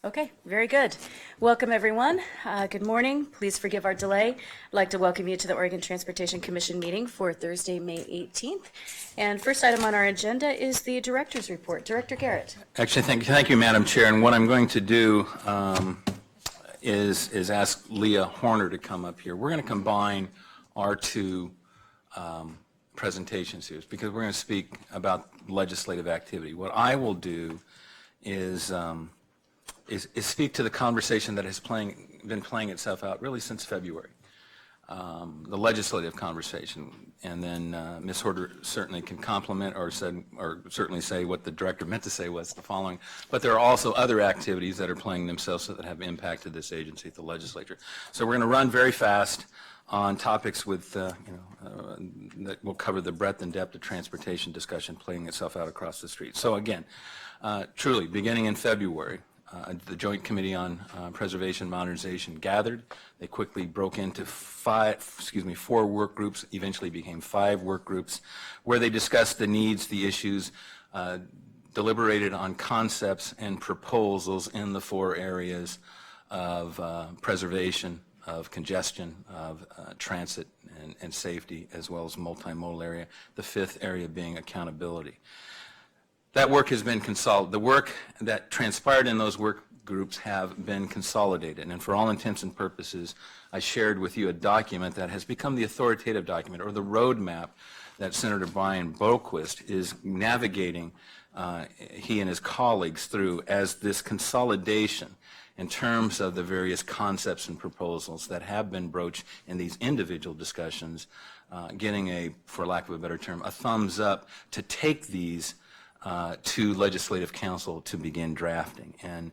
Okay, very good. Welcome, everyone. Good morning. Please forgive our delay. I'd like to welcome you to the Oregon Transportation Commission meeting for Thursday, May 18th. And first item on our agenda is the Director's Report. Director Garrett. Actually, thank you, Madam Chair. And what I'm going to do is ask Leah Horner to come up here. We're going to combine our two presentations here because we're going to speak about legislative activity. What I will do is speak to the conversation that has been playing itself out really since February, the legislative conversation, and then Ms. Horner certainly can complement or certainly say what the director meant to say was the following. But there are also other activities that are playing themselves that have impacted this agency, the legislature. So we're going to run very fast on topics with that will cover the breadth and depth of transportation discussion playing itself out across the street. So again, truly beginning in February. The Joint Committee on Preservation and Modernization gathered. They quickly broke into four work groups, eventually became 5 work groups, where they discussed the needs, the issues, deliberated on concepts and proposals in the 4 areas of preservation, of congestion, of transit and safety, as well as multimodal area, the 5th area being accountability. That work has been consolidated. The work that transpired in those work groups have been consolidated, and for all intents and purposes, I shared with you a document that has become the authoritative document, or the roadmap that Senator Brian Boquist is navigating he and his colleagues through as this consolidation in terms of the various concepts and proposals that have been broached in these individual discussions, getting a, for lack of a better term, a thumbs up to take these to Legislative Council to begin drafting. And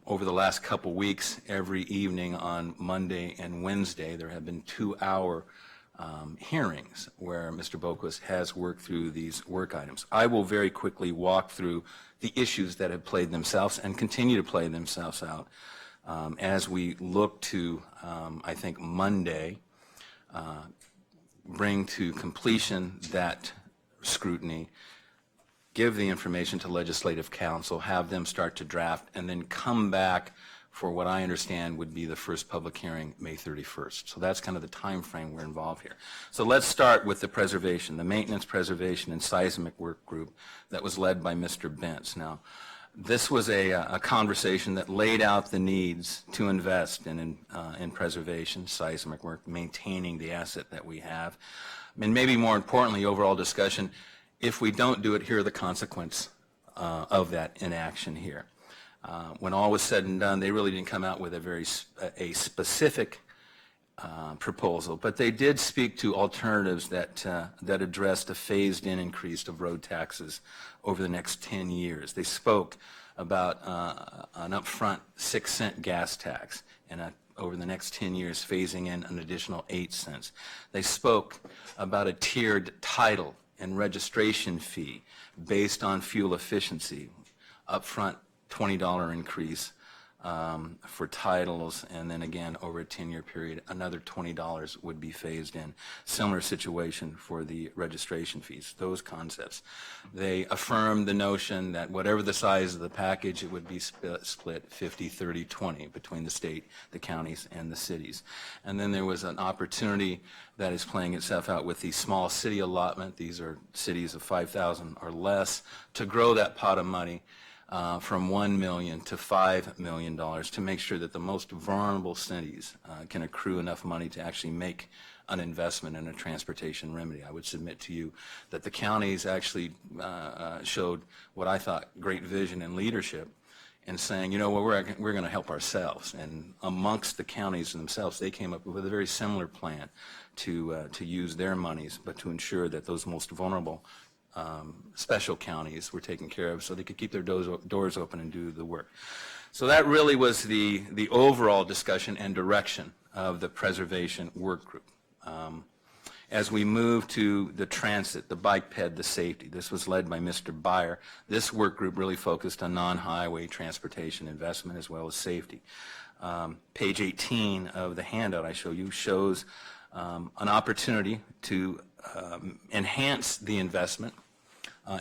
over the last couple weeks, every evening on Monday and Wednesday, there have been 2-hour hearings where Mr. Boquist has worked through these work items. I will very quickly walk through the issues that have played themselves and continue to play themselves out as we look to, I think, Monday, bring to completion that scrutiny, give the information to Legislative Council, have them start to draft, and then come back for what I understand would be the first public hearing May 31st. So that's kind of the time frame we're involved here. So let's start with the preservation, the maintenance, preservation, and seismic work group that was led by Mr. Bentz. Now, this was a conversation that laid out the needs to invest in preservation, seismic work, maintaining the asset that we have, and maybe more importantly, overall discussion. If we don't do it, here are the consequences of that inaction here. When all was said and done, they really didn't come out with a specific proposal, but they did speak to alternatives that addressed a phased-in increase of road taxes over the next 10 years. They spoke about an upfront 6-cent gas tax and over the next 10 years phasing in an additional 8 cents. They spoke about a tiered title and registration fee based on fuel efficiency, upfront $20 increase for titles, and then again over a 10-year period another $20 would be phased in. Similar situation for the registration fees, those concepts. They affirmed the notion that whatever the size of the package, it would be split 50, 30, 20 between the state, the counties, and the cities. And then there was an opportunity that is playing itself out with the small city allotment. These are cities of 5,000 or less, to grow that pot of money from $1 million to $5 million to make sure that the most vulnerable cities can accrue enough money to actually make an investment in a transportation remedy. I would submit to you that the counties actually showed what I thought great vision and leadership in saying, you know, well, we're going to help ourselves. And amongst the counties themselves, they came up with a very similar plan to use their monies, but to ensure that those most vulnerable special counties were taken care of so they could keep their doors open and do the work. So that really was the overall discussion and direction of the preservation work group. As we move to the transit, the bike ped, the safety, this was led by Mr. Byer. This work group really focused on non-highway transportation investment as well as safety. Page 18 of the handout I show you shows an opportunity to enhance the investment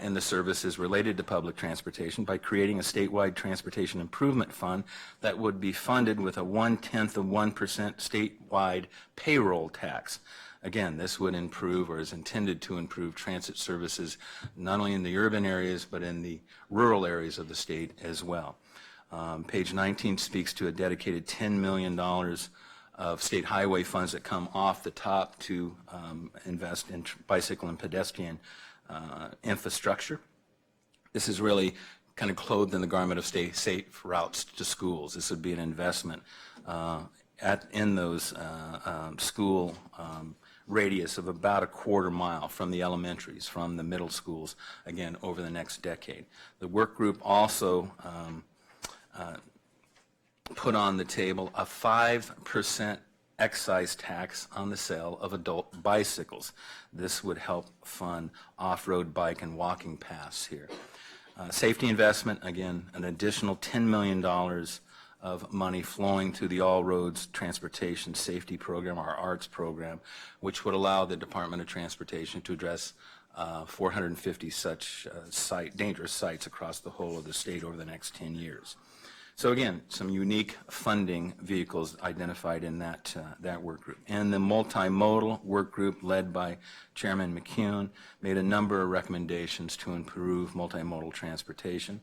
in the services related to public transportation by creating a statewide transportation improvement fund that would be funded with a 0.1% statewide payroll tax. Again, this would improve, or is intended to improve, transit services not only in the urban areas but in the rural areas of the state as well. Page 19 speaks to a dedicated $10 million of state highway funds that come off the top to invest in bicycle and pedestrian infrastructure. This is really kind of clothed in the garment of safe routes to schools. This would be an investment in those school radius of about a quarter mile from the elementaries, from the middle schools, again, over the next decade. The work group also put on the table a 5% excise tax on the sale of adult bicycles. This would help fund off-road bike and walking paths here. Safety investment, again, an additional $10 million of money flowing to the All Roads Transportation Safety Program, our ARTS program, which would allow the Department of Transportation to address 450 such dangerous sites across the whole of the state over the next 10 years. So again, some unique funding vehicles identified in that work group. And the multimodal work group, led by Chairman McCune, made a number of recommendations to improve multimodal transportation.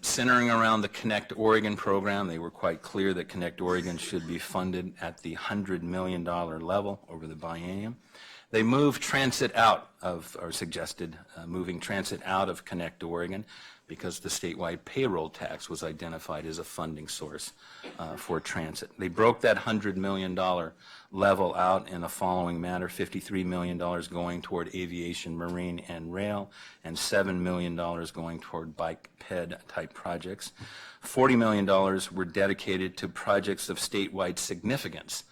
Centering around the Connect Oregon program, they were quite clear that Connect Oregon should be funded at the $100 million level over the biennium. They moved transit out of, or suggested moving transit out of Connect Oregon, because the statewide payroll tax was identified as a funding source for transit. They broke that $100 million level out in the following manner: $53 million going toward aviation, marine, and rail, and $7 million going toward bike ped type projects. $40 million were dedicated to projects of statewide significance.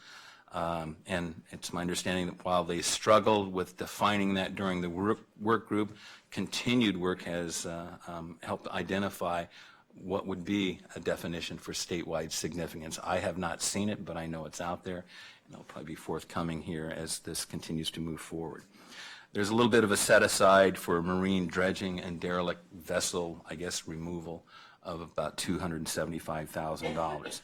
And it's my understanding that while they struggled with defining that during the work group, continued work has helped identify what would be a definition for statewide significance. I have not seen it, but I know it's out there, and it'll probably be forthcoming here as this continues to move forward. There's a little bit of a set aside for marine dredging and derelict vessel, removal of about $275,000.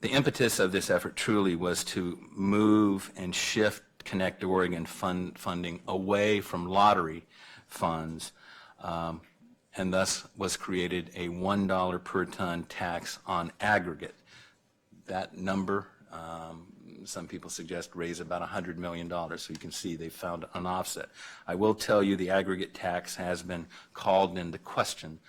The impetus of this effort truly was to move and shift Connect Oregon funding away from lottery funds, and thus was created a $1 per ton tax on aggregate. That number, some people suggest, raise about $100 million, so you can see they found an offset. I will tell you the aggregate tax has been called into question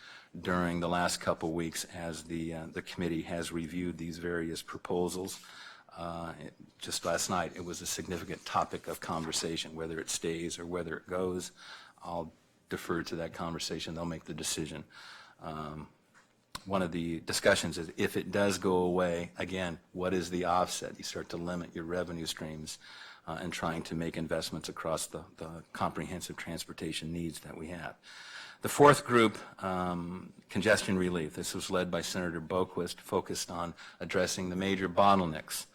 during the last couple weeks as the committee has reviewed these various proposals. Just last night, it was a significant topic of conversation, whether it stays or whether it goes. I'll defer to that conversation. They'll make the decision. One of the discussions is, if it does go away, again, what is the offset? You start to limit your revenue streams and trying to make investments across the comprehensive transportation needs that we have. The fourth group, congestion relief. This was led by Senator Boquist, focused on addressing the major bottlenecks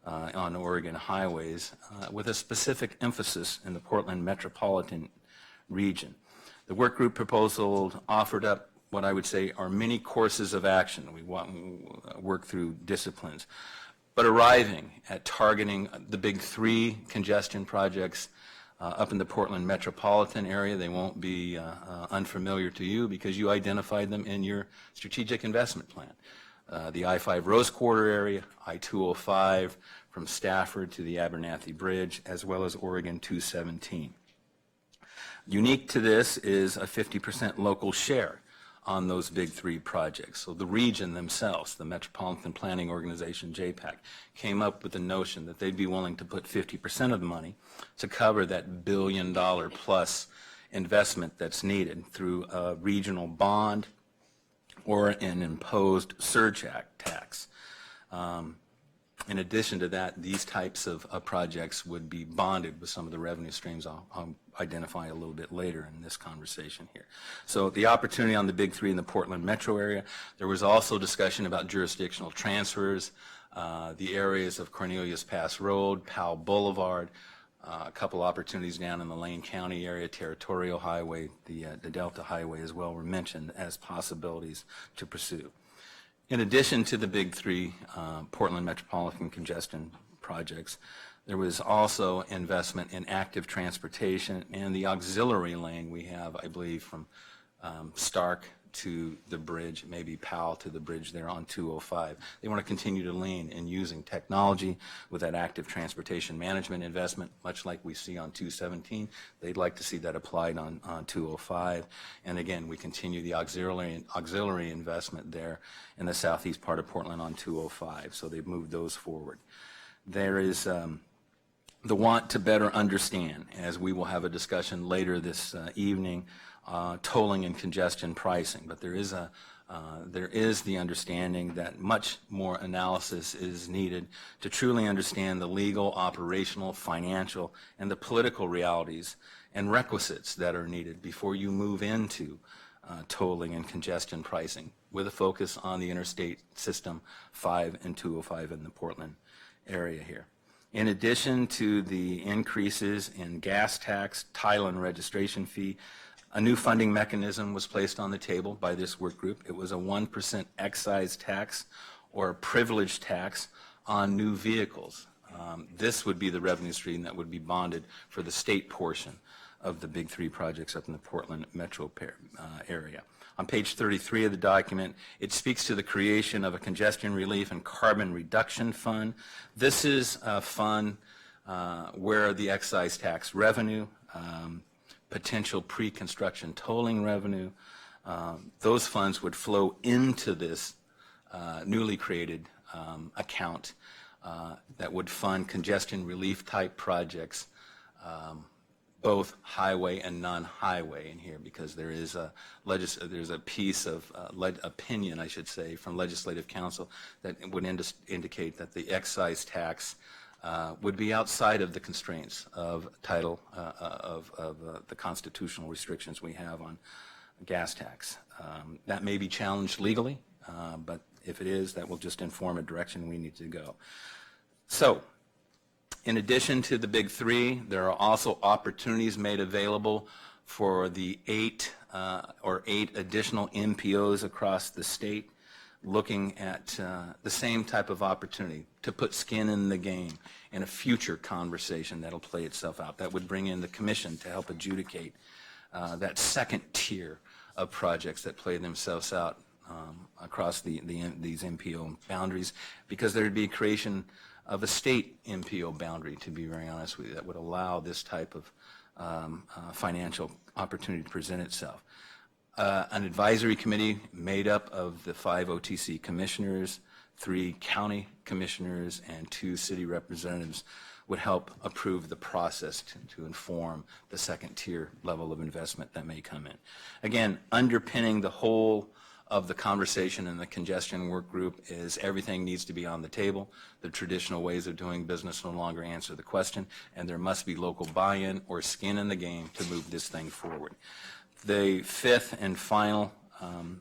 on Oregon highways with a specific emphasis in the Portland metropolitan region. The work group proposal offered up what I would say are many courses of action. We work through disciplines, but arriving at targeting the big three congestion projects up in the Portland metropolitan area. They won't be unfamiliar to you because you identified them in your strategic investment plan. The I-5 Rose Quarter area, I-205 from Stafford to the Abernathy Bridge, as well as Oregon 217. Unique to this is a 50% local share on those big three projects. So the region themselves, the Metropolitan Planning Organization, JPAC, came up with the notion that they'd be willing to put 50% of the money to cover that $1 billion plus investment that's needed through a regional bond or an imposed surge tax. In addition to that, these types of projects would be bonded with some of the revenue streams I'll identify a little bit later in this conversation here. So the opportunity on the big three in the Portland metro area. There was also discussion about jurisdictional transfers, the areas of Cornelius Pass Road, Powell Boulevard, a couple opportunities down in the Lane County area, Territorial Highway, the Delta Highway as well were mentioned as possibilities to pursue. In addition to the big three Portland Metropolitan Congestion projects, there was also investment in active transportation and the auxiliary lane we have, I believe, from Stark to the bridge, maybe Powell to the bridge there on 205. They want to continue to lean in using technology with that active transportation management investment, much like we see on 217. They'd like to see that applied on 205. And again, we continue the auxiliary investment there in the southeast part of Portland on 205. So they've moved those forward. There is the want to better understand, as we will have a discussion later this evening, tolling and congestion pricing, but there is the understanding that much more analysis is needed to truly understand the legal, operational, financial, and the political realities and requisites that are needed before you move into tolling and congestion pricing, with a focus on the interstate system 5 and 205 in the Portland area here. In addition to the increases in gas tax, title and registration fee, a new funding mechanism was placed on the table by this work group. It was a 1% excise tax or a privilege tax on new vehicles. This would be the revenue stream that would be bonded for the state portion of the big three projects up in the Portland metro area. On page 33 of the document, it speaks to the creation of a congestion relief and carbon reduction fund. This is a fund where the excise tax revenue, potential pre-construction tolling revenue, those funds would flow into this newly created account that would fund congestion relief type projects, both highway and non-highway in here, because there is there's a piece of opinion, I should say, from Legislative Council that would indicate that the excise tax would be outside of the constraints of title of the constitutional restrictions we have on gas tax. That may be challenged legally, but if it is, that will just inform a direction we need to go. So, in addition to the big three, there are also opportunities made available for the eight additional MPOs across the state, looking at the same type of opportunity to put skin in the game in a future conversation that'll play itself out. That would bring in the commission to help adjudicate that second tier of projects that play themselves out across these MPO boundaries, because there would be creation of a state MPO boundary, to be very honest with you, that would allow this type of financial opportunity to present itself. An advisory committee made up of the 5 OTC commissioners, 3 county commissioners, and 2 city representatives would help approve the process to inform the second tier level of investment that may come in. Again, underpinning the whole of the conversation in the congestion work group is everything needs to be on the table. The traditional ways of doing business no longer answer the question, and there must be local buy-in or skin in the game to move this thing forward. The fifth and final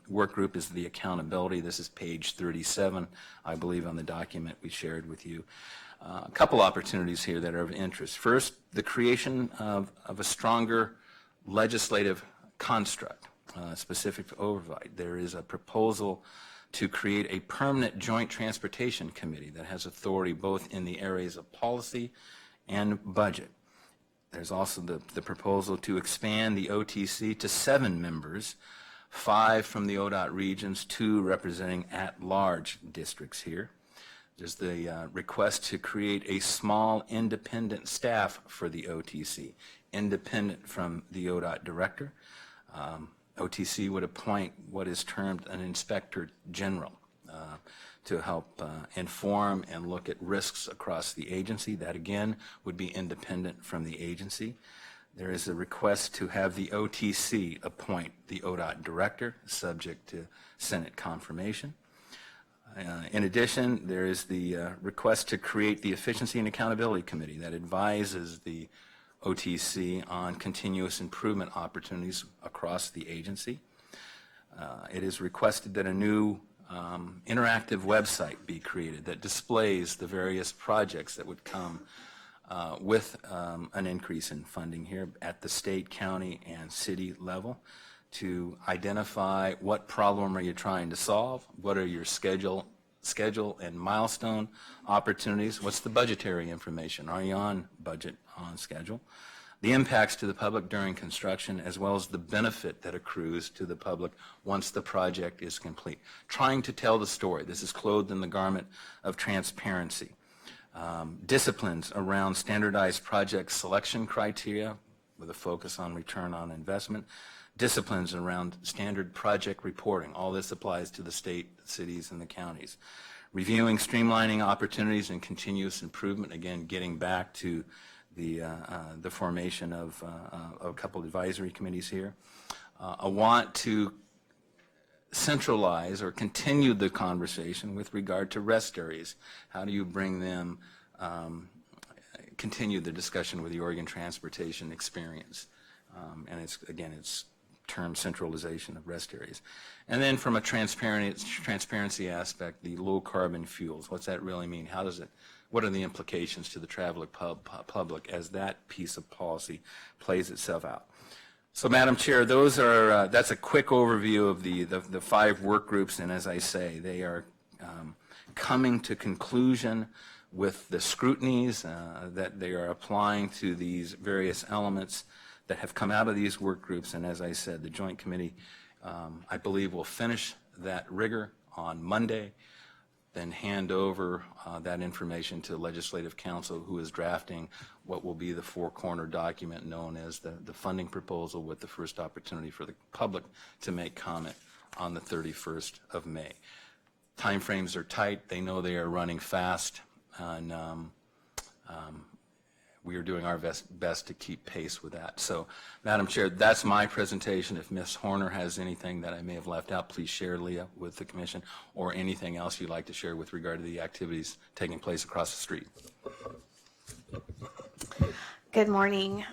work group is the accountability. This is page 37, I believe, on the document we shared with you. A couple opportunities here that are of interest. First, the creation of a stronger legislative construct specific to oversight. There is a proposal to create a permanent joint transportation committee that has authority both in the areas of policy and budget. There's also the proposal to expand the OTC to 7 members, 5 from the Odot regions, 2 representing at-large districts here. There's the request to create a small independent staff for the OTC, independent from the Odot director. OTC would appoint what is termed an inspector general to help inform and look at risks across the agency. That, again, would be independent from the agency. There is a request to have the OTC appoint the Odot director, subject to Senate confirmation. In addition, there is the request to create the Efficiency and Accountability Committee that advises the OTC on continuous improvement opportunities across the agency. It is requested that a new interactive website be created that displays the various projects that would come with an increase in funding here at the state, county, and city level to identify what problem are you trying to solve, what are your schedule and milestone opportunities, what's the budgetary information, are you on budget, on schedule, the impacts to the public during construction, as well as the benefit that accrues to the public once the project is complete. Trying to tell the story. This is clothed in the garment of transparency. Disciplines around standardized project selection criteria with a focus on return on investment. Disciplines around standard project reporting. All this applies to the state, the cities, and the counties. Reviewing, streamlining opportunities and continuous improvement. Again, getting back to the formation of a couple advisory committees here. I want to centralize or continue the conversation with regard to rest areas. How do you bring them, continue the discussion with the Oregon transportation experience? And it's termed centralization of rest areas. And then from a transparency aspect, the low carbon fuels, what's that really mean? How does it, what are the implications to the traveling public as that piece of policy plays itself out? So, Madam Chair, those are that's a quick overview of the 5 work groups, and as I say, they are coming to conclusion with the scrutinies that they are applying to these various elements that have come out of these work groups. And as I said, the Joint Committee, I believe, will finish that rigor on Monday, then hand over that information to Legislative Council, who is drafting what will be the 4-corner document known as the funding proposal, with the first opportunity for the public to make comment on the 31st of May. Timeframes are tight. They know they are running fast, and we are doing our best to keep pace with that. So, Madam Chair, that's my presentation. If Ms. Horner has anything that I may have left out, please share, Leah, with the Commission, or anything else you'd like to share with regard to the activities taking place across the street. Good morning.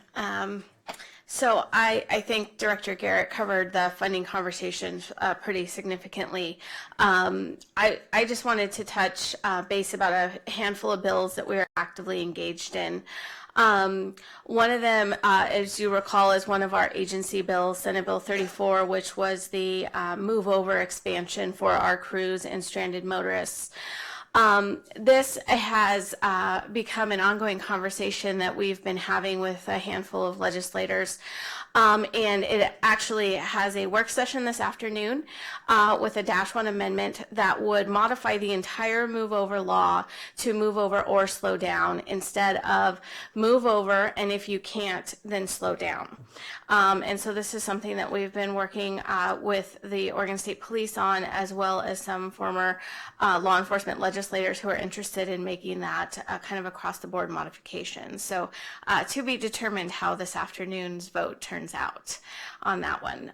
So I think Director Garrett covered the funding conversation pretty significantly. I just wanted to touch base about a handful of bills that we are actively engaged in. One of them, as you recall, is one of our agency bills, Senate Bill 34, which was the move over expansion for our crews and stranded motorists. This has become an ongoing conversation that we've been having with a handful of legislators. And it actually has a work session this afternoon with a -1 amendment that would modify the entire move over law to move over or slow down instead of move over, and if you can't, then slow down. And so this is something that we've been working with the Oregon State Police on, as well as some former law enforcement legislators who are interested in making that kind of across the board modification. So to be determined how this afternoon's vote turns out on that one.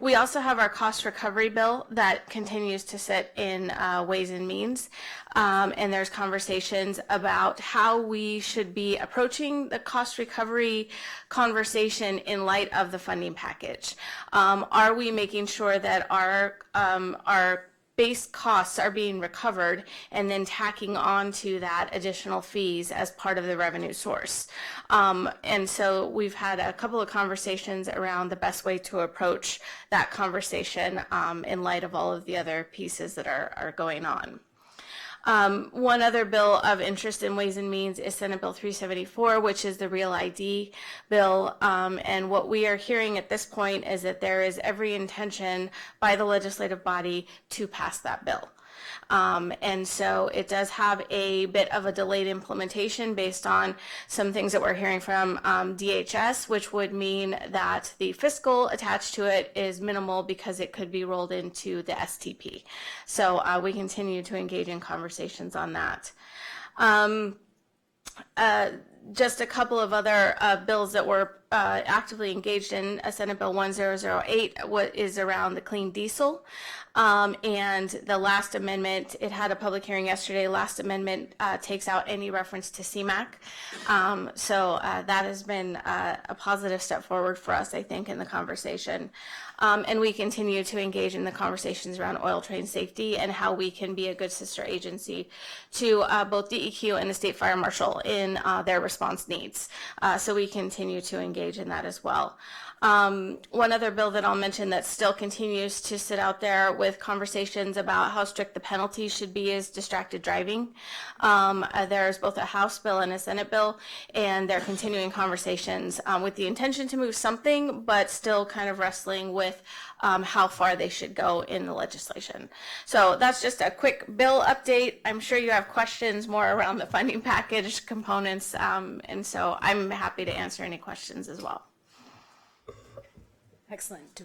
We also have our cost recovery bill that continues to sit in Ways and Means, and there's conversations about how we should be approaching the cost recovery conversation in light of the funding package. Are we making sure that our base costs are being recovered and then tacking on to that additional fees as part of the revenue source? And so we've had a couple of conversations around the best way to approach that conversation in light of all of the other pieces that are going on. One other bill of interest in Ways and Means is Senate Bill 374, which is the Real ID bill. And what we are hearing at this point is that there is every intention by the legislative body to pass that bill. And so it does have a bit of a delayed implementation based on some things that we're hearing from DHS, which would mean that the fiscal attached to it is minimal because it could be rolled into the STP. So we continue to engage in conversations on that. Just a couple of other bills that were actively engaged in Senate Bill 1008, what is around the clean diesel. And the last amendment, it had a public hearing yesterday. Last amendment takes out any reference to CMAQ. So that has been a positive step forward for us, I think, in the conversation. And we continue to engage in the conversations around oil train safety and how we can be a good sister agency to both DEQ and the State Fire Marshal in their response needs. So we continue to engage in that as well. One other bill that I'll mention that still continues to sit out there with conversations about how strict the penalties should be is distracted driving. There's both a House bill and a Senate bill, and they're continuing conversations with the intention to move something, but still kind of wrestling with how far they should go in the legislation. So that's just a quick bill update. I'm sure you have questions more around the funding package components, and so I'm happy to answer any questions as well. Excellent.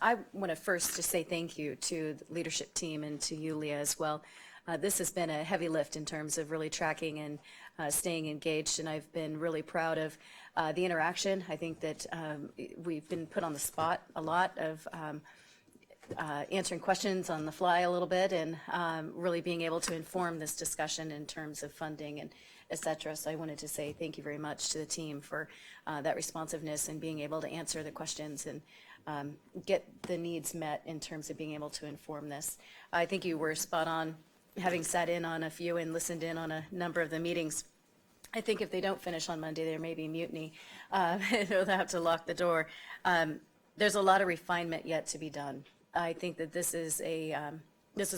I want to first just say thank you to the leadership team and to you, Leah, as well. This has been a heavy lift in terms of really tracking and staying engaged, and I've been really proud of the interaction. I think that we've been put on the spot a lot of answering questions on the fly a little bit and really being able to inform this discussion in terms of funding and et cetera. So I wanted to say thank you very much to the team for that responsiveness and being able to answer the questions and get the needs met in terms of being able to inform this. I think you were spot on, having sat in on a few and listened in on a number of the meetings. I think if they don't finish on Monday, there may be mutiny. They'll have to lock the door. There's a lot of refinement yet to be done. I think that this is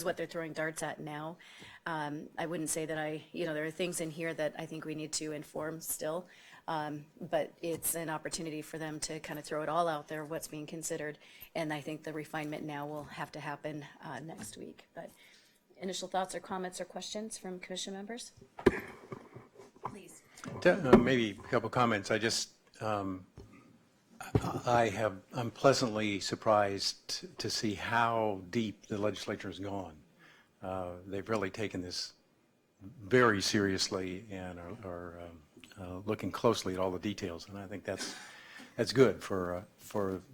what they're throwing darts at now. I wouldn't say that there are things in here that I think we need to inform still, but it's an opportunity for them to kind of throw it all out there, what's being considered, and I think the refinement now will have to happen next week. But initial thoughts or comments or questions from commission members? Please. Maybe a couple comments. I'm pleasantly surprised to see how deep the legislature has gone. They've really taken this very seriously and are looking closely at all the details, and I think that's good for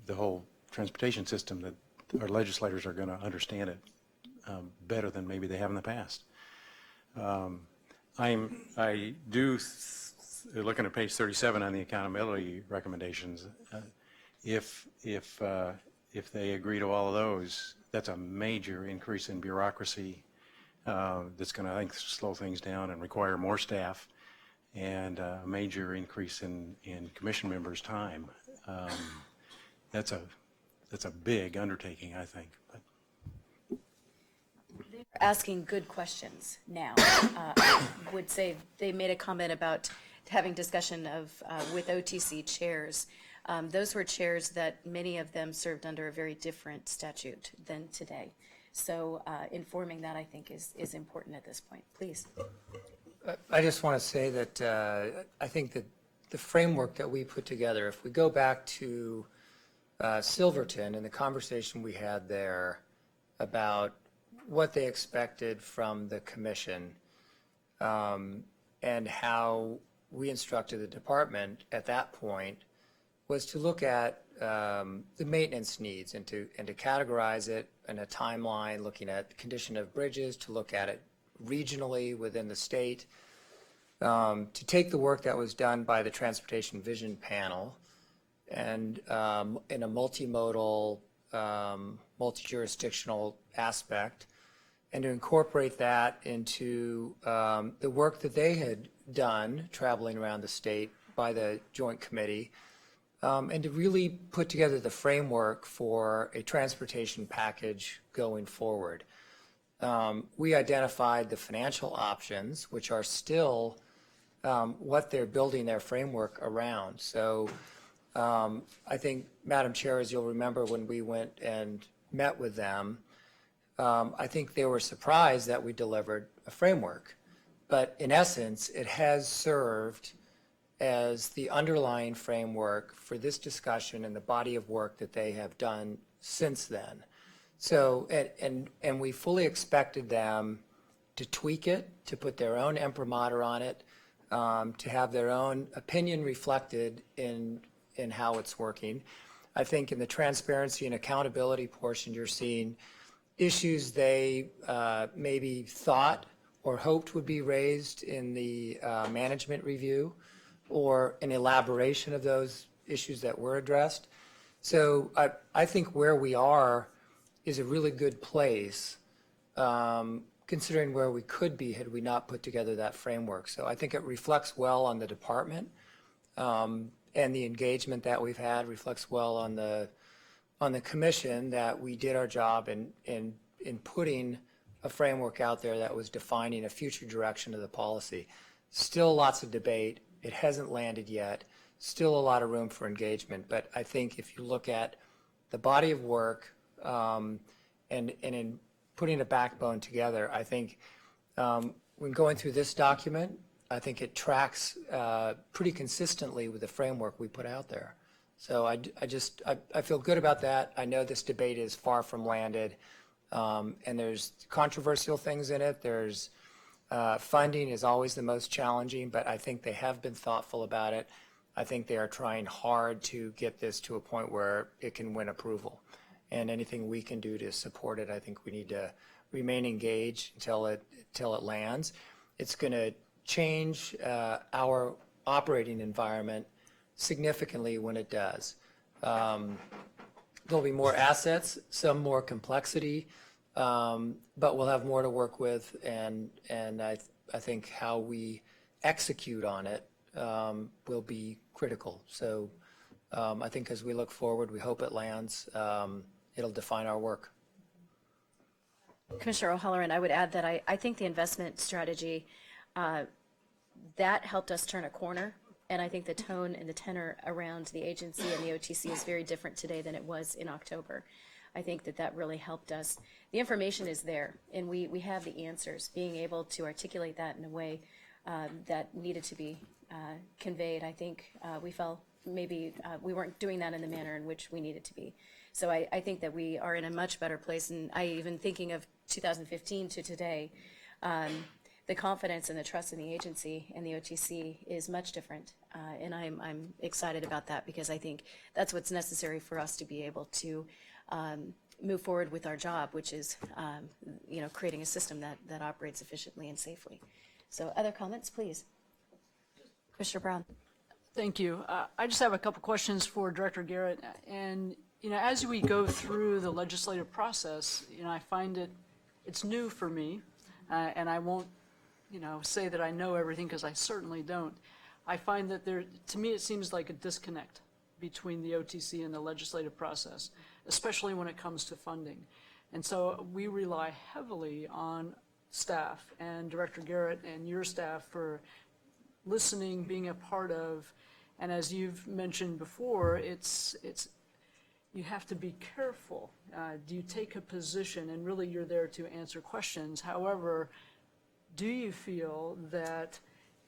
the whole transportation system, that our legislators are going to understand it better than maybe they have in the past. Looking at page 37 on the accountability recommendations, if they agree to all of those, that's a major increase in bureaucracy that's going to, I think, slow things down and require more staff, and a major increase in commission members' time. That's a big undertaking, I think. But They're asking good questions now. I would say they made a comment about having discussion of with OTC chairs. Those were chairs that many of them served under a very different statute than today. So informing that, I think, is important at this point. Please. I just want to say that I think that the framework that we put together, if we go back to Silverton and the conversation we had there about what they expected from the commission and how we instructed the department at that point was to look at the maintenance needs and to categorize it in a timeline, looking at the condition of bridges, to look at it regionally within the state, to take the work that was done by the Transportation Vision Panel and in a multimodal, multi-jurisdictional aspect, and to incorporate that into the work that they had done traveling around the state by the Joint Committee, and to really put together the framework for a transportation package going forward. We identified the financial options, which are still what they're building their framework around. So I think, Madam Chair, as you'll remember when we went and met with them, I think they were surprised that we delivered a framework. But in essence, it has served as the underlying framework for this discussion and the body of work that they have done since then. So, and we fully expected them to tweak it, to put their own imprimatur on it, to have their own opinion reflected in in how it's working. I think in the transparency and accountability portion, you're seeing issues they maybe thought or hoped would be raised in the management review, or an elaboration of those issues that were addressed. So I think where we are is a really good place, considering where we could be had we not put together that framework. So I think it reflects well on the department, and the engagement that we've had reflects well on the commission, that we did our job in putting a framework out there that was defining a future direction of the policy. Still lots of debate. It hasn't landed yet. Still a lot of room for engagement. But I think if you look at the body of work, and in putting a backbone together, I think when going through this document, I think it tracks pretty consistently with the framework we put out there. So I feel good about that. I know this debate is far from landed, and there's controversial things in it. There's funding is always the most challenging, but I think they have been thoughtful about it. I think they are trying hard to get this to a point where it can win approval. And anything we can do to support it, I think we need to remain engaged until it lands. It's going to change our operating environment significantly when it does. There'll be more assets, some more complexity, but we'll have more to work with, and I think how we execute on it will be critical. So I think as we look forward, we hope it lands. It'll define our work. Commissioner O'Halloran, I would add that I think the investment strategy, that helped us turn a corner. And I think the tone and the tenor around the agency and the OTC is very different today than it was in October. I think that really helped us. The information is there, and we have the answers. Being able to articulate that in a way that needed to be conveyed, I think we felt maybe we weren't doing that in the manner in which we needed to be. So I think that we are in a much better place, and even thinking of 2015 to today, the confidence and the trust in the agency and the OTC is much different, and I'm excited about that, because I think that's what's necessary for us to be able to move forward with our job, which is creating a system that operates efficiently and safely. So other comments, please. Commissioner Brown. Thank you. I just have a couple questions for Director Garrett. And as we go through the legislative process, I find it's new for me, and I won't say that I know everything, because I certainly don't. I find that to me, it seems like a disconnect between the OTC and the legislative process, especially when it comes to funding. And so we rely heavily on staff and Director Garrett and your staff for listening, being a part of, and as you've mentioned before, you have to be careful. Do you take a position, and really you're there to answer questions. However, do you feel that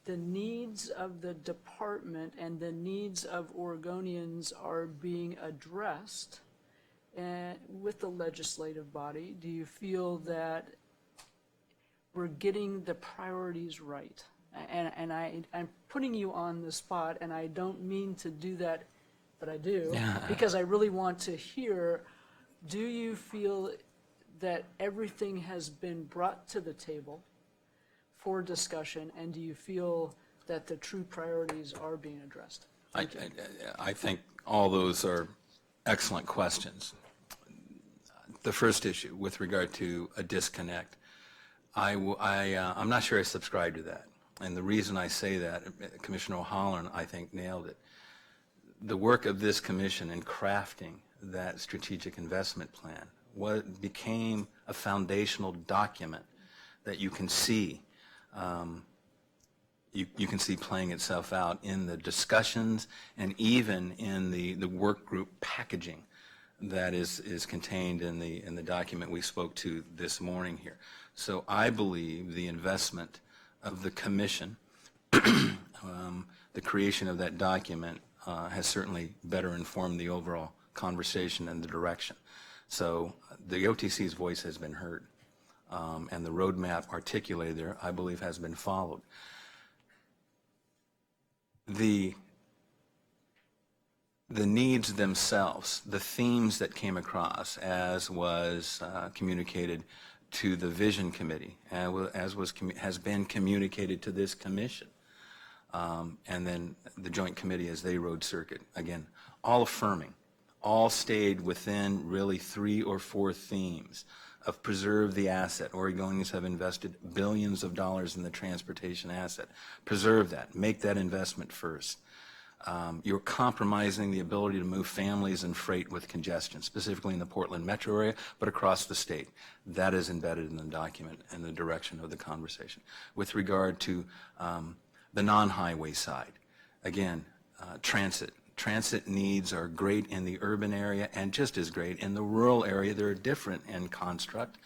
the needs of the department and the needs of Oregonians are being addressed with the legislative body? Do you feel that we're getting the priorities right? And I'm putting you on the spot, and I don't mean to do that, but I do, because I really want to hear, do you feel that everything has been brought to the table for discussion, and do you feel that the true priorities are being addressed? I think all those are excellent questions. The first issue with regard to a disconnect, I'm not sure I subscribe to that. And the reason I say that, Commissioner O'Halloran, I think, nailed it. The work of this commission in crafting that strategic investment plan became a foundational document that you can see you can see playing itself out in the discussions and even in the work group packaging that is contained in the document we spoke to this morning here. So I believe the investment of the commission, the creation of that document has certainly better informed the overall conversation and the direction. So the OTC's voice has been heard, and the roadmap articulated there, I believe, has been followed. The the needs themselves, the themes that came across, as was communicated to the Vision Committee, has been communicated to this commission, and then the Joint Committee as they rode circuit. Again, all affirming, all stayed within really 3 or 4 themes of preserve the asset. Oregonians have invested billions of dollars in the transportation asset. Preserve that. Make that investment first. You're compromising the ability to move families and freight with congestion, specifically in the Portland metro area, but across the state. That is embedded in the document and the direction of the conversation. With regard to the non-highway side, again, transit. Transit needs are great in the urban area and just as great in the rural area. They're different in construct,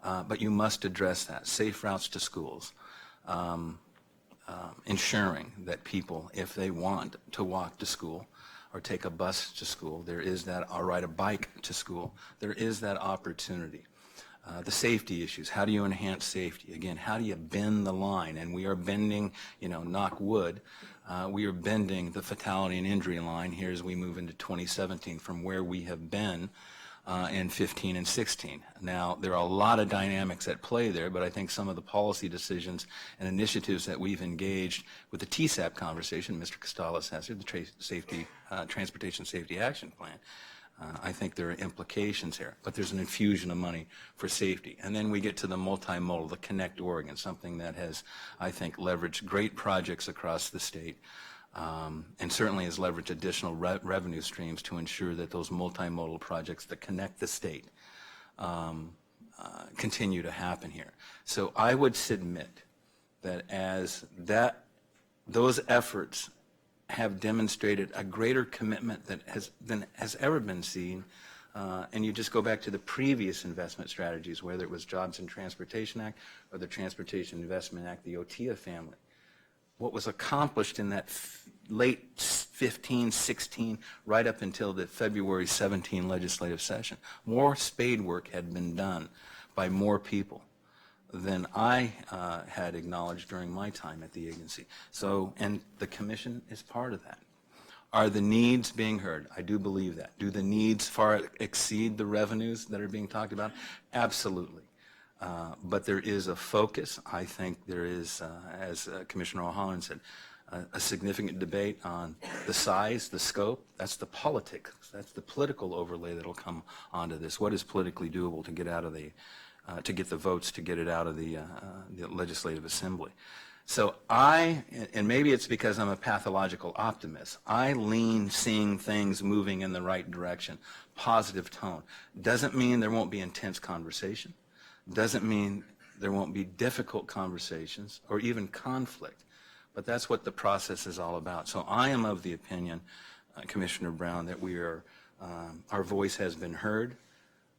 but you must address that. Safe routes to schools. Ensuring that people, if they want to walk to school or take a bus to school, there is that, or ride a bike to school, there is that opportunity. The safety issues, how do you enhance safety? Again, how do you bend the line? And we are bending, knock wood, we are bending the fatality and injury line here as we move into 2017 from where we have been in 15 and 16. Now, there are a lot of dynamics at play there, but I think some of the policy decisions and initiatives that we've engaged with the TSAP conversation, Mr. Costales has here, the Transportation Safety Action Plan, I think there are implications here, but there's an infusion of money for safety. And then we get to the multimodal, the Connect Oregon, something that has, I think, leveraged great projects across the state. And certainly has leveraged additional revenue streams to ensure that those multimodal projects that connect the state continue to happen here. So I would submit that those efforts have demonstrated a greater commitment than has ever been seen, and you just go back to the previous investment strategies, whether it was Jobs and Transportation Act or the Transportation Investment Act, the OTIA family. What was accomplished in that late 15, 16, right up until the February 17 legislative session. More spade work had been done by more people than I had acknowledged during my time at the agency. So, and the commission is part of that. Are the needs being heard? I do believe that. Do the needs far exceed the revenues that are being talked about? Absolutely. But there is a focus. I think there is, as Commissioner O'Halloran said, a significant debate on the size, the scope. That's the politics. That's the political overlay that will come onto this. What is politically doable to get out of the, to get the votes to get it out of the Legislative Assembly? So and maybe it's because I'm a pathological optimist, I lean seeing things moving in the right direction, positive tone. Doesn't mean there won't be intense conversation. Doesn't mean there won't be difficult conversations or even conflict, but that's what the process is all about. So I am of the opinion, Commissioner Brown, that we are, our voice has been heard,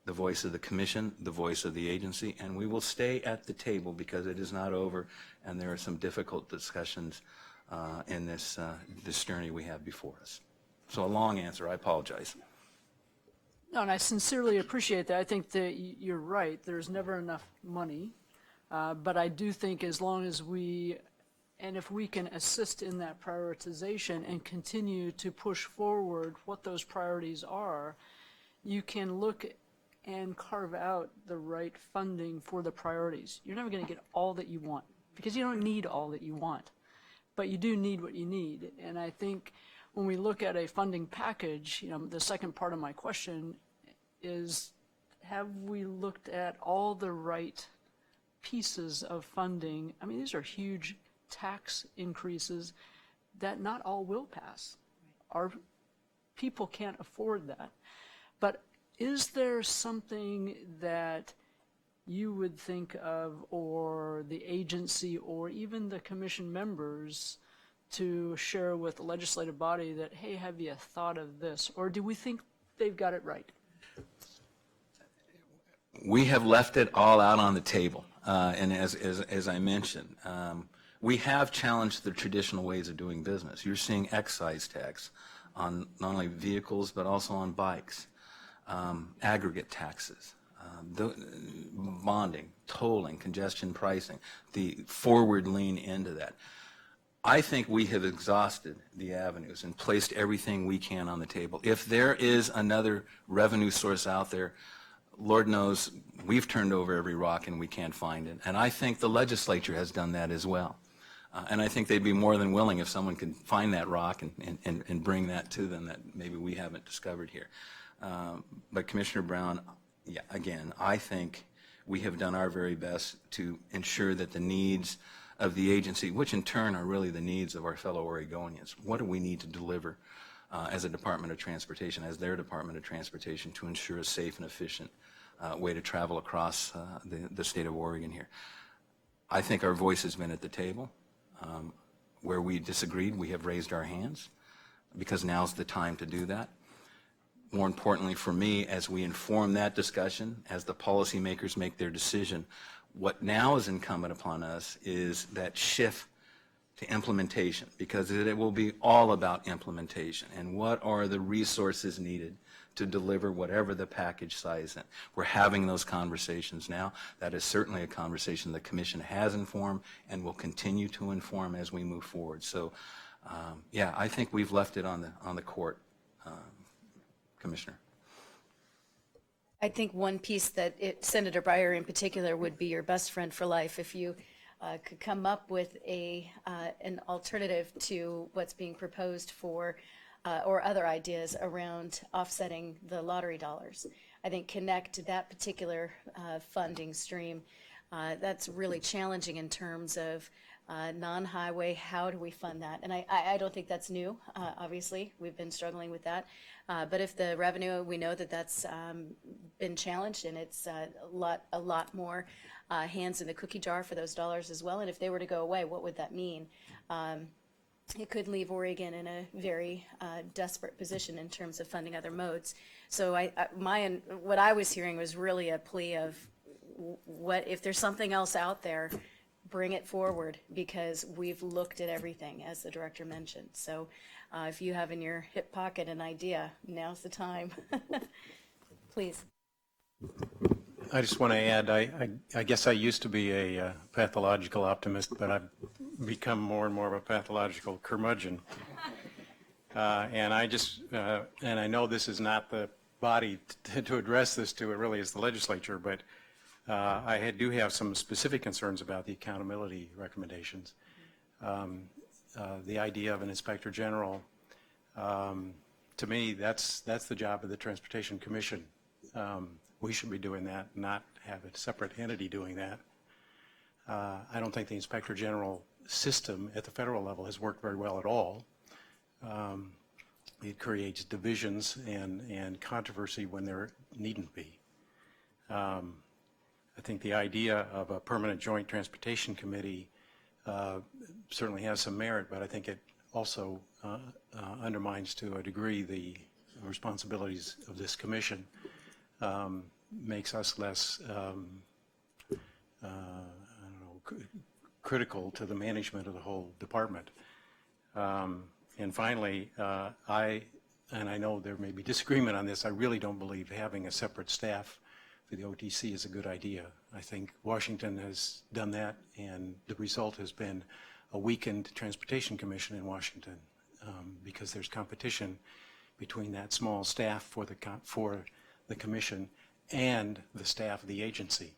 the voice of the commission, the voice of the agency, and we will stay at the table because it is not over and there are some difficult discussions in this journey we have before us. So a long answer, I apologize. No, and I sincerely appreciate that. I think that you're right. There's never enough money. But I do think as long as if we can assist in that prioritization and continue to push forward what those priorities are, you can look and carve out the right funding for the priorities. You're never going to get all that you want because you don't need all that you want, but you do need what you need. And I think when we look at a funding package, the second part of my question is, have we looked at all the right pieces of funding? I mean, these are huge tax increases that not all will pass. Our people can't afford that. But is there something that you would think of, or the agency, or even the commission members, to share with the legislative body that, hey, have you thought of this? Or do we think they've got it right? We have left it all out on the table. And as I mentioned, we have challenged the traditional ways of doing business. You're seeing excise tax on not only vehicles, but also on bikes, aggregate taxes, bonding, tolling, congestion pricing, the forward lean into that. I think we have exhausted the avenues and placed everything we can on the table. If there is another revenue source out there, Lord knows we've turned over every rock and we can't find it. And I think the legislature has done that as well. And I think they'd be more than willing if someone could find that rock and bring that to them that maybe we haven't discovered here. But Commissioner Brown, yeah, again, I think we have done our very best to ensure that the needs of the agency, which in turn are really the needs of our fellow Oregonians, what do we need to deliver as a Department of Transportation, as their Department of Transportation, to ensure a safe and efficient way to travel across the state of Oregon here. I think our voice has been at the table. Where we disagreed, we have raised our hands because now's the time to do that. More importantly for me, as we inform that discussion, as the policymakers make their decision, what now is incumbent upon us is that shift to implementation, because it will be all about implementation and what are the resources needed to deliver whatever the package size is. We're having those conversations now. That is certainly a conversation the Commission has informed and will continue to inform as we move forward. So, yeah, I think we've left it on the court, Commissioner. I think one piece that Senator Breyer in particular would be your best friend for life if you could come up with an alternative to what's being proposed for or other ideas around offsetting the lottery dollars. I think connect that particular funding stream. That's really challenging in terms of non-highway. How do we fund that? And I don't think that's new. Obviously, we've been struggling with that. But if the revenue, we know that that's been challenged, and it's a lot more hands in the cookie jar for those dollars as well. And if they were to go away, what would that mean? It could leave Oregon in a very desperate position in terms of funding other modes. So what I was hearing was really a plea of what if there's something else out there, bring it forward, because we've looked at everything, as the director mentioned. So if you have in your hip pocket an idea, now's the time. Please. I just want to add, I guess I used to be a pathological optimist, but I've become more and more of a pathological curmudgeon. And I know this is not the body to address this to, it really is the legislature, but I do have some specific concerns about the accountability recommendations. The idea of an inspector general, to me, that's the job of the Transportation Commission. We should be doing that, not have a separate entity doing that. I don't think the inspector general system at the federal level has worked very well at all. It creates divisions and controversy when there needn't be. I think the idea of a permanent joint transportation committee certainly has some merit, but I think it also undermines to a degree the responsibilities of this commission, makes us less critical to the management of the whole department. And finally, I know there may be disagreement on this, I really don't believe having a separate staff for the OTC is a good idea. I think Washington has done that, and the result has been a weakened Transportation Commission in Washington because there's competition between that small staff for the commission and the staff of the agency.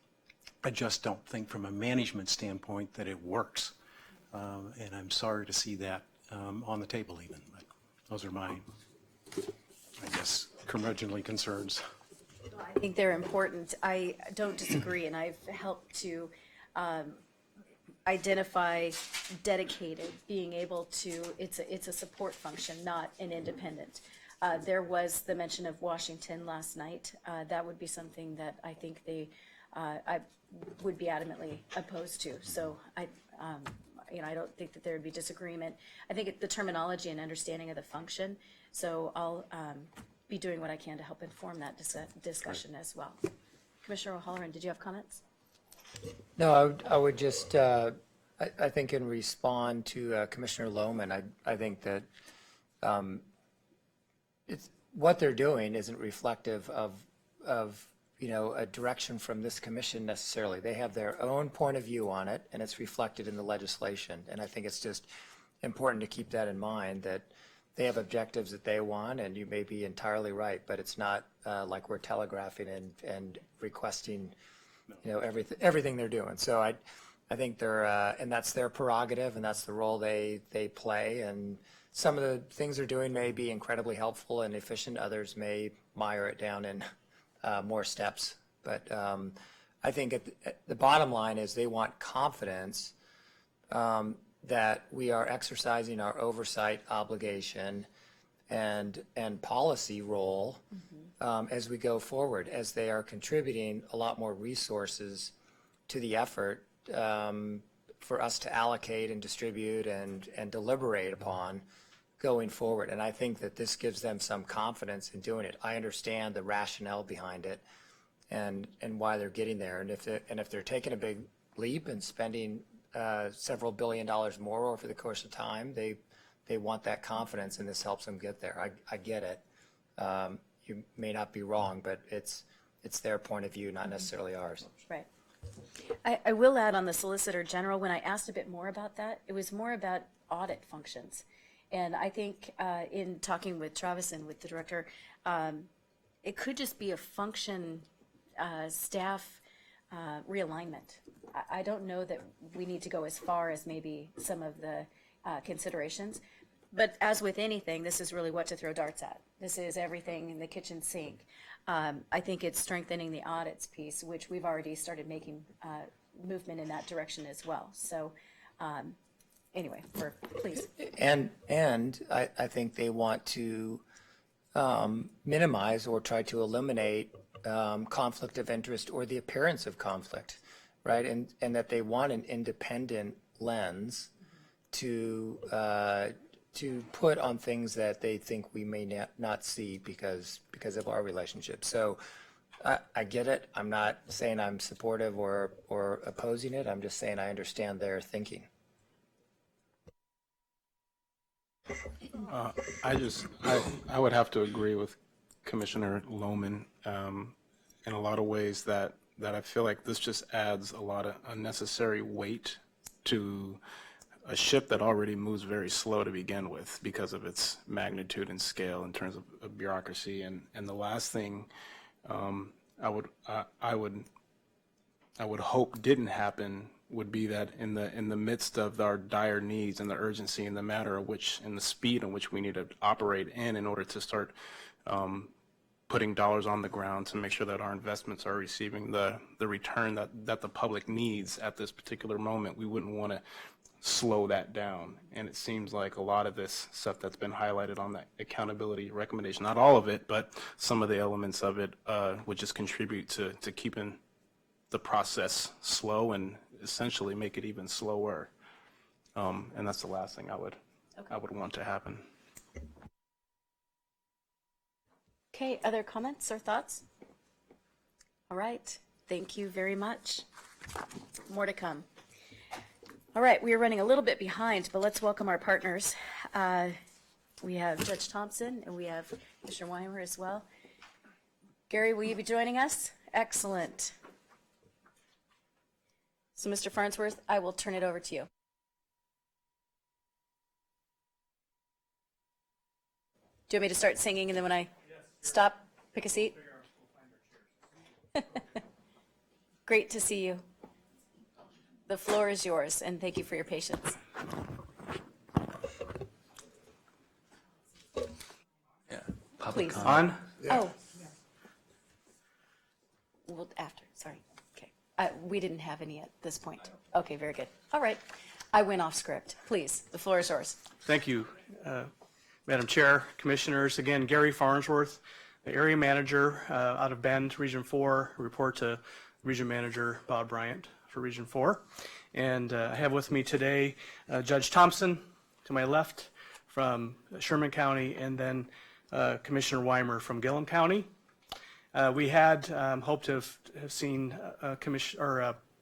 I just don't think from a management standpoint that it works, and I'm sorry to see that on the table even, but those are my, I guess, curmudgeonly concerns. I think they're important. I don't disagree, and I've helped to identify dedicated, being able to, it's a support function, not an independent. There was the mention of Washington last night. That would be something that I think I would be adamantly opposed to. So I don't think that there would be disagreement. I think the terminology and understanding of the function. So I'll be doing what I can to help inform that discussion as well. Commissioner O'Halloran, did you have comments? No, I would just, I think in respond to Commissioner Lohman, I think that what they're doing isn't reflective of a direction from this commission necessarily. They have their own point of view on it, and it's reflected in the legislation. And I think it's just important to keep that in mind, that they have objectives that they want, and you may be entirely right, but it's not like we're telegraphing and requesting, everything they're doing. So I think they're, and that's their prerogative, and that's the role they play. And some of the things they're doing may be incredibly helpful and efficient. Others may mire it down in more steps. But I think the bottom line is they want confidence that we are exercising our oversight obligation and policy role as we go forward, as they are contributing a lot more resources to the effort for us to allocate and distribute and deliberate upon going forward. And I think that this gives them some confidence in doing it. I understand the rationale behind it and why they're getting there. And if they're taking a big leap and spending several $1 billion more over the course of time, they want that confidence, and this helps them get there. I get it. You may not be wrong, but it's their point of view, not necessarily ours. Right. I will add on the Solicitor General, when I asked a bit more about that, it was more about audit functions. And I think in talking with Travis and with the director, it could just be a function staff realignment. I don't know that we need to go as far as maybe some of the considerations. But as with anything, this is really what to throw darts at. This is everything in the kitchen sink. I think it's strengthening the audits piece, which we've already started making movement in that direction as well. So anyway, please. And I think they want to minimize or try to eliminate conflict of interest or the appearance of conflict, right? And that they want an independent lens to put on things that they think we may not see because of our relationship. So I get it. I'm not saying I'm supportive or opposing it. I'm just saying I understand their thinking. I would have to agree with Commissioner Lohman in a lot of ways that I feel like this just adds a lot of unnecessary weight to a ship that already moves very slow to begin with because of its magnitude and scale in terms of bureaucracy. And the last thing I would hope didn't happen would be that in the midst of our dire needs and the urgency and the matter of which and the speed in which we need to operate in order to start putting dollars on the ground to make sure that our investments are receiving the return that the public needs at this particular moment, we wouldn't want to slow that down. And it seems like a lot of this stuff that's been highlighted on that accountability recommendation, not all of it, but some of the elements of it would just contribute to keeping the process slow and essentially make it even slower. And that's the last thing I would want to happen. Okay, other comments or thoughts? All right, thank you very much. More to come. All right, we are running a little bit behind, but let's welcome our partners. We have Judge Thompson and we have Commissioner Weimer as well. Gary, will you be joining us? Excellent. So, Mr. Farnsworth, I will turn it over to you. Do you want me to start singing and then when I stop, pick a seat? Great to see you. The floor is yours, and thank you for your patience. Yeah. Public Please. comment. Oh. Well, after, sorry. Okay. We didn't have any at this point. Okay, very good. All right. I went off script. Please, the floor is yours. Thank you, Madam Chair, Commissioners. Again, Gary Farnsworth, the Area Manager out of Bend, Region 4, report to Region Manager Bob Bryant for Region 4. And I have with me today Judge Thompson to my left from Sherman County, and then Commissioner Weimer from Gillum County. We had hoped to have seen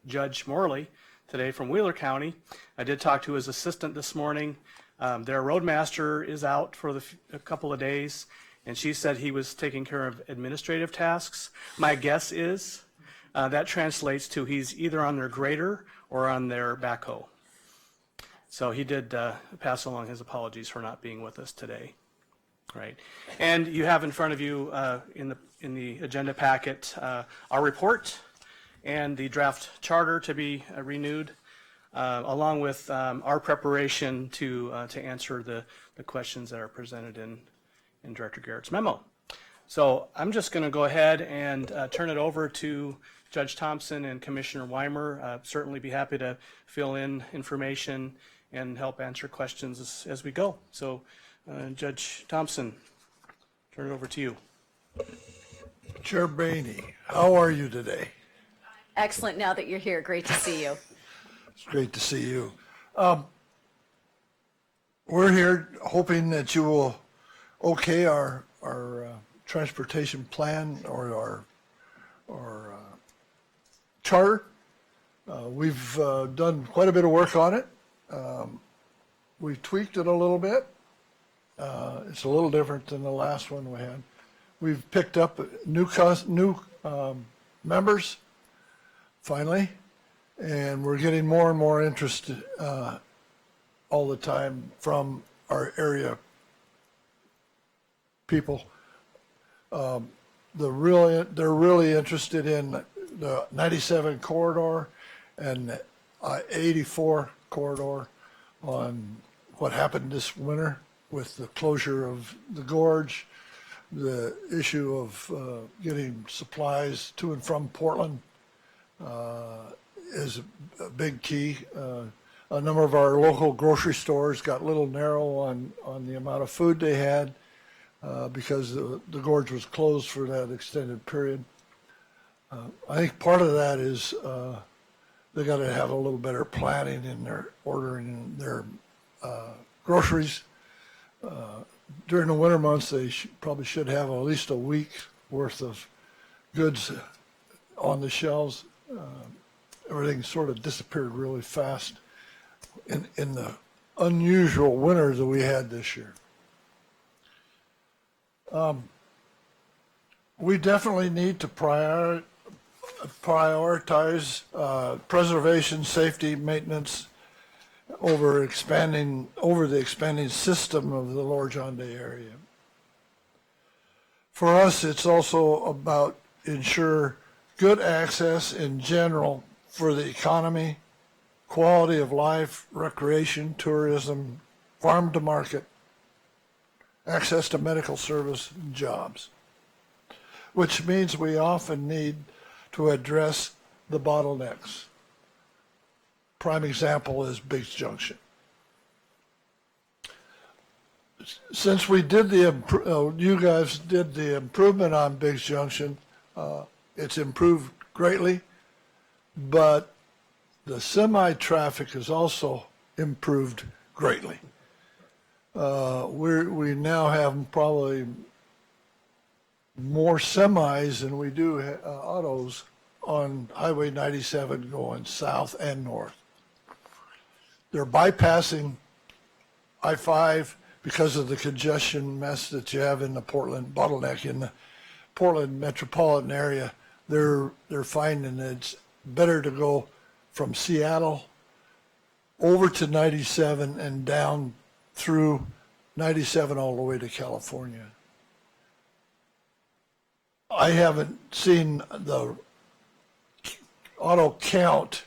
Judge Morley today from Wheeler County. I did talk to his assistant this morning. Their roadmaster is out for a couple of days, and she said he was taking care of administrative tasks. My guess is that translates to he's either on their grader or on their backhoe. So he did pass along his apologies for not being with us today. Right. And you have in front of you in the agenda packet our report and the draft charter to be renewed, along with our preparation to answer the questions that are presented in Director Garrett's memo. So I'm just going to go ahead and turn it over to Judge Thompson and Commissioner Weimer. Certainly be happy to fill in information and help answer questions as we go. So Judge Thompson, turn it over to you. Chair Boehne, how are you today? Excellent now that you're here. Great to see you. It's great to see you. We're here hoping that you will okay our transportation plan or our charter. We've done quite a bit of work on it. We've tweaked it a little bit. It's a little different than the last one we had. We've picked up new members, finally, and we're getting more and more interest all the time from our area people. They're really interested in the 97 corridor and the 84 corridor on what happened this winter with the closure of the gorge, the issue of getting supplies to and from Portland is a big key. A number of our local grocery stores got a little narrow on the amount of food they had because the gorge was closed for that extended period. I think part of that is they got to have a little better planning in their ordering their groceries. During the winter months, they probably should have at least a week worth of goods on the shelves. Everything sort of disappeared really fast in the unusual winter that we had this year. We definitely need to prioritize preservation, safety, maintenance over the expanding system of the Lower John Day area. For us, it's also about ensure good access in general for the economy, quality of life, recreation, tourism, farm to market, access to medical service, and jobs, which means we often need to address the bottlenecks. Prime example is Biggs Junction. Since we did you guys did the improvement on Biggs Junction, it's improved greatly, but the semi-traffic has also improved greatly. We now have probably more semis than we do autos on Highway 97 going south and north. They're bypassing I-5 because of the congestion mess that you have in the Portland bottleneck in the Portland metropolitan area. They're finding that it's better to go from Seattle over to 97 and down through 97 all the way to California. I haven't seen the auto count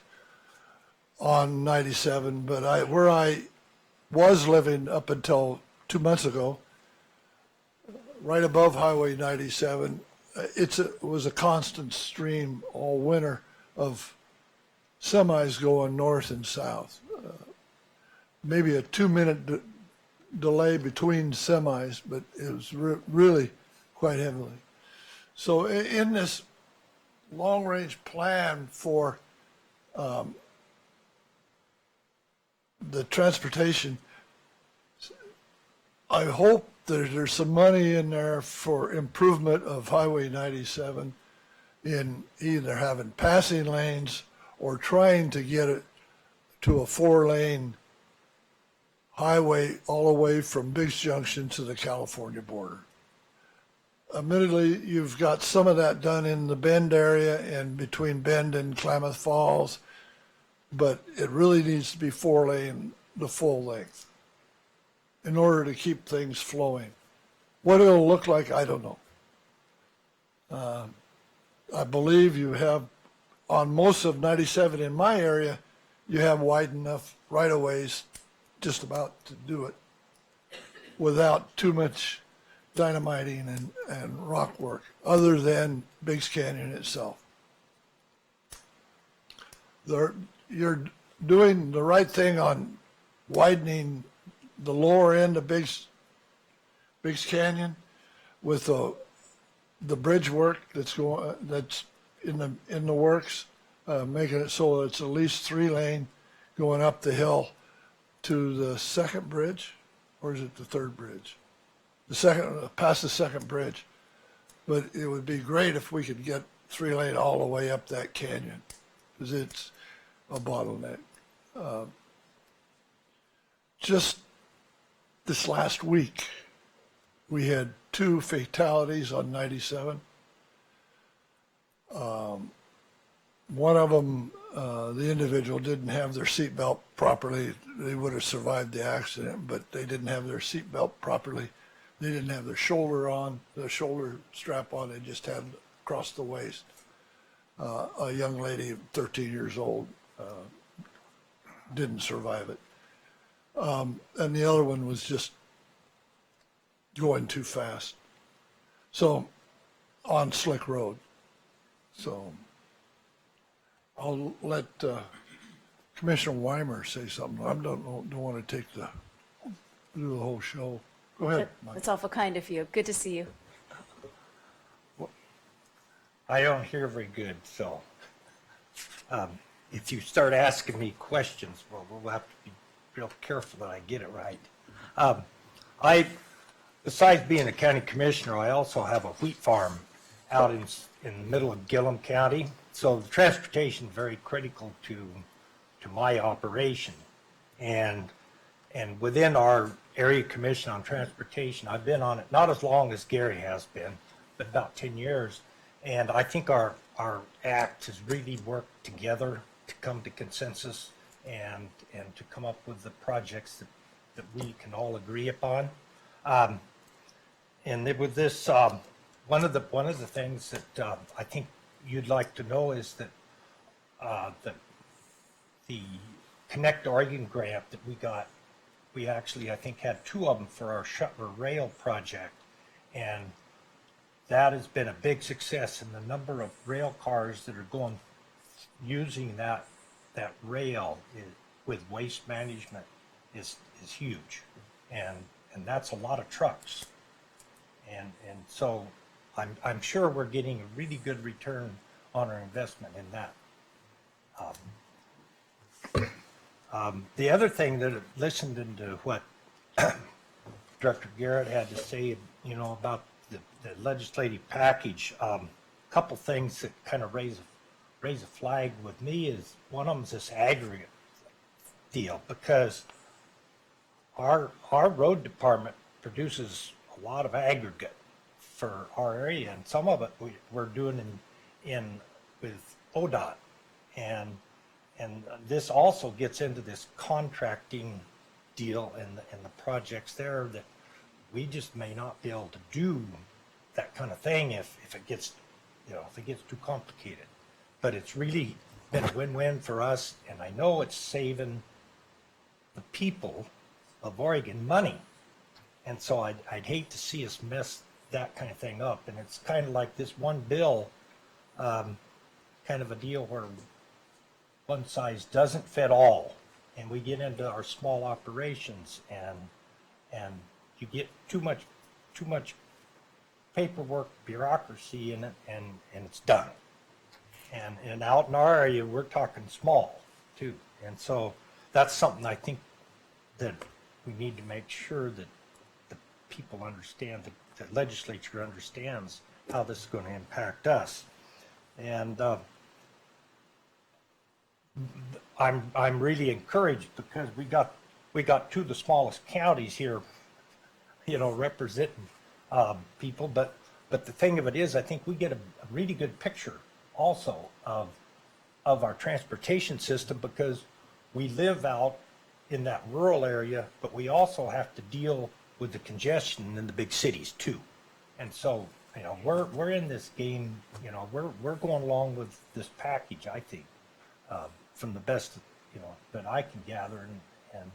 on 97, but where I was living up until 2 months ago, right above Highway 97, it was a constant stream all winter of semis going north and south. Maybe a 2-minute delay between semis, but it was really quite heavily. So in this long-range plan for the transportation, I hope that there's some money in there for improvement of Highway 97 in either having passing lanes or trying to get it to a 4-lane highway all the way from Biggs Junction to the California border. Admittedly, you've got some of that done in the Bend area and between Bend and Klamath Falls, but it really needs to be 4-lane the full length in order to keep things flowing. What it'll look like, I don't know. I believe you have, on most of 97 in my area, you have wide enough right-of-ways just about to do it without too much dynamiting and rock work, other than Biggs Canyon itself. You're doing the right thing on widening the lower end of Biggs Canyon with the bridge work that's in the works, making it so it's at least 3-lane going up the hill to the second bridge, or is it the third bridge? The second, past the second bridge. But it would be great if we could get 3-lane all the way up that canyon, because it's a bottleneck. Just this last week, we had 2 fatalities on 97. One of them, the individual didn't have their seatbelt properly. They would have survived the accident, but they didn't have their seatbelt properly. They didn't have their shoulder strap on. They just had it across the waist. A young lady, 13 years old, didn't survive it. And the other one was just going too fast. So, on Slick Road. So, I'll let Commissioner Weimer say something. I don't want to do the whole show. Go ahead, Mike. That's awful kind of you. Good to see you. I don't hear very good, so if you start asking me questions, well, we'll have to be real careful that I get it right. Besides being a county commissioner, I also have a wheat farm out in the middle of Gillum County. So the transportation is very critical to my operation. And within our area commission on transportation, I've been on it not as long as Gary has been, but about 10 years. And I think our act has really worked together to come to consensus and to come up with the projects that we can all agree upon. And with this, one of the things that I think you'd like to know is that the Connect Oregon grant that we got, we actually, I think, had 2 of them for our Shuttler Rail project, and that has been a big success. And the number of rail cars that are using that rail with waste management is huge, and that's a lot of trucks. And so I'm sure we're getting a really good return on our investment in that. The other thing that listened into what Director Garrett had to say, about the legislative package, a couple things that kind of raise a flag with me is one of them is this aggregate deal, because our road department produces a lot of aggregate for our area, and some of it we're doing in with Odot, and this also gets into this contracting deal and the projects there that we just may not be able to do that kind of thing if it gets too complicated. But it's really been a win-win for us, and I know it's saving the people of Oregon money. And so I'd hate to see us mess that kind of thing up. And it's kind of like this one bill, kind of a deal where one size doesn't fit all. And we get into our small operations, and you get too much paperwork, bureaucracy in it, and it's done. And out in our area, we're talking small too. And so that's something I think that we need to make sure that the people understand, the legislature understands how this is going to impact us. And I'm really encouraged because we got 2 of the smallest counties here, representing people. But the thing of it is, I think we get a really good picture also of our transportation system, because we live out in that rural area, but we also have to deal with the congestion in the big cities too. And so, we're in this game, we're going along with this package, I think, from the best, that I can gather. And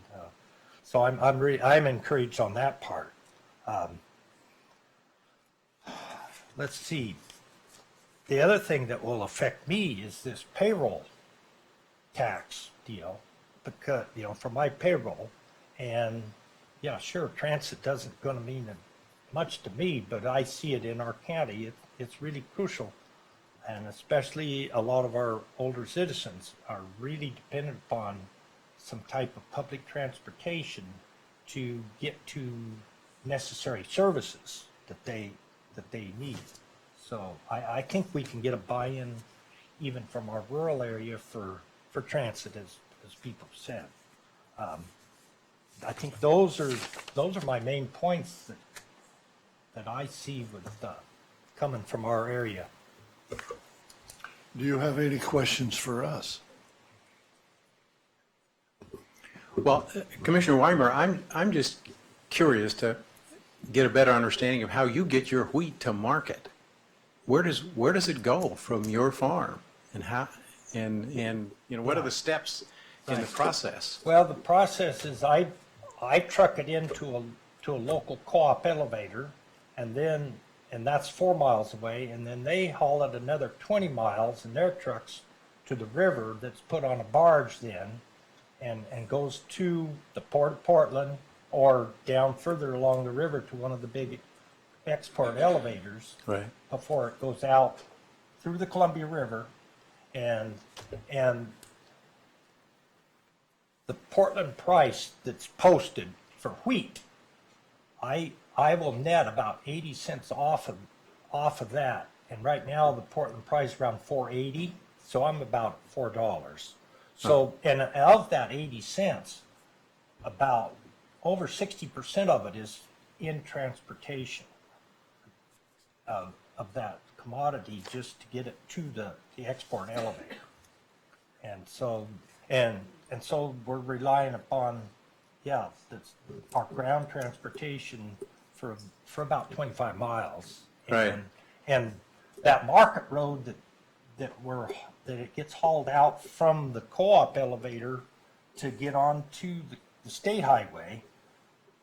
so I'm encouraged on that part. Let's see. The other thing that will affect me is this payroll tax deal, because, for my payroll. And yeah, sure, transit doesn't going to mean much to me, but I see it in our county. It's really crucial. And especially a lot of our older citizens are really dependent upon some type of public transportation to get to necessary services that they need. So I think we can get a buy-in even from our rural area for transit, as people said. I think those are my main points that I see with coming from our area. Do you have any questions for us? Well, Commissioner Weimer, I'm just curious to get a better understanding of how you get your wheat to market. Where does it go from your farm, and how, and what are the steps in the process? Well, the process is I truck it into a local co-op elevator, and that's 4 miles away, and then they haul it another 20 miles in their trucks to the river that's put on a barge then, and goes to the Port of Portland or down further along the river to one of the big export elevators. Right. Before it goes out through the Columbia River, and the Portland price that's posted for wheat, I will net about 80 cents off of that. And right now the Portland price is around $4.80, so I'm about $4. So, and of that 80 cents, about over 60% of it is in transportation of that commodity just to get it to the export elevator. And so we're relying upon, our ground transportation for about 25 miles. Right. And that market road that it gets hauled out from the co-op elevator to get onto the state highway,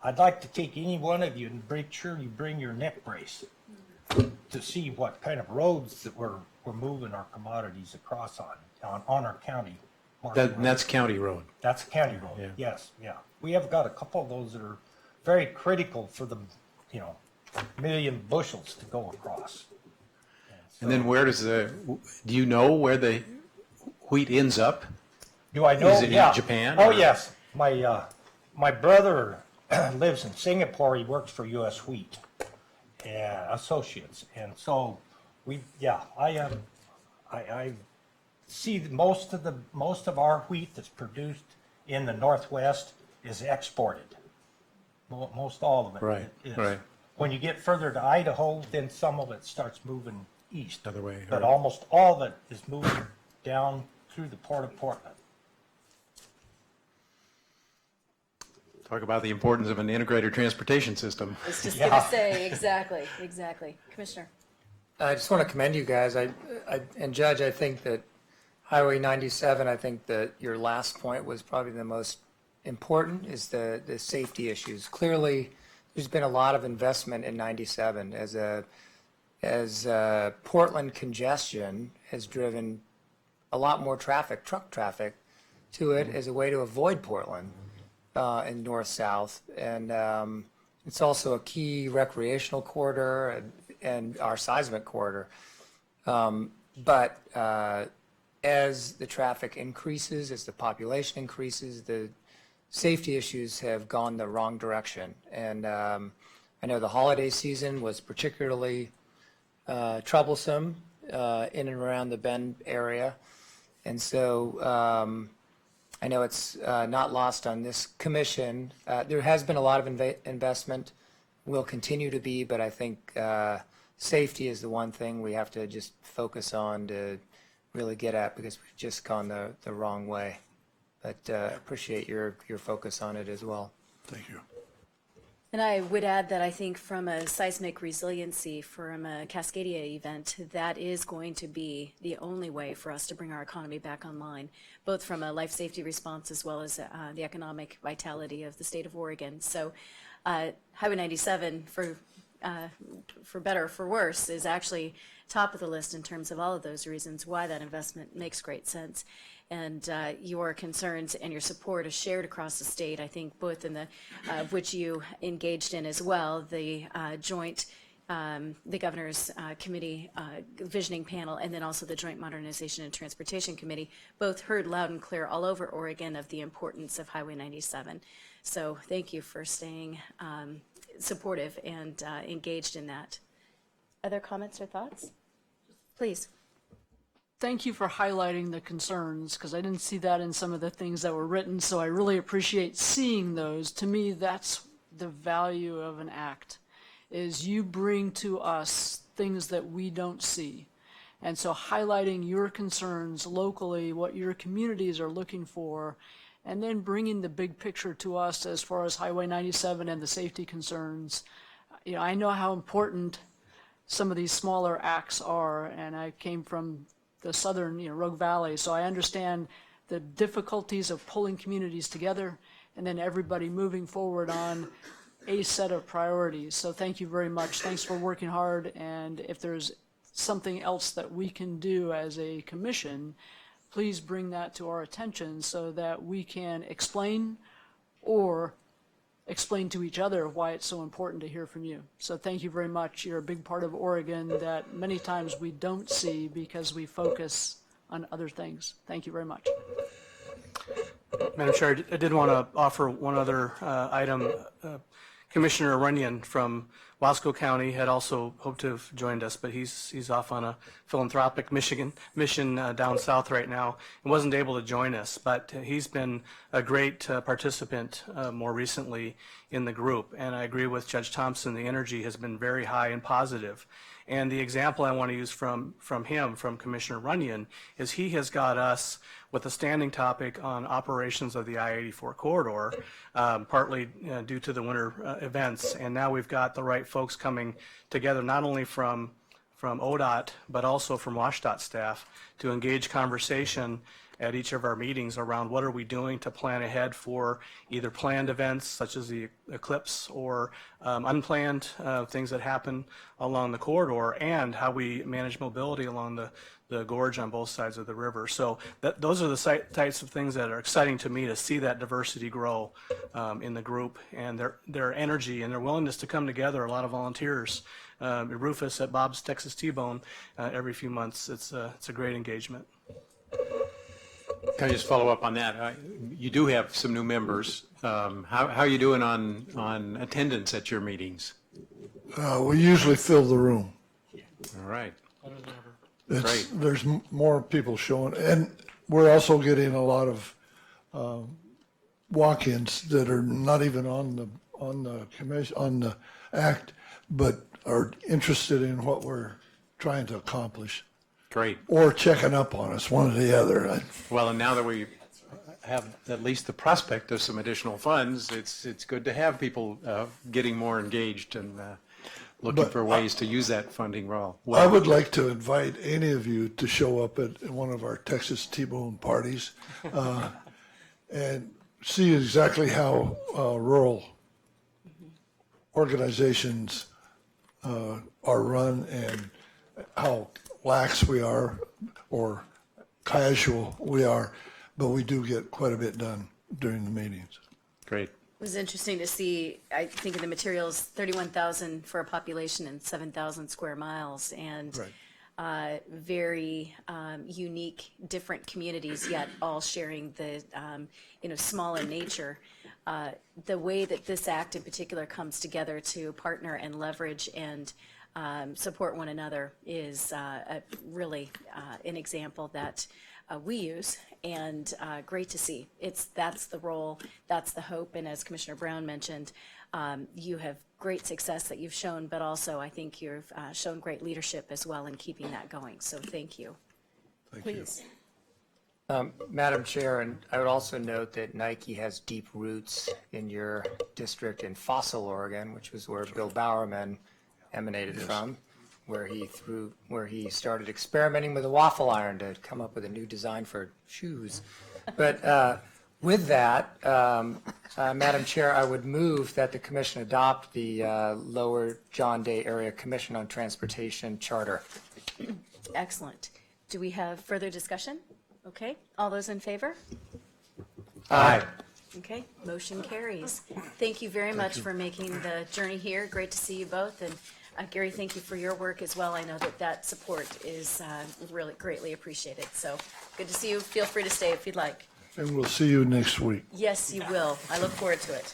I'd like to take any one of you and make sure you bring your neck brace to see what kind of roads that we're moving our commodities across on our county. That's county road. That's a county road, Yeah. yes, yeah. We have got a couple of those that are very critical for the, million bushels to go across. And then do you know where the wheat ends up? Do I know? Is it in Yeah. Japan, Oh, or- yes. My brother lives in Singapore. He works for U.S. Wheat Associates, and so I see most of our wheat that's produced in the Northwest is exported. Most all of it. Right, is. right. When you get further to Idaho, then some of it starts moving east. Other way, But right. almost all of it is moving down through the Port of Portland. Talk about the importance of an integrated transportation system. I was just Yeah. going to say, exactly. Commissioner. I just want to commend you guys. And Judge, I think that Highway 97, I think that your last point was probably the most important, is the safety issues. Clearly, there's been a lot of investment in 97 as Portland congestion has driven a lot more truck traffic to it as a way to avoid Portland in north-south. And it's also a key recreational corridor and our seismic corridor. But as the traffic increases, as the population increases, the safety issues have gone the wrong direction. And I know the holiday season was particularly troublesome in and around the Bend area. And so I know it's not lost on this commission. There has been a lot of investment, will continue to be, but I think safety is the one thing we have to just focus on to really get at, because we've just gone the wrong way. but appreciate your focus on it as well. Thank you. And I would add that I think from a seismic resiliency, from a Cascadia event, that is going to be the only way for us to bring our economy back online, both from a life safety response as well as the economic vitality of the state of Oregon. So Highway 97, for better or for worse, is actually top of the list in terms of all of those reasons why that investment makes great sense. And your concerns and your support is shared across the state, I think, both in the, which you engaged in as well, the joint, the Governor's Committee Visioning Panel, and then also the Joint Modernization and Transportation Committee, both heard loud and clear all over Oregon of the importance of Highway 97. So thank you for staying supportive and engaged in that. Other comments or thoughts? Please. Thank you for highlighting the concerns, because I didn't see that in some of the things that were written, so I really appreciate seeing those. To me, that's the value of an act, is you bring to us things that we don't see. And so highlighting your concerns locally, what your communities are looking for, and then bringing the big picture to us as far as Highway 97 and the safety concerns. You know, I know how important some of these smaller acts are, and I came from the southern, Rogue Valley, so I understand the difficulties of pulling communities together and then everybody moving forward on a set of priorities. So thank you very much. Thanks for working hard, and if there's something else that we can do as a commission, please bring that to our attention so that we can explain or explain to each other why it's so important to hear from you. So thank you very much. You're a big part of Oregon that many times we don't see because we focus on other things. Thank you very much. Madam Chair, I did want to offer one other item. Commissioner Runyon from Wasco County had also hoped to have joined us, but he's off on a philanthropic mission down south right now and wasn't able to join us. But he's been a great participant more recently in the group, and I agree with Judge Thompson. The energy has been very high and positive. And the example I want to use from Commissioner Runyon, is he has got us with a standing topic on operations of the I-84 corridor, partly due to the winter events. And now we've got the right folks coming together, not only from Odot, but also from WashDOT staff, to engage conversation at each of our meetings around what are we doing to plan ahead for either planned events such as the eclipse or unplanned things that happen along the corridor, and how we manage mobility along the gorge on both sides of the river. So those are the types of things that are exciting to me, to see that diversity grow in the group, and their energy and their willingness to come together. A lot of volunteers. Rufus at Bob's Texas T-Bone every few months. It's a great engagement. Can I just follow up on that? You do have some new members. How are you doing on attendance at your meetings? We usually fill the room. All right. Great. There's more people showing, and we're also getting a lot of walk-ins that are not even on the commission, on the act, but are interested in what we're trying to accomplish. Great. Or checking up on us, one or the other. Well, and now that we have at least the prospect of some additional funds, it's good to have people getting more engaged and looking for ways to use that funding well. I would like to invite any of you to show up at one of our Texas T-Bone parties and see exactly how rural organizations are run and how lax we are or casual we are, but we do get quite a bit done during the meetings. Great. It was interesting to see, I think in the materials, 31,000 for a population and 7,000 square miles, and very unique, different communities, yet all sharing the, small in nature. The way that this act in particular comes together to partner and leverage and support one another is really an example that we use, and great to see. That's the role, that's the hope, and as Commissioner Brown mentioned, you have great success that you've shown, but also I think you've shown great leadership as well in keeping that going, so thank you. Thank Please. Madam Chair, and I would also note that Nike has deep roots in your district in Fossil, Oregon, which was where Bill Bowerman emanated from, where he started experimenting with a waffle iron to come up with a new design for shoes. But with that, Madam Chair, I would move that the commission adopt the Lower John Day Area Commission on Transportation Charter. Excellent. Do we have further discussion? Okay, all those in favor? Aye. Okay, motion carries. Thank you very much for making the journey here. Great to see you both. And Gary, thank you for your work as well. I know that support is really greatly appreciated. So good to see you. Feel free to stay if you'd like. And we'll see you next week. Yes, you will. I look forward to it.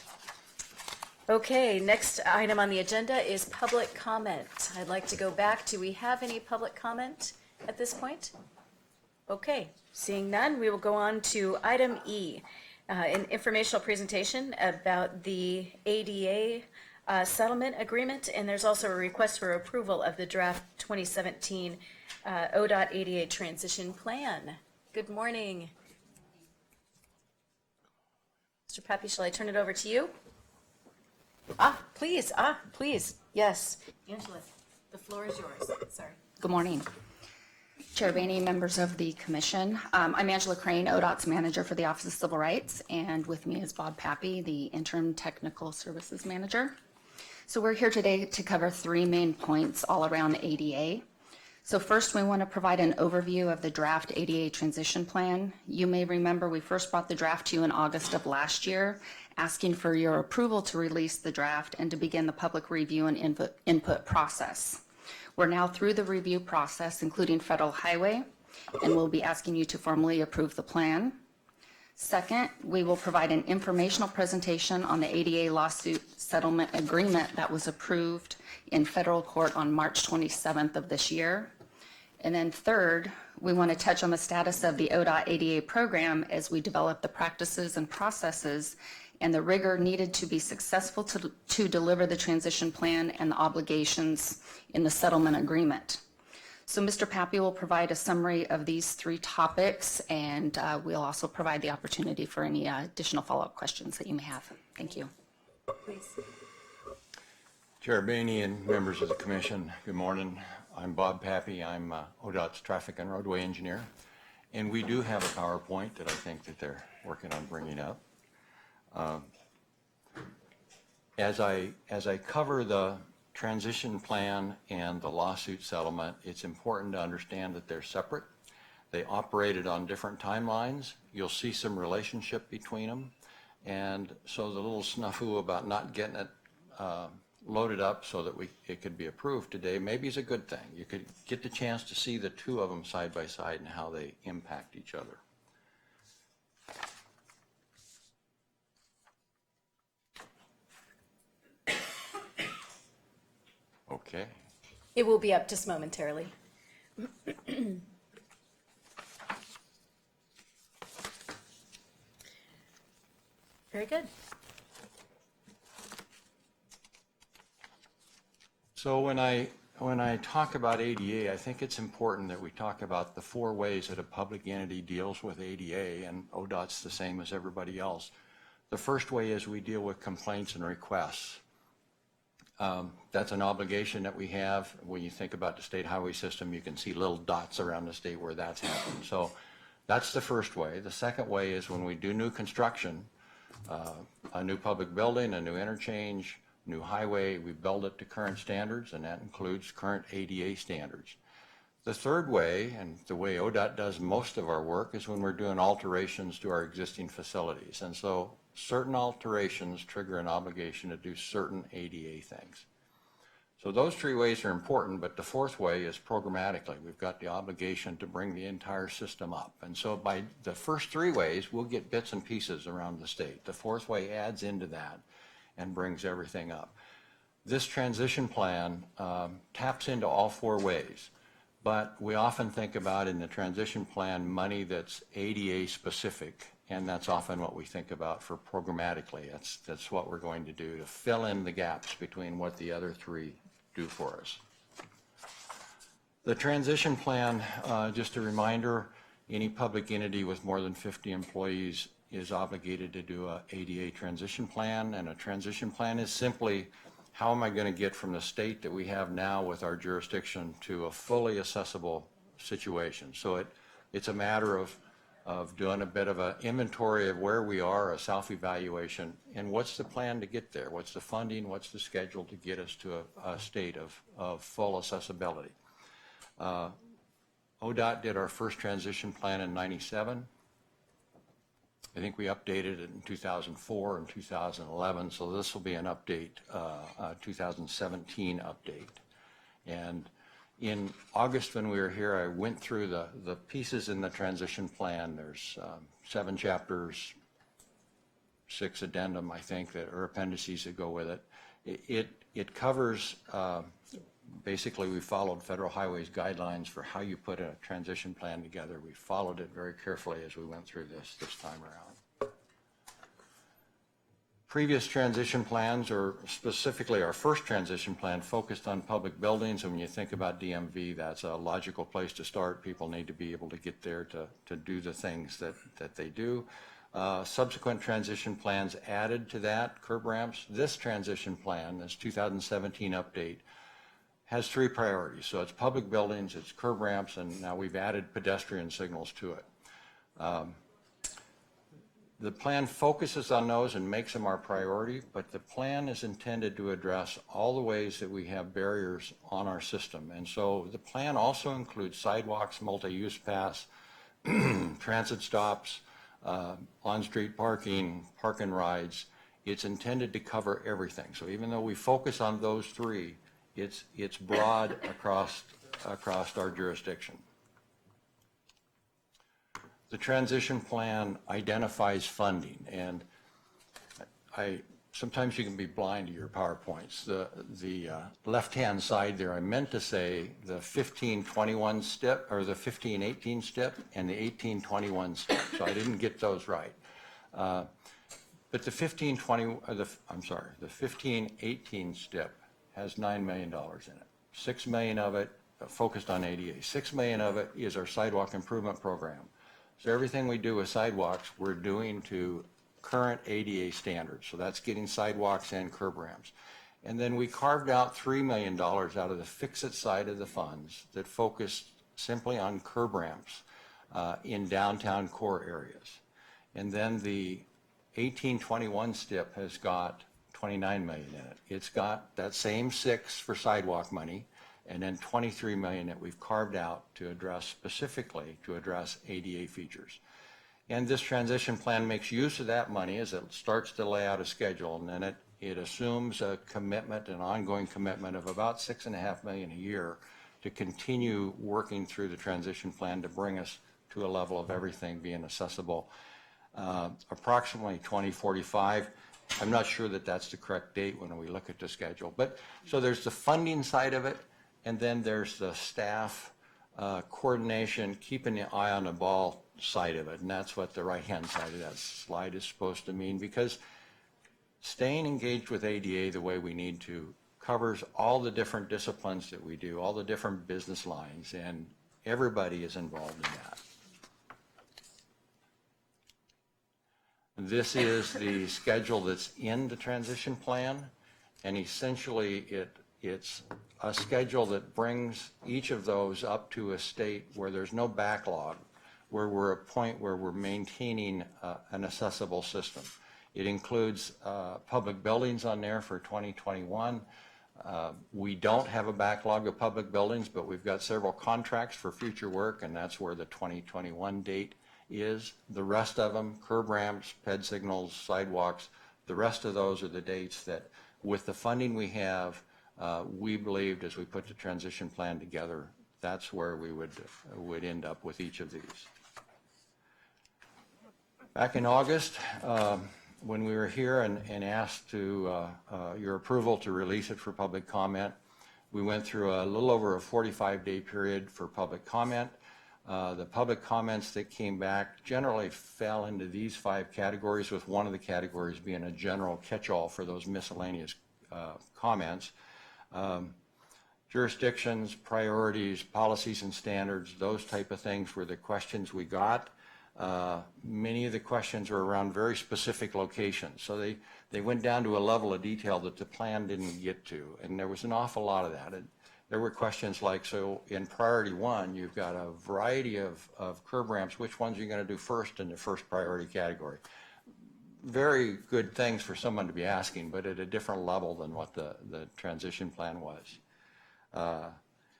Okay, next item on the agenda is public comment. I'd like to go back. Do we have any public comment at this point? Okay, seeing none, we will go on to item E, an informational presentation about the ADA settlement agreement, and there's also a request for approval of the draft 2017 Odot ADA transition plan. Good morning. Mr. Pappy, shall I turn it over to you? Please, yes. Angela, the floor is yours. Sorry. Good morning. Chair Boehne, members of the commission. I'm Angela Crane, ODOT's manager for the Office of Civil Rights, and with me is Bob Pappy, the interim technical services manager. So we're here today to cover three main points all around ADA. So first, we want to provide an overview of the draft ADA transition plan. You may remember we first brought the draft to you in August of last year, asking for your approval to release the draft and to begin the public review and input process. We're now through the review process, including Federal Highway, and we'll be asking you to formally approve the plan. Second, we will provide an informational presentation on the ADA lawsuit settlement agreement that was approved in federal court on March 27th of this year. And then third, we want to touch on the status of the ODOT ADA program as we develop the practices and processes and the rigor needed to be successful to deliver the transition plan and the obligations in the settlement agreement. So Mr. Pappy will provide a summary of these three topics, and we'll also provide the opportunity for any additional follow-up questions that you may have. Thank you. Please. Chair Boehne and members of the commission, good morning. I'm Bob Pappy. I'm ODOT's traffic and roadway engineer, and we do have a PowerPoint that I think that they're working on bringing up. As I cover the transition plan and the lawsuit settlement, it's important to understand that they're separate. They operated on different timelines. You'll see some relationship between them. And so the little snafu about not getting it loaded up so that it could be approved today maybe is a good thing. You could get the chance to see the two of them side by side and how they impact each other. Okay. It will be up just momentarily. Very good. So when I talk about ADA, I think it's important that we talk about the four ways that a public entity deals with ADA, and ODOT's the same as everybody else. The first way is we deal with complaints and requests. That's an obligation that we have. When you think about the state highway system, you can see little dots around the state where that's happening. So that's the first way. The second way is when we do new construction, a new public building, a new interchange, new highway, we build it to current standards, and that includes current ADA standards. The third way, and the way ODOT does most of our work, is when we're doing alterations to our existing facilities. And so certain alterations trigger an obligation to do certain ADA things. So those three ways are important, but the fourth way is programmatically. We've got the obligation to bring the entire system up. And so by the first three ways, we'll get bits and pieces around the state. The fourth way adds into that and brings everything up. This transition plan taps into all four ways, but we often think about in the transition plan money that's ADA specific, and that's often what we think about for programmatically. That's what we're going to do to fill in the gaps between what the other three do for us. The transition plan, just a reminder, any public entity with more than 50 employees is obligated to do a ADA transition plan, and a transition plan is simply how am I going to get from the state that we have now with our jurisdiction to a fully accessible situation. So it's a matter of doing a bit of an inventory of where we are, a self-evaluation, and what's the plan to get there? What's the funding? What's the schedule to get us to a state of full accessibility? Odot did our first transition plan in '97. I think we updated it in 2004 and 2011, so this will be an update, 2017 update. And in August when we were here, I went through the pieces in the transition plan. There's 7 chapters, 6 addendum, I think, that are appendices that go with it. It covers, basically we followed Federal Highways guidelines for how you put a transition plan together. We followed it very carefully as we went through this time around. Previous transition plans, or specifically our first transition plan, focused on public buildings. And when you think about DMV, that's a logical place to start. People need to be able to get there to do the things that they do. Subsequent transition plans added to that, curb ramps. This transition plan, this 2017 update, has 3 priorities. So it's public buildings, it's curb ramps, and now we've added pedestrian signals to it. The plan focuses on those and makes them our priority, but the plan is intended to address all the ways that we have barriers on our system. And so the plan also includes sidewalks, multi-use paths, transit stops, on-street parking, park and rides. It's intended to cover everything. So even though we focus on those 3, it's broad across our jurisdiction. The transition plan identifies funding, and sometimes you can be blind to your PowerPoints. The left-hand side there, I meant to say the 1521 step, or the 1518 step, and the 1821 step, so I didn't get those right. But the 1518 step has $9 million in it. $6 million of it focused on ADA. $6 million of it is our Sidewalk Improvement Program. So everything we do with sidewalks, we're doing to current ADA standards. So that's getting sidewalks and curb ramps. And then we carved out $3 million out of the fix-it side of the funds that focused simply on curb ramps in downtown core areas. And then the 1821 step has got $29 million in it. It's got that same 6 for sidewalk money, and then $23 million that we've carved out to address specifically to address ADA features. And this transition plan makes use of that money as it starts to lay out a schedule, and then it assumes a commitment, an ongoing commitment of about $6.5 million a year to continue working through the transition plan to bring us to a level of everything being accessible. Approximately 2045. I'm not sure that that's the correct date when we look at the schedule. But so there's the funding side of it, and then there's the staff coordination, keeping the eye on the ball side of it, and that's what the right-hand side of that slide is supposed to mean, because staying engaged with ADA the way we need to covers all the different disciplines that we do, all the different business lines, and everybody is involved in that. This is the schedule that's in the transition plan, and essentially it's a schedule that brings each of those up to a state where there's no backlog, where we're at a point where we're maintaining an accessible system. It includes public buildings on there for 2021. We don't have a backlog of public buildings, but we've got several contracts for future work, and that's where the 2021 date is. The rest of them, curb ramps, ped signals, sidewalks, the rest of those are the dates that, with the funding we have, we believed as we put the transition plan together, that's where we would end up with each of these. Back in August, when we were here and asked to your approval to release it for public comment, we went through a little over a 45-day period for public comment. The public comments that came back generally fell into these 5 categories, with one of the categories being a general catch-all for those miscellaneous comments. jurisdictions, priorities, policies and standards, those type of things were the questions we got. Many of the questions were around very specific locations. So they went down to a level of detail that the plan didn't get to. And there was an awful lot of that. And there were questions like, so in priority 1, you've got a variety of curb ramps. Which ones are you going to do first in the first priority category? Very good things for someone to be asking, but at a different level than what the transition plan was.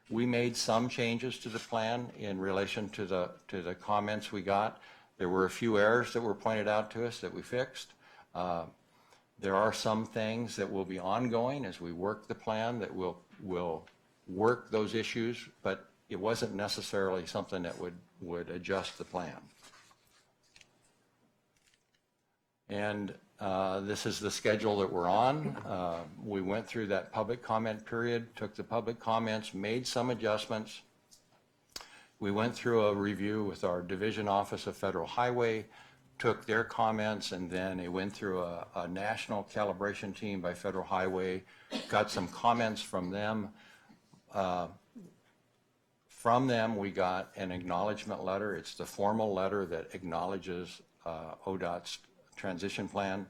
We made some changes to the plan in relation to the comments we got. There were a few errors that were pointed out to us that we fixed. There are some things that will be ongoing as we work the plan that will work those issues, but it wasn't necessarily something that would adjust the plan. And this is the schedule that we're on. We went through that public comment period, took the public comments, made some adjustments. We went through a review with our Division Office of Federal Highway, took their comments, and then it went through a national calibration team by Federal Highway, got some comments from them. From them, we got an acknowledgement letter. It's the formal letter that acknowledges ODOT's transition plan.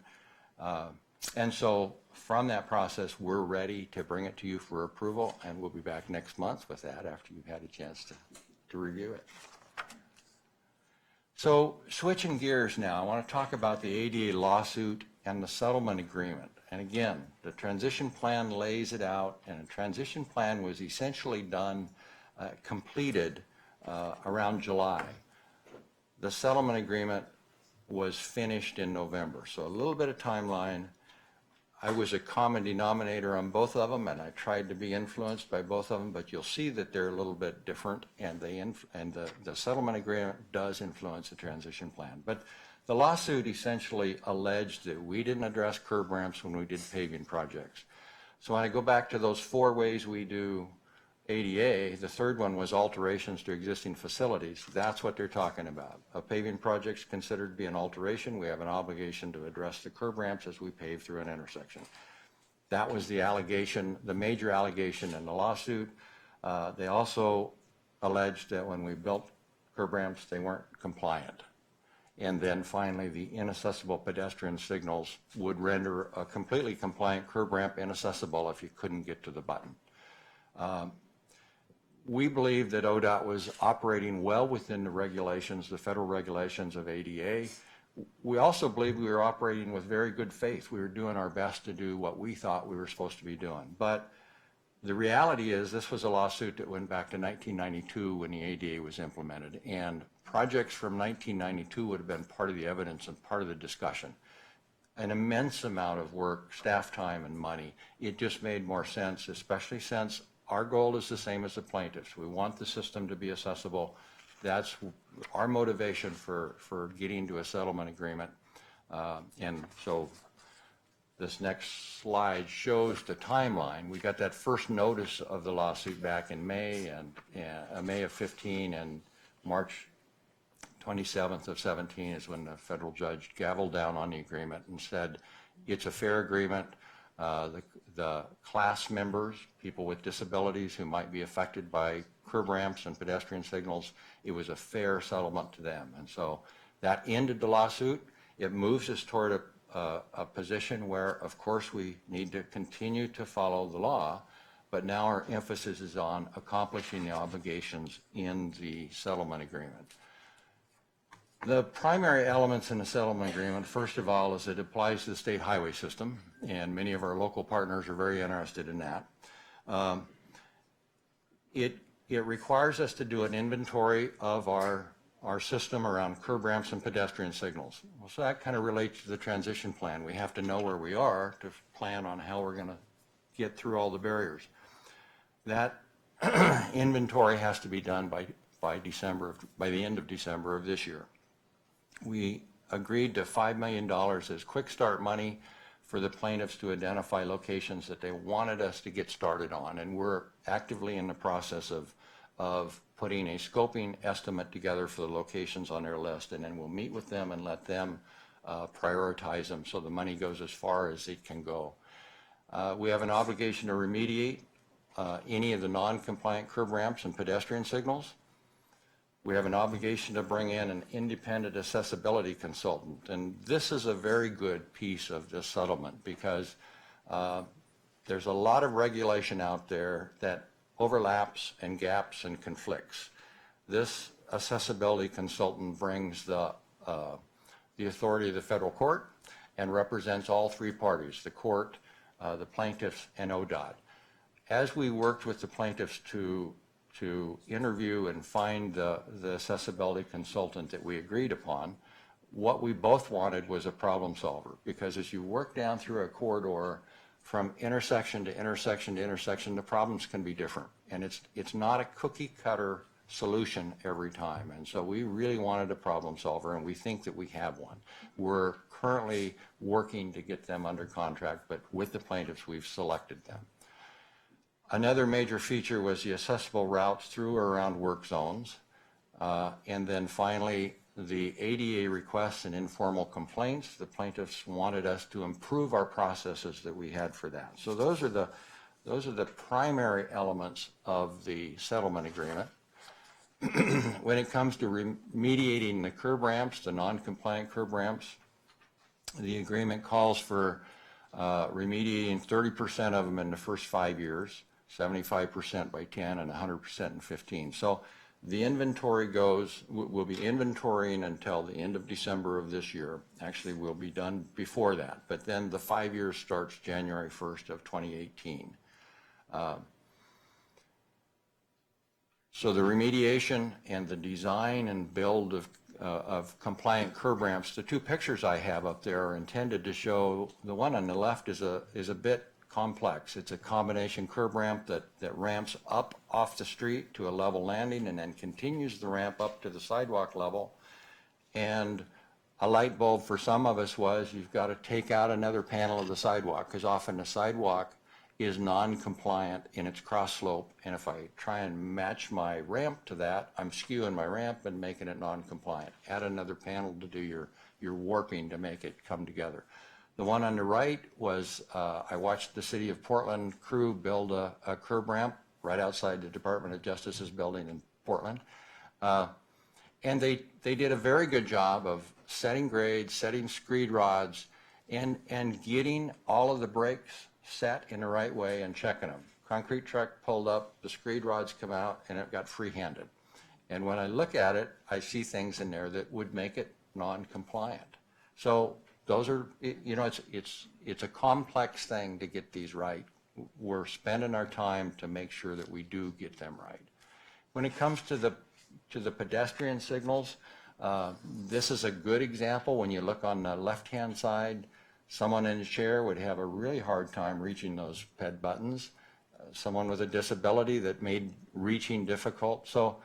And so from that process, we're ready to bring it to you for approval, and we'll be back next month with that after you've had a chance to review it. So switching gears now, I want to talk about the ADA lawsuit and the settlement agreement. And again, the transition plan lays it out, and a transition plan was essentially done, completed around July. The settlement agreement was finished in November. So a little bit of timeline. I was a common denominator on both of them, and I tried to be influenced by both of them, but you'll see that they're a little bit different, and the settlement agreement does influence the transition plan. But the lawsuit essentially alleged that we didn't address curb ramps when we did paving projects. So when I go back to those 4 ways we do ADA, the third one was alterations to existing facilities. That's what they're talking about. A paving project's considered to be an alteration. We have an obligation to address the curb ramps as we pave through an intersection. That was the allegation, the major allegation in the lawsuit. They also alleged that when we built curb ramps, they weren't compliant. And then finally, the inaccessible pedestrian signals would render a completely compliant curb ramp inaccessible if you couldn't get to the button. We believe that ODOT was operating well within the regulations, the federal regulations of ADA. We also believe we were operating with very good faith. We were doing our best to do what we thought we were supposed to be doing. But the reality is this was a lawsuit that went back to 1992 when the ADA was implemented. And projects from 1992 would have been part of the evidence and part of the discussion. An immense amount of work, staff time, and money. It just made more sense, especially since our goal is the same as the plaintiffs. We want the system to be accessible. That's our motivation for getting to a settlement agreement. And so this next slide shows the timeline. We got that first notice of the lawsuit back in May of 15, and March 27th of 17 is when the federal judge gavelled down on the agreement and said it's a fair agreement. The class members, people with disabilities who might be affected by curb ramps and pedestrian signals, it was a fair settlement to them. And so that ended the lawsuit. It moves us toward a position where, of course, we need to continue to follow the law, but now our emphasis is on accomplishing the obligations in the settlement agreement. The primary elements in the settlement agreement, first of all, is it applies to the state highway system, and many of our local partners are very interested in that. It requires us to do an inventory of our system around curb ramps and pedestrian signals. Well, so that kind of relates to the transition plan. We have to know where we are to plan on how we're going to get through all the barriers. That inventory has to be done by the end of December of this year. We agreed to $5 million as quick start money for the plaintiffs to identify locations that they wanted us to get started on, and we're actively in the process of putting a scoping estimate together for the locations on their list, and then we'll meet with them and let them prioritize them so the money goes as far as it can go. We have an obligation to remediate any of the non-compliant curb ramps and pedestrian signals. We have an obligation to bring in an independent accessibility consultant. And this is a very good piece of this settlement because there's a lot of regulation out there that overlaps and gaps and conflicts. This accessibility consultant brings the authority of the federal court and represents all three parties, the court, the plaintiffs, and Odot. As we worked with the plaintiffs to interview and find the accessibility consultant that we agreed upon, what we both wanted was a problem solver, because as you work down through a corridor from intersection to intersection to intersection, the problems can be different, and it's not a cookie cutter solution every time. And so we really wanted a problem solver, and we think that we have one. We're currently working to get them under contract, but with the plaintiffs we've selected them. Another major feature was the accessible routes through or around work zones. And then finally, the ADA requests and informal complaints. The plaintiffs wanted us to improve our processes that we had for that. So those are the primary elements of the settlement agreement. When it comes to remediating the curb ramps, the non-compliant curb ramps, the agreement calls for remediating 30% of them in the first 5 years, 75% by 10, and 100% in 15. So the inventory we'll be inventorying until the end of December of this year. Actually, we'll be done before that, but then the 5 years starts January 1st of 2018. So the remediation and the design and build of compliant curb ramps, the two pictures I have up there are intended to show, the one on the left is a bit complex. It's a combination curb ramp that ramps up off the street to a level landing and then continues the ramp up to the sidewalk level. And a light bulb for some of us was you've got to take out another panel of the sidewalk, because often the sidewalk is non-compliant in its cross slope, and if I try and match my ramp to that, I'm skewing my ramp and making it non-compliant. Add another panel to do your warping to make it come together. The one on the right was, I watched the City of Portland crew build a curb ramp right outside the Department of Justice's building in Portland. And they did a very good job of setting grades, setting screed rods, and getting all of the brakes set in the right way and checking them. Concrete truck pulled up, the screed rods come out, and it got free-handed. And when I look at it, I see things in there that would make it non-compliant. So those are, you know, it's a complex thing to get these right. We're spending our time to make sure that we do get them right. When it comes to the pedestrian signals, this is a good example. When you look on the left-hand side, someone in a chair would have a really hard time reaching those ped buttons. Someone with a disability that made reaching difficult. So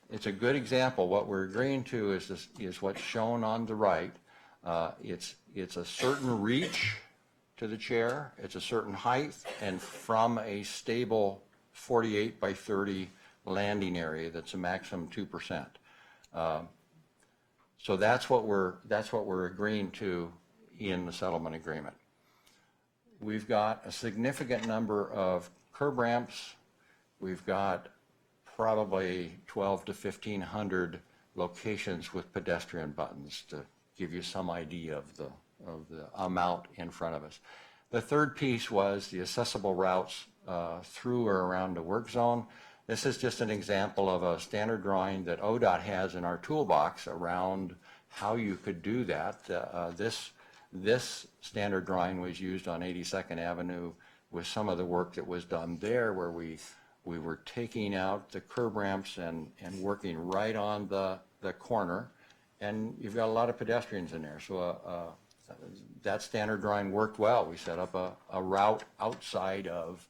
it's a good example. What we're agreeing to is what's shown on the right. It's a certain reach to the chair, it's a certain height, and from a stable 48 by 30 landing area that's a maximum 2%. So that's what we're agreeing to in the settlement agreement. We've got a significant number of curb ramps. We've got probably 1,200 to 1,500 locations with pedestrian buttons to give you some idea of the amount in front of us. The third piece was the accessible routes through or around the work zone. This is just an example of a standard drawing that Odot has in our toolbox around how you could do that. This standard drawing was used on 82nd Avenue with some of the work that was done there, where we were taking out the curb ramps and working right on the corner, and you've got a lot of pedestrians in there. So that standard drawing worked well. We set up a route outside of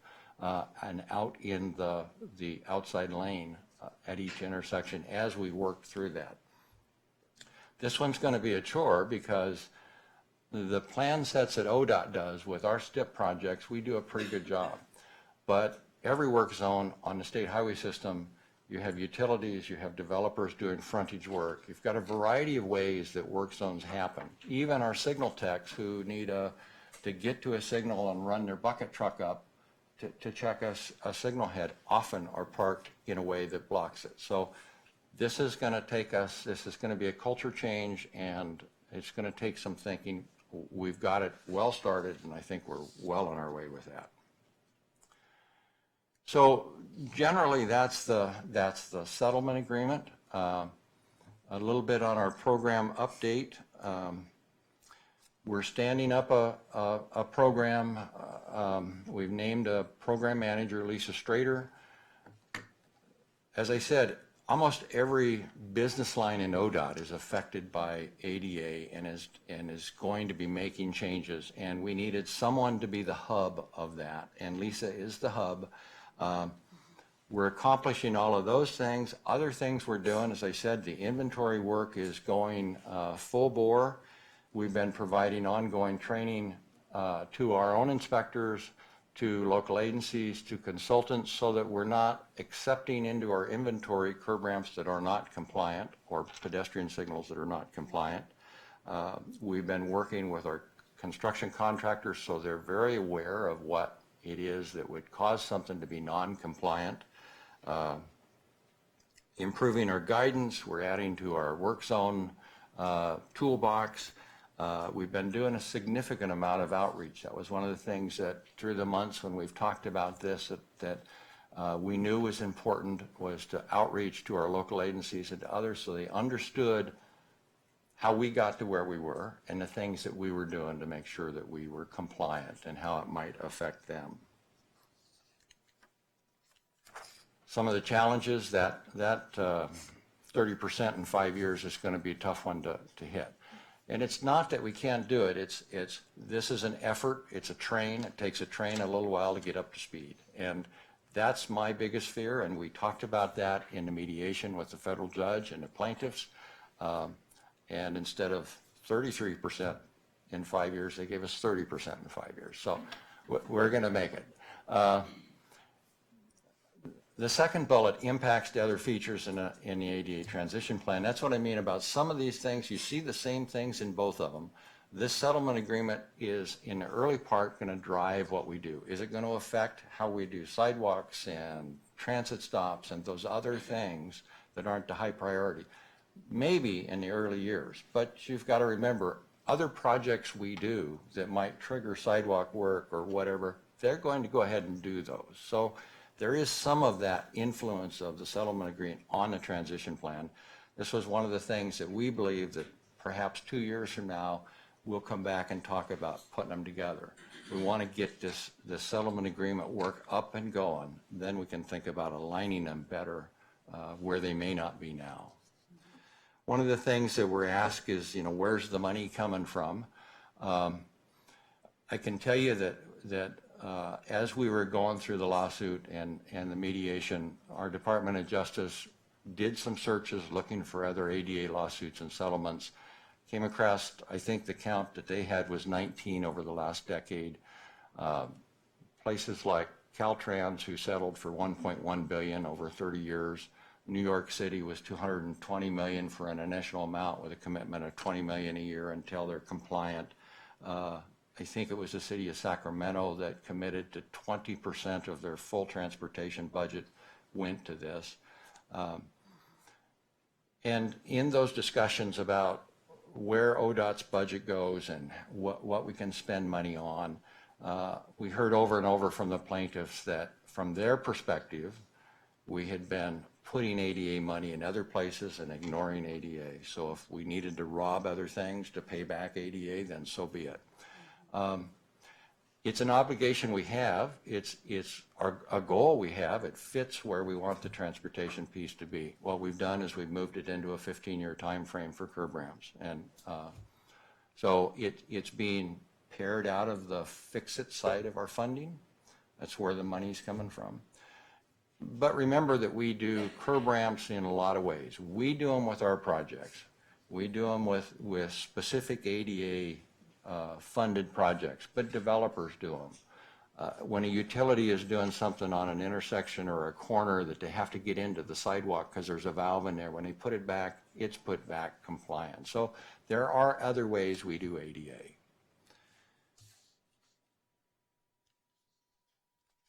and out in the outside lane at each intersection as we worked through that. This one's going to be a chore because the plan sets that Odot does with our STIP projects, we do a pretty good job. But every work zone on the state highway system, you have utilities, you have developers doing frontage work. You've got a variety of ways that work zones happen. Even our signal techs who need to get to a signal and run their bucket truck up to check a signal head often are parked in a way that blocks it. So this is going to take us, this is going to be a culture change, and it's going to take some thinking. We've got it well started, and I think we're well on our way with that. So generally, that's the settlement agreement. A little bit on our program update. We're standing up a program. We've named a program manager, Lisa Strader. As I said, almost every business line in Odot is affected by ADA and is going to be making changes. And we needed someone to be the hub of that. And Lisa is the hub. We're accomplishing all of those things. Other things we're doing, as I said, the inventory work is going full bore. We've been providing ongoing training to our own inspectors, to local agencies, to consultants, so that we're not accepting into our inventory curb ramps that are not compliant or pedestrian signals that are not compliant. We've been working with our construction contractors so they're very aware of what it is that would cause something to be non-compliant. Improving our guidance, we're adding to our work zone toolbox. We've been doing a significant amount of outreach. That was one of the things that through the months when we've talked about this that we knew was important, was to outreach to our local agencies and to others so they understood how we got to where we were and the things that we were doing to make sure that we were compliant and how it might affect them. Some of the challenges, that 30% in 5 years is going to be a tough one to hit. And it's not that we can't do it. This is an effort. It's a train. It takes a train a little while to get up to speed. And that's my biggest fear. And we talked about that in the mediation with the federal judge and the plaintiffs. And instead of 33% in 5 years, they gave us 30% in 5 years. So we're going to make it. The second bullet impacts the other features in the ADA transition plan. That's what I mean about some of these things. You see the same things in both of them. This settlement agreement is, in the early part, going to drive what we do. Is it going to affect how we do sidewalks and transit stops and those other things that aren't the high priority? Maybe in the early years, but you've got to remember, other projects we do that might trigger sidewalk work or whatever, they're going to go ahead and do those. So there is some of that influence of the settlement agreement on the transition plan. This was one of the things that we believe that perhaps 2 years from now, we'll come back and talk about putting them together. We want to get this settlement agreement work up and going. Then we can think about aligning them better where they may not be now. One of the things that we're asked is, where's the money coming from? I can tell you that as we were going through the lawsuit and the mediation, our Department of Justice did some searches looking for other ADA lawsuits and settlements. Came across, I think the count that they had was 19 over the last decade. Places like Caltrans, who settled for $1.1 billion over 30 years. New York City was $220 million for an initial amount with a commitment of $20 million a year until they're compliant. I think it was the city of Sacramento that committed to 20% of their full transportation budget went to this. And in those discussions about where ODOT's budget goes and what we can spend money on, we heard over and over from the plaintiffs that from their perspective, we had been putting ADA money in other places and ignoring ADA. So if we needed to rob other things to pay back ADA, then so be it. It's an obligation we have. It's a goal we have. It fits where we want the transportation piece to be. What we've done is we've moved it into a 15-year time frame for curb ramps. And so it's being pared out of the fix-it side of our funding. That's where the money's coming from. But remember that we do curb ramps in a lot of ways. We do them with our projects. We do them with specific ADA funded projects, but developers do them. When a utility is doing something on an intersection or a corner that they have to get into the sidewalk because there's a valve in there, when they put it back, it's put back compliant. So there are other ways we do ADA.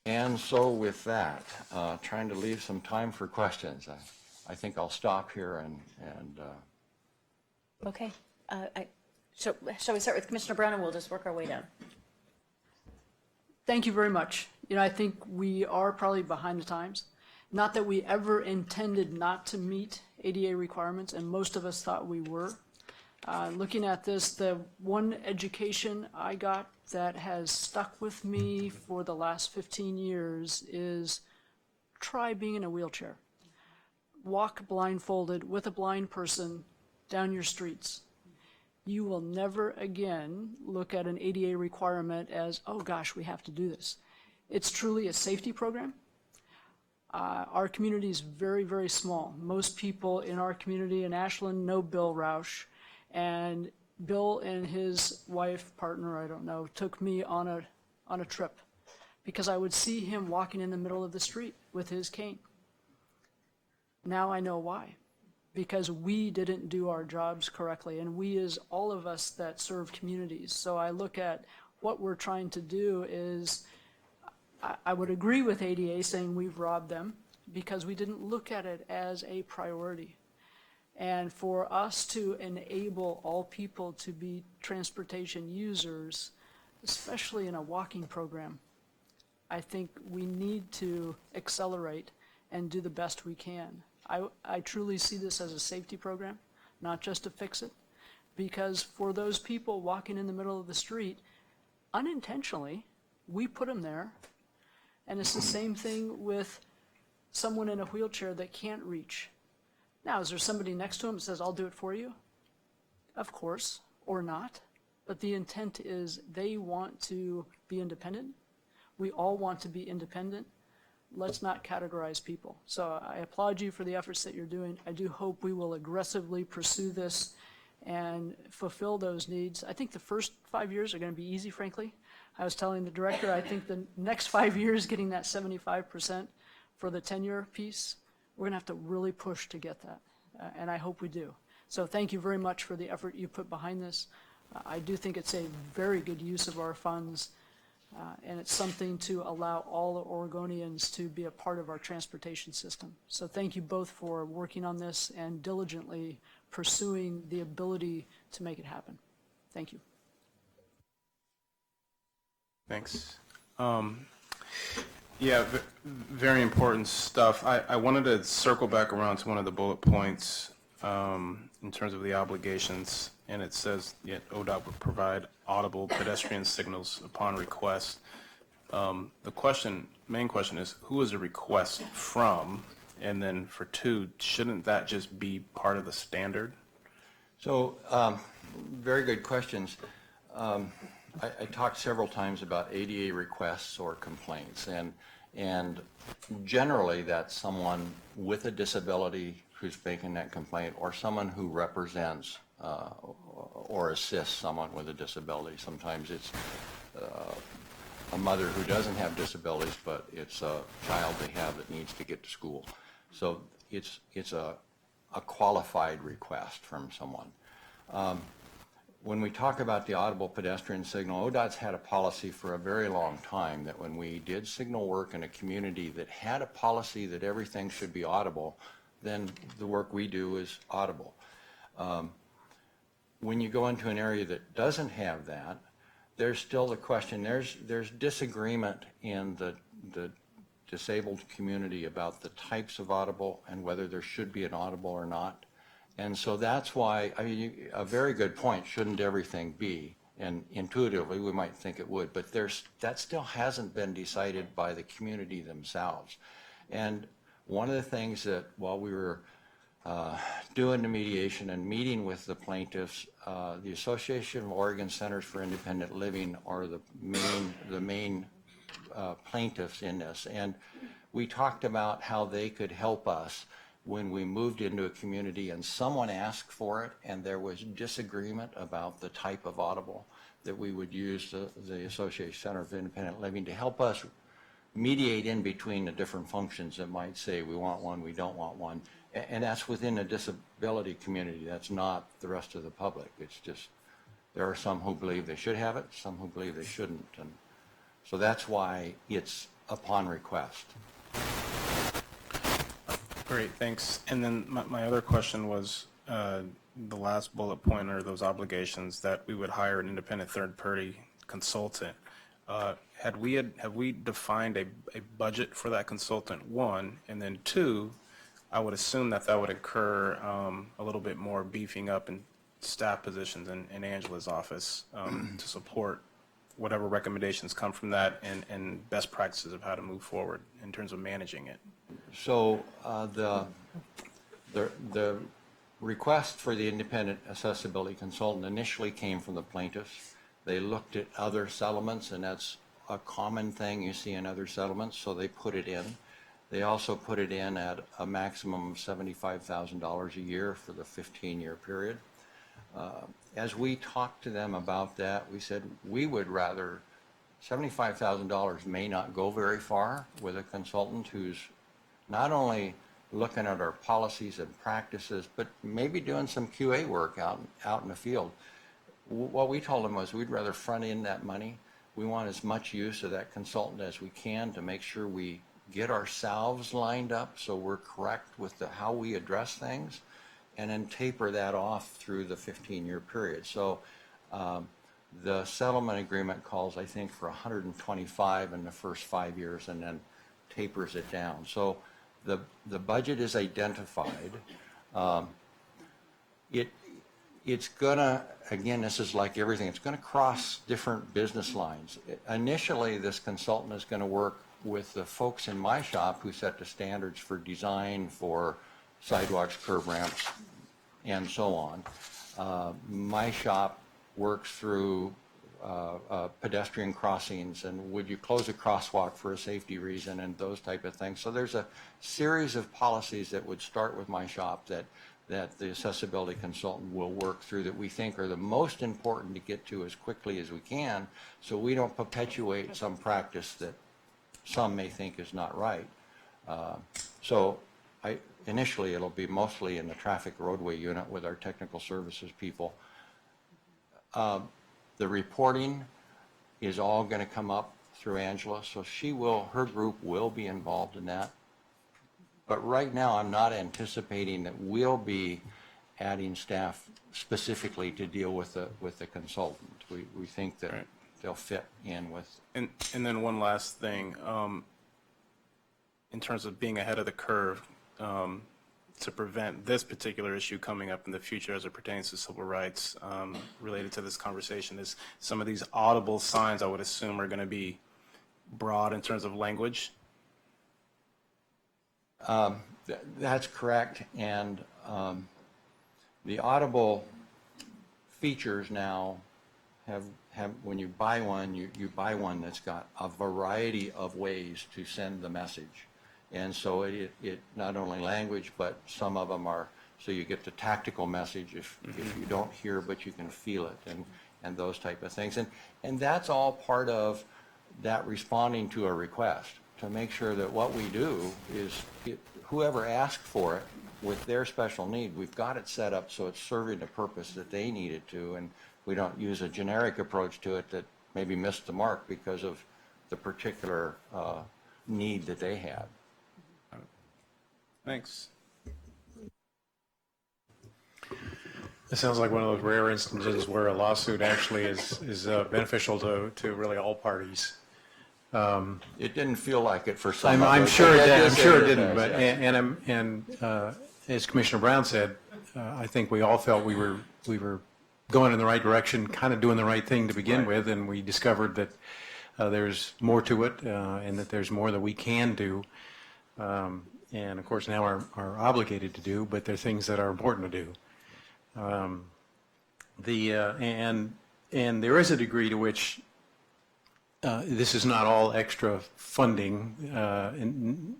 And so with that, trying to leave some time for questions, I think I'll stop here and Okay. Shall we start with Commissioner Brown, and we'll just work our way down? Thank you very much. I think we are probably behind the times. Not that we ever intended not to meet ADA requirements, and most of us thought we were. Looking at this, the one education I got that has stuck with me for the last 15 years is try being in a wheelchair. Walk blindfolded with a blind person down your streets. You will never again look at an ADA requirement as, oh gosh, we have to do this. It's truly a safety program. Our community is very, very small. Most people in our community in Ashland know Bill Roush, and Bill and his wife, partner, I don't know, took me on a trip because I would see him walking in the middle of the street with his cane. Now I know why. Because we didn't do our jobs correctly, and we is all of us that serve communities. So I look at what we're trying to do is, I would agree with ADA saying we've robbed them because we didn't look at it as a priority. And for us to enable all people to be transportation users, especially in a walking program, I think we need to accelerate and do the best we can. I truly see this as a safety program, not just to fix it, because for those people walking in the middle of the street, unintentionally, we put them there. And it's the same thing with someone in a wheelchair that can't reach. Now, is there somebody next to him that says, I'll do it for you? Of course, or not. But the intent is they want to be independent. We all want to be independent. Let's not categorize people. So I applaud you for the efforts that you're doing. I do hope we will aggressively pursue this and fulfill those needs. I think the first 5 years are going to be easy, frankly. I was telling the director, I think the next 5 years, getting that 75% for the tenure piece, we're going to have to really push to get that, and I hope we do. So thank you very much for the effort you put behind this. I do think it's a very good use of our funds, and it's something to allow all Oregonians to be a part of our transportation system. So thank you both for working on this and diligently pursuing the ability to make it happen. Thank you. Thanks. Yeah, very important stuff. I wanted to circle back around to one of the bullet points in terms of the obligations, and it says ODOT would provide audible pedestrian signals upon request. The main question is, who is a request from? And then for two, shouldn't that just be part of the standard? So, very good questions. I talked several times about ADA requests or complaints, and generally that's someone with a disability who's making that complaint, or someone who represents or assists someone with a disability. Sometimes it's a mother who doesn't have disabilities, but it's a child they have that needs to get to school. So it's a qualified request from someone. When we talk about the audible pedestrian signal, ODOT's had a policy for a very long time that when we did signal work in a community that had a policy that everything should be audible, then the work we do is audible. When you go into an area that doesn't have that, there's still the question, there's disagreement in the disabled community about the types of audible and whether there should be an audible or not. And so that's why, I mean, a very good point, shouldn't everything be? And intuitively, we might think it would, but that still hasn't been decided by the community themselves. And one of the things that while we were doing the mediation and meeting with the plaintiffs, the Association of Oregon Centers for Independent Living are the main plaintiffs in this. And we talked about how they could help us when we moved into a community and someone asked for it and there was disagreement about the type of audible, that we would use the Association Center of Independent Living to help us mediate in between the different functions that might say we want one, we don't want one. And that's within the disability community. That's not the rest of the public. It's just there are some who believe they should have it, some who believe they shouldn't. And so that's why it's upon request. Great, thanks. And then my other question was the last bullet point are those obligations that we would hire an independent third-party consultant. Have we defined a budget for that consultant, one, and then two, I would assume that would occur a little bit more beefing up in staff positions in Angela's office to support whatever recommendations come from that and best practices of how to move forward in terms of managing it. So the request for the independent accessibility consultant initially came from the plaintiffs. They looked at other settlements, and that's a common thing you see in other settlements, so they put it in. They also put it in at a maximum of $75,000 a year for the 15-year period. As we talked to them about that, we said we would rather, $75,000 may not go very far with a consultant who's not only looking at our policies and practices, but maybe doing some QA work out in the field. What we told them was we'd rather front end that money. We want as much use of that consultant as we can to make sure we get ourselves lined up so we're correct with how we address things, and then taper that off through the 15-year period. So the settlement agreement calls, I think, for 125 in the first 5 years and then tapers it down. So the budget is identified. It's gonna, again, this is like everything, it's gonna cross different business lines. Initially, this consultant is gonna work with the folks in my shop who set the standards for design for sidewalks, curb ramps, and so on. My shop works through pedestrian crossings and would you close a crosswalk for a safety reason and those type of things. So there's a series of policies that would start with my shop that the accessibility consultant will work through that we think are the most important to get to as quickly as we can, so we don't perpetuate some practice that some may think is not right. So initially it'll be mostly in the traffic roadway unit with our technical services people. The reporting is all going to come up through Angela, so her group will be involved in that. But right now, I'm not anticipating that we'll be adding staff specifically to deal with the consultant. We think that Right. they'll fit in with. And then one last thing, in terms of being ahead of the curve, to prevent this particular issue coming up in the future as it pertains to civil rights related to this conversation, is some of these audible signs I would assume are going to be broad in terms of language. That's correct, and the Audible features now have when you buy one, you buy one that's got a variety of ways to send the message, and so it not only language, but some of them are, so you get the tactical message if you don't hear but you can feel it, and those type of things, and that's all part of that responding to a request, to make sure that what we do is whoever asked for it with their special need, we've got it set up so it's serving the purpose that they need it to, and we don't use a generic approach to it that maybe missed the mark because of the particular need that they had. Thanks. It sounds like one of those rare instances where a lawsuit actually is beneficial to really all parties. It didn't feel like it for some. I'm sure it didn't. But as Commissioner Brown said, I think we all felt we were going in the right direction, kind of doing the right thing to begin with, and we discovered that there's more to it, and that there's more that we can do, and of course now are obligated to do. But there are things that are important to do. And there is a degree to which this is not all extra funding in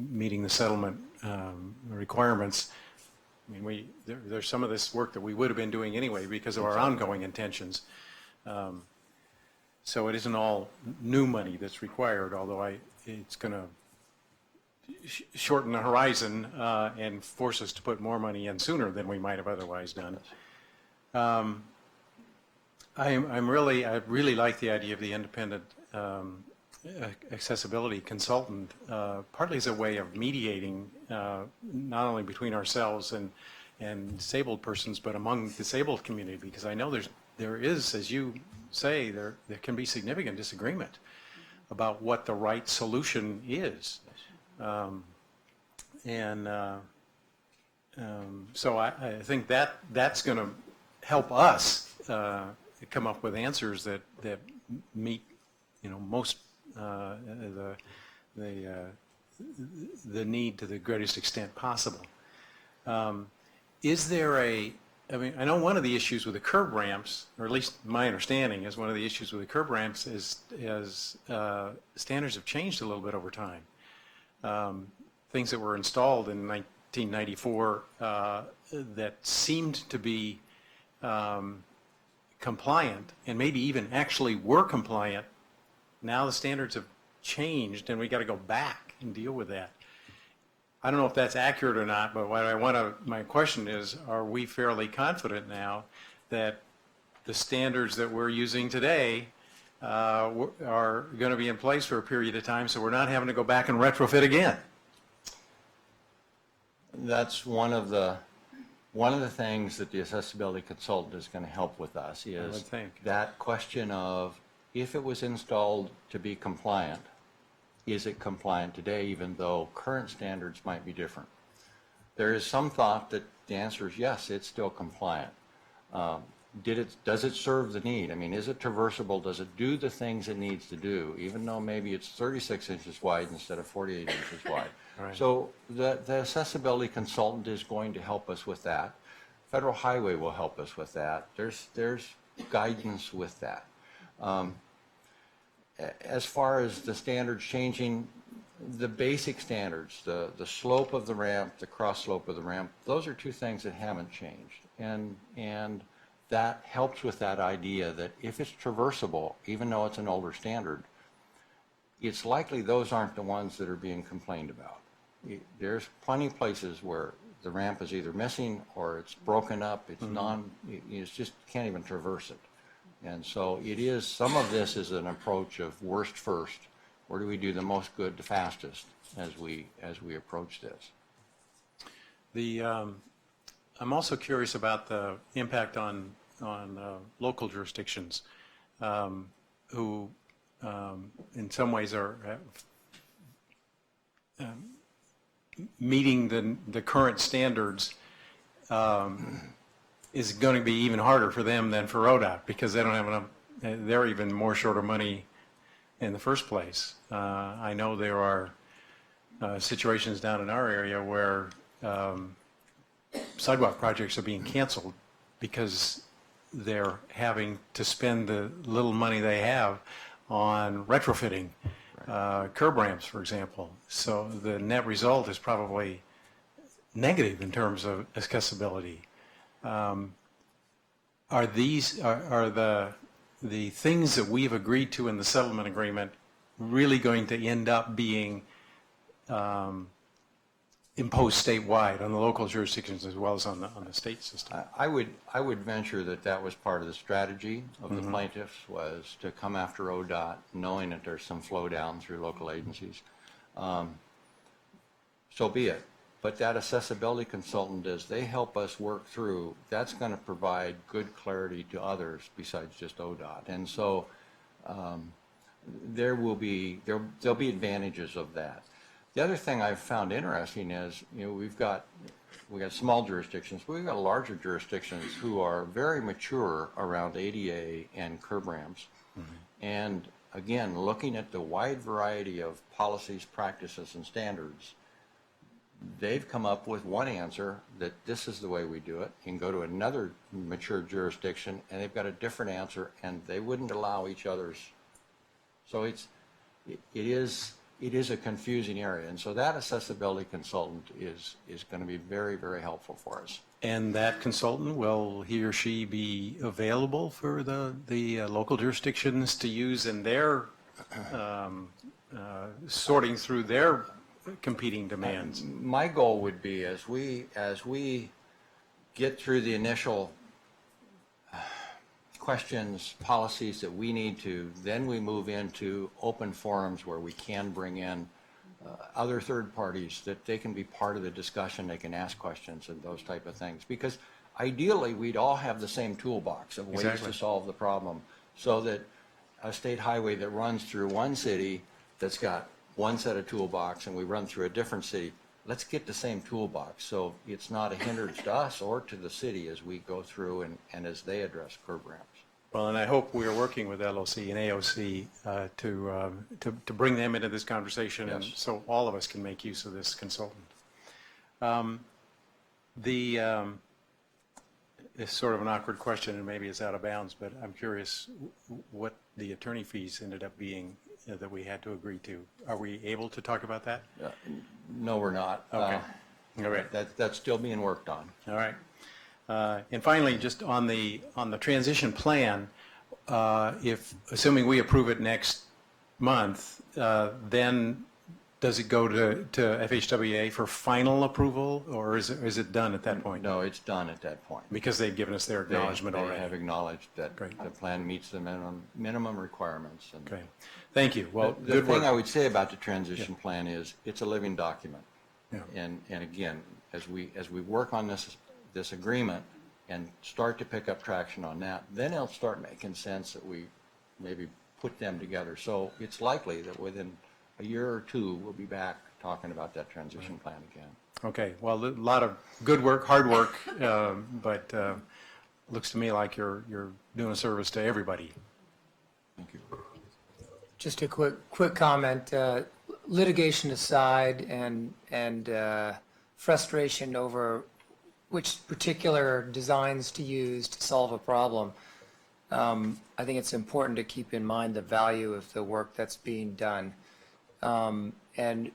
meeting the settlement requirements. I mean, there's some of this work that we would have been doing anyway because of our ongoing intentions. So it isn't all new money that's required, although it's going to shorten the horizon and force us to put more money in sooner than we might have otherwise done. I really like the idea of the independent accessibility consultant, partly as a way of mediating, not only between ourselves and disabled persons, but among the disabled community, because I know there is, as you say, there can be significant disagreement about what the right solution is. So I think that's going to help us come up with answers that meet, most the need to the greatest extent possible. Is there I know one of the issues with the curb ramps, or at least my understanding is one of the issues with the curb ramps is standards have changed a little bit over time. Things that were installed in 1994 that seemed to be compliant and maybe even actually were compliant, now the standards have changed and we got to go back and deal with that. I don't know if that's accurate or not, but my question is, are we fairly confident now that the standards that we're using today are going to be in place for a period of time, so we're not having to go back and retrofit again? That's one of the things that the accessibility consultant is going to help with us is that question of, if it was installed to be compliant, is it compliant today, even though current standards might be different? There is some thought that the answer is yes, it's still compliant. Does it serve the need? I mean, is it traversable? Does it do the things it needs to do, even though maybe it's 36 inches wide instead of 48 inches wide? Right. So the accessibility consultant is going to help us with that. Federal Highway will help us with that. There's guidance with that. As far as the standards changing, the basic standards, the slope of the ramp, the cross slope of the ramp, those are two things that haven't changed. And that helps with that idea that if it's traversable, even though it's an older standard, it's likely those aren't the ones that are being complained about. There's plenty of places where the ramp is either missing or it's broken up, it's just can't even traverse it. And so some of this is an approach of worst first. Where do we do the most good the fastest as we approach this? I'm also curious about the impact on local jurisdictions who in some ways are meeting the current standards is going to be even harder for them than for Odot, because they don't have enough, they're even more short of money in the first place. I know there are situations down in our area where sidewalk projects are being canceled because they're having to spend the little money they have on retrofitting curb ramps, for example. So the net result is probably negative in terms of accessibility. Are the things that we've agreed to in the settlement agreement really going to end up being imposed statewide on the local jurisdictions as well as on the state system? I would venture that was part of the strategy of the plaintiffs, was to come after Odot, knowing that there's some flow down through local agencies. So be it. But that accessibility consultant, as they help us work through, that's going to provide good clarity to others besides just Odot. And so there'll be advantages of that. The other thing I've found interesting is, we've got small jurisdictions, but we've got larger jurisdictions who are very mature around ADA and curb ramps. And again, looking at the wide variety of policies, practices, and standards, they've come up with one answer, that this is the way we do it. You can go to another mature jurisdiction and they've got a different answer, and they wouldn't allow each other's. So it is a confusing area, and so that accessibility consultant is going to be very, very helpful for us. And that consultant, will he or she be available for the local jurisdictions to use in their sorting through their competing demands? My goal would be, as we get through the initial questions, policies that we need to, then we move into open forums where we can bring in other third parties that they can be part of the discussion, they can ask questions and those type of things. Because ideally, we'd all have the same toolbox of ways Exactly. to solve the problem, so that a state highway that runs through one city that's got one set of toolbox and we run through a different city, let's get the same toolbox so it's not a hindrance to us or to the city as we go through and as they address curb ramps. Well, and I hope we are working with LOC and AOC to bring them into this conversation, and so all of us can make use of this consultant. It's sort of an awkward question, and maybe it's out of bounds, but I'm curious what the attorney fees ended up being that we had to agree to. Are we able to talk about that? No, we're not. Okay. All right. That's still being worked on. All right. And finally, just on the transition plan, if, assuming we approve it next month, then does it go to FHWA for final approval, or is it done at that point? No, it's done at that point. Because they've given us their acknowledgement They already. have acknowledged that Great. the plan meets the minimum requirements. And Okay. Thank you. Well, the good thing work. I would say about the transition plan is it's a living document. Yeah. And again, as we work on this agreement and start to pick up traction on that, then it'll start making sense that we maybe put them together. So it's likely that within a year or two, we'll be back talking about that transition plan again. Okay. Well, a lot of good work, hard work, but looks to me like you're doing a service to everybody. Thank you. Just a quick comment. Litigation aside, and frustration over which particular designs to use to solve a problem. I think it's important to keep in mind the value of the work that's being done. And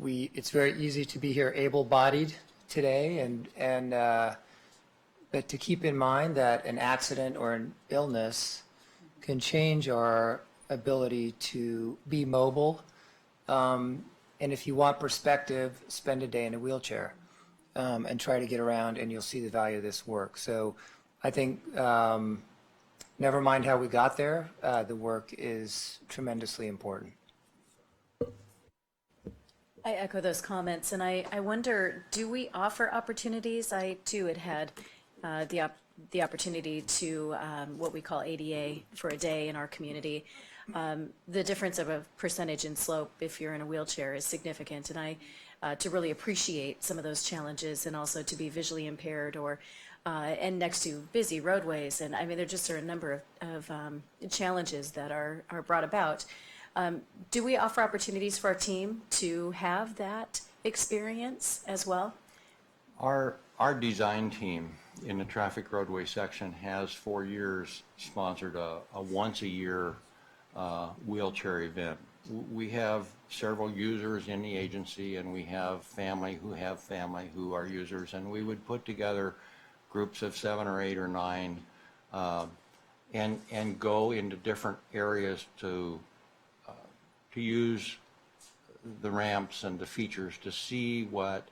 it's very easy to be here able-bodied today, but to keep in mind that an accident or an illness can change our ability to be mobile. And if you want perspective, spend a day in a wheelchair and try to get around, and you'll see the value of this work. So I think never mind how we got there, the work is tremendously important. I echo those comments, and I wonder, do we offer opportunities? I too had the opportunity to what we call ADA for a day in our community. The difference of a percentage in slope if you're in a wheelchair is significant, and I to really appreciate some of those challenges, and also to be visually impaired or and next to busy roadways, and I mean there just are a number of challenges that are brought about. Do we offer opportunities for our team to have that experience as well? Our design team in the traffic roadway section has for years sponsored a once-a-year wheelchair event. We have several users in the agency, and we have family who are users, and we would put together groups of 7 or 8 or 9 and go into different areas to use the ramps and the features to see what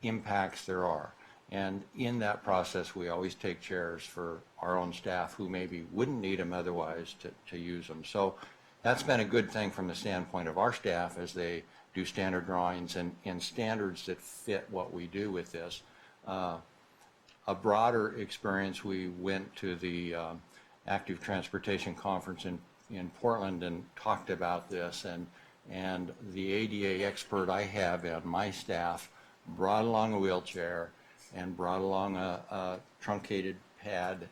impacts there are. And in that process, we always take chairs for our own staff who maybe wouldn't need them otherwise to use them. So that's been a good thing from the standpoint of our staff as they do standard drawings and standards that fit what we do with this. A broader experience, we went to the Active Transportation Conference in Portland and talked about this, and the ADA expert I have on my staff brought along a wheelchair and brought along a truncated pad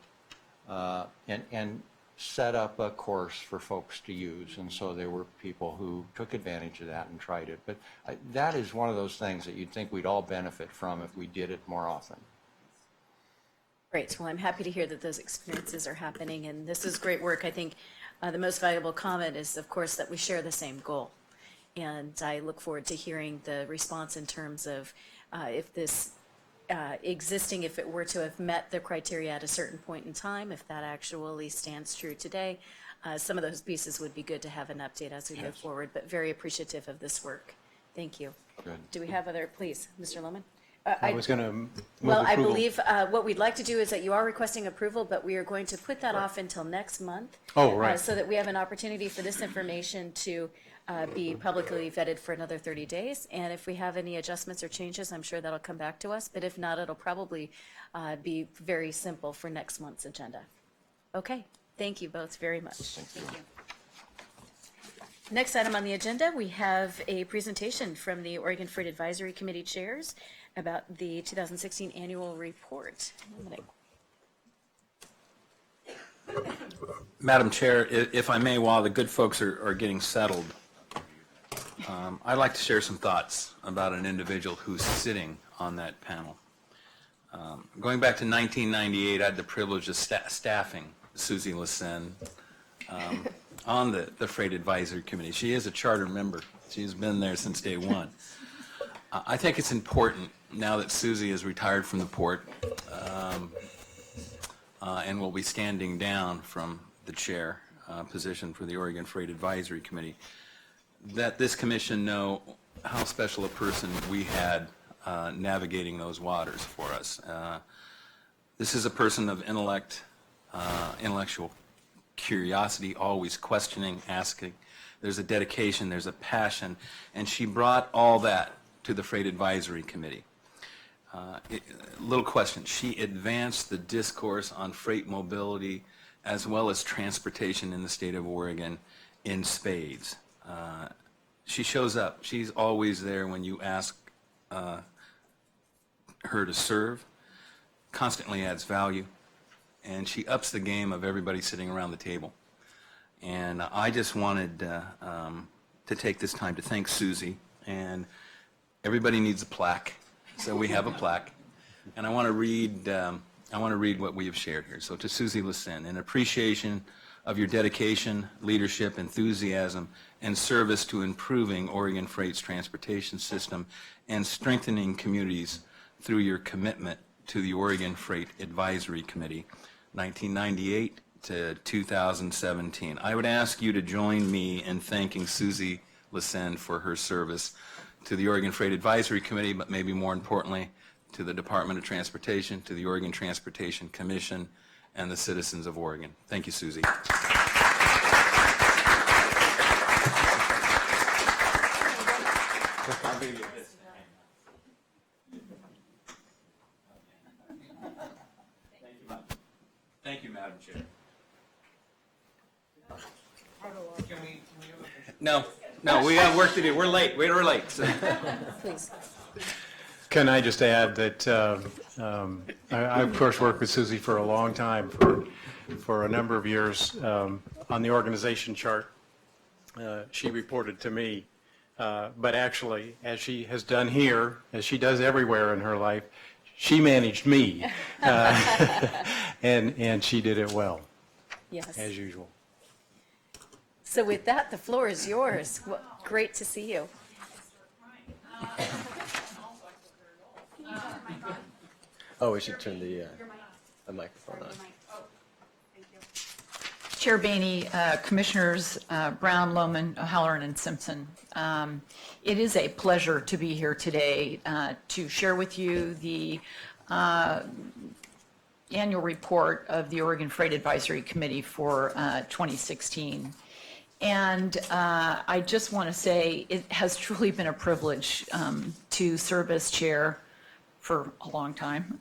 and set up a course for folks to use, and so there were people who took advantage of that and tried it. But that is one of those things that you'd think we'd all benefit from if we did it more often. Great. Well, I'm happy to hear that those experiences are happening, and this is great work. I think the most valuable comment is, of course, that we share the same goal. And I look forward to hearing the response in terms of if this existing, if it were to have met the criteria at a certain point in time, if that actually stands true today. Some of those pieces would be good to have an update as we move forward, but very appreciative of this work. Thank you. Good. Do we have other, please, Mr. Lohman? I was going to move Well, I approval. believe what we'd like to do is that you are requesting approval, but we are going to put that off until next month. Oh, right. So that we have an opportunity for this information to be publicly vetted for another 30 days. And if we have any adjustments or changes, I'm sure that'll come back to us. But if not, it'll probably be very simple for next month's agenda. Okay, thank you both very much. Thank you. Next item on the agenda, we have a presentation from the Oregon Freight Advisory Committee chairs about the 2016 annual report. Madam Chair, if I may, while the good folks are getting settled, I'd like to share some thoughts about an individual who's sitting on that panel. Going back to 1998, I had the privilege of staffing Susie Lassen on the Freight Advisory Committee. She is a charter member. She's been there since day one. I think it's important, now that Susie is retired from the port and will be standing down from the chair position for the Oregon Freight Advisory Committee, that this commission know how special a person we had navigating those waters for us. This is a person of intellectual curiosity, always questioning, asking. There's a dedication, there's a passion, and she brought all that to the Freight Advisory Committee. Little question, she advanced the discourse on freight mobility as well as transportation in the state of Oregon in spades. She shows up. She's always there when you ask her to serve, constantly adds value, and she ups the game of everybody sitting around the table. And I just wanted to take this time to thank Susie, and everybody needs a plaque, so we have a plaque. And I want to read what we have shared here. So to Susie Lassen, in appreciation of your dedication, leadership, enthusiasm, and service to improving Oregon Freight's transportation system and strengthening communities through your commitment to the Oregon Freight Advisory Committee, 1998 to 2017. I would ask you to join me in thanking Susie Lassen for her service to the Oregon Freight Advisory Committee, but maybe more importantly, to the Department of Transportation, to the Oregon Transportation Commission, and the citizens of Oregon. Thank you, Susie. Thank you, Madam Chair. No, we have work to do. We're late. We're late. So. Please. Can I just add that I, of course, worked with Susie for a long time, for a number of years on the organization chart. She reported to me, but actually, as she has done here, as she does everywhere in her life, she managed me, and she did it well, Yes. as usual. So with that, the floor is yours. Great to see you. Oh, we should turn the microphone on. Chair Boehne, Commissioners Brown, Lohman, O'Halloran, and Simpson. It is a pleasure to be here today to share with you the annual report of the Oregon Freight Advisory Committee for 2016. And I just want to say it has truly been a privilege to serve as chair for a long time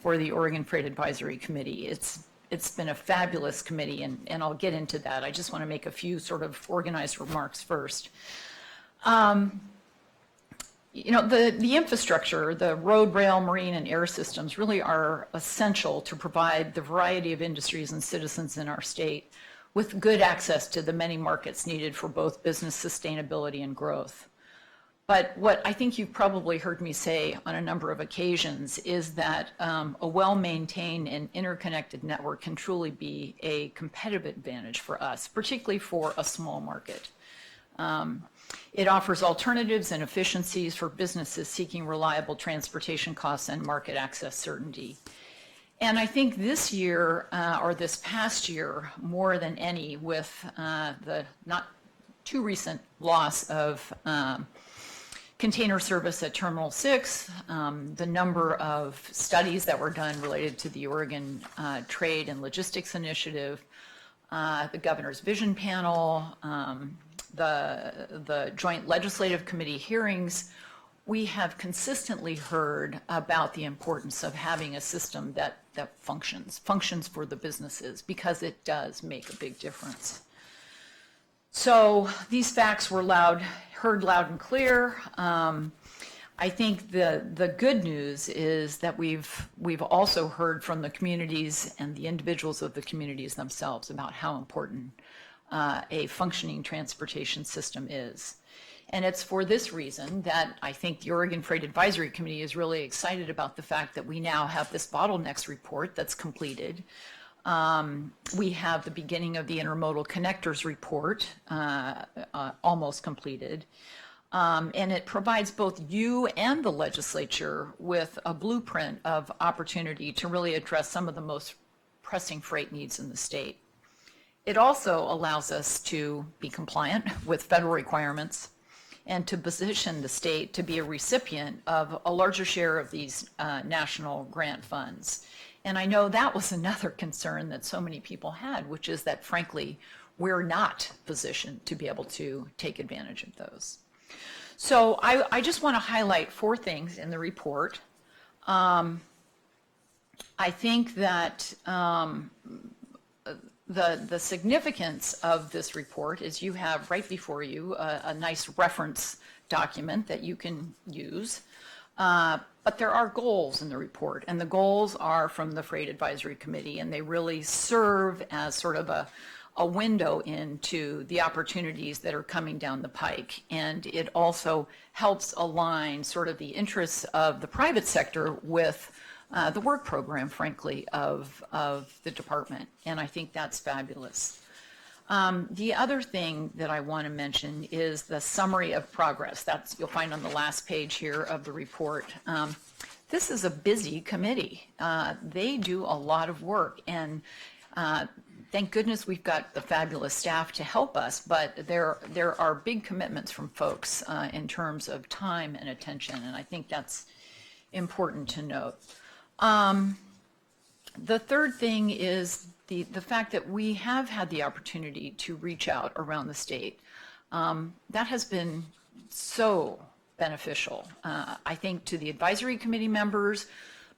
for the Oregon Freight Advisory Committee. It's been a fabulous committee, and I'll get into that. I just want to make a few sort of organized remarks first. You know, the infrastructure, the road, rail, marine, and air systems really are essential to provide the variety of industries and citizens in our state with good access to the many markets needed for both business sustainability and growth. But what I think you've probably heard me say on a number of occasions is that a well-maintained and interconnected network can truly be a competitive advantage for us, particularly for a small market. It offers alternatives and efficiencies for businesses seeking reliable transportation costs and market access certainty. And I think this year, or this past year, more than any, with the not too recent loss of container service at Terminal 6, the number of studies that were done related to the Oregon Trade and Logistics Initiative, the Governor's Vision Panel, the Joint Legislative Committee hearings. We have consistently heard about the importance of having a system that functions for the businesses, because it does make a big difference. So these facts were heard loud and clear. I think the good news is that we've also heard from the communities and the individuals of the communities themselves about how important a functioning transportation system is. And it's for this reason that I think the Oregon Freight Advisory Committee is really excited about the fact that we now have this bottlenecks report that's completed. We have the beginning of the intermodal connectors report, almost completed. And it provides both you and the legislature with a blueprint of opportunity to really address some of the most pressing freight needs in the state. It also allows us to be compliant with federal requirements and to position the state to be a recipient of a larger share of these national grant funds. And I know that was another concern that so many people had, which is that, frankly, we're not positioned to be able to take advantage of those. So I just want to highlight 4 things in the report. I think that the significance of this report is you have right before you a nice reference document that you can use. But there are goals in the report, and the goals are from the Freight Advisory Committee, and they really serve as sort of a window into the opportunities that are coming down the pike. And it also helps align sort of the interests of the private sector with the work program, frankly, of the department. And I think that's fabulous. The other thing that I want to mention is the summary of progress. That's you'll find on the last page here of the report. This is a busy committee. They do a lot of work, and thank goodness we've got the fabulous staff to help us, but there are big commitments from folks in terms of time and attention, and I think that's important to note. The third thing is the fact that we have had the opportunity to reach out around the state. That has been so beneficial, I think, to the advisory committee members,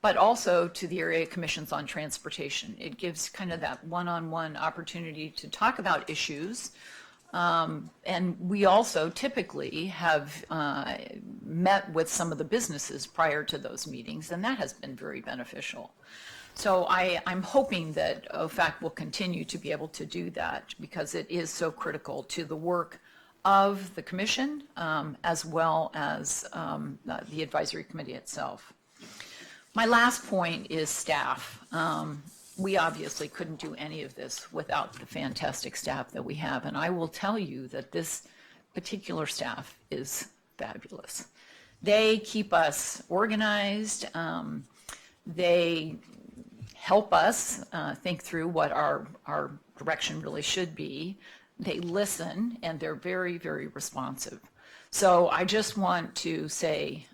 but also to the area commissions on transportation. It gives kind of that one-on-one opportunity to talk about issues. And we also typically have met with some of the businesses prior to those meetings, and that has been very beneficial. So I'm hoping that OFAC will continue to be able to do that, because it is so critical to the work of the commission as well as the advisory committee itself. My last point is staff. We obviously couldn't do any of this without the fantastic staff that we have, and I will tell you that this particular staff is fabulous. They keep us organized. They help us think through what our direction really should be. They listen, and they're very, very responsive. So I just want to say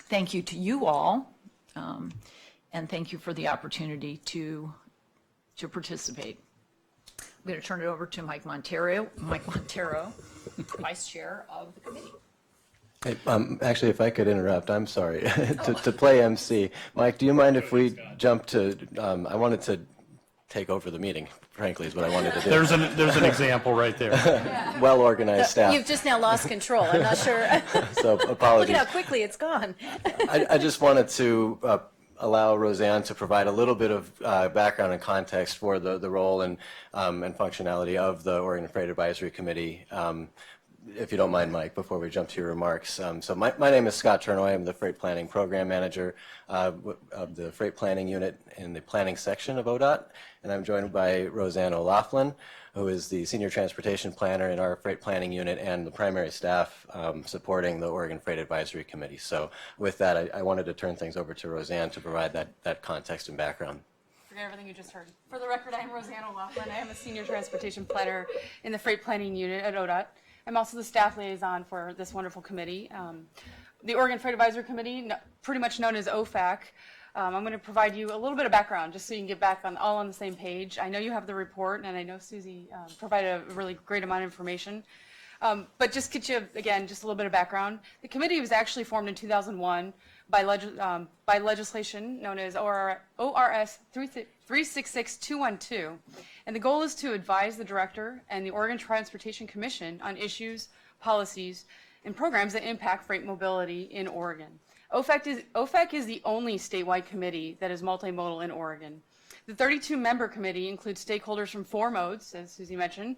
thank you to you all, and thank you for the opportunity to participate. I'm going to turn it over to Mike Montero, Vice Chair of the committee. Hey, actually, if I could interrupt, I'm sorry, to play MC. Mike, do you mind if we jump to, I wanted to take over the meeting, frankly, is what I wanted to do. There's an example right there. Well-organized staff. You've just now lost control. I'm not sure. So apologies. Look at how quickly it's gone. I just wanted to allow Roseanne to provide a little bit of background and context for the role and functionality of the Oregon Freight Advisory Committee. If you don't mind, Mike, before we jump to your remarks. So my name is Scott Turnoy. I'm the Freight Planning Program Manager of the Freight Planning Unit in the Planning section of Odot, and I'm joined by Roseanne O'Laughlin, who is the Senior Transportation Planner in our Freight Planning Unit and the primary staff supporting the Oregon Freight Advisory Committee. So with that, I wanted to turn things over to Roseanne to provide that context and background. Forget everything you just heard. For the record, I am Roseanne O'Laughlin. I am a Senior Transportation Planner in the Freight Planning Unit at Odot. I'm also the staff liaison for this wonderful committee. The Oregon Freight Advisory Committee, pretty much known as OFAC. I'm going to provide you a little bit of background just so you can get back all on the same page. I know you have the report, and I know Susie provided a really great amount of information. But just get you, again, just a little bit of background. The committee was actually formed in 2001 by legislation known as ORS 366212. And the goal is to advise the director and the Oregon Transportation Commission on issues, policies, and programs that impact freight mobility in Oregon. OFAC is the only statewide committee that is multimodal in Oregon. The 32-member committee includes stakeholders from 4 modes, as Susie mentioned: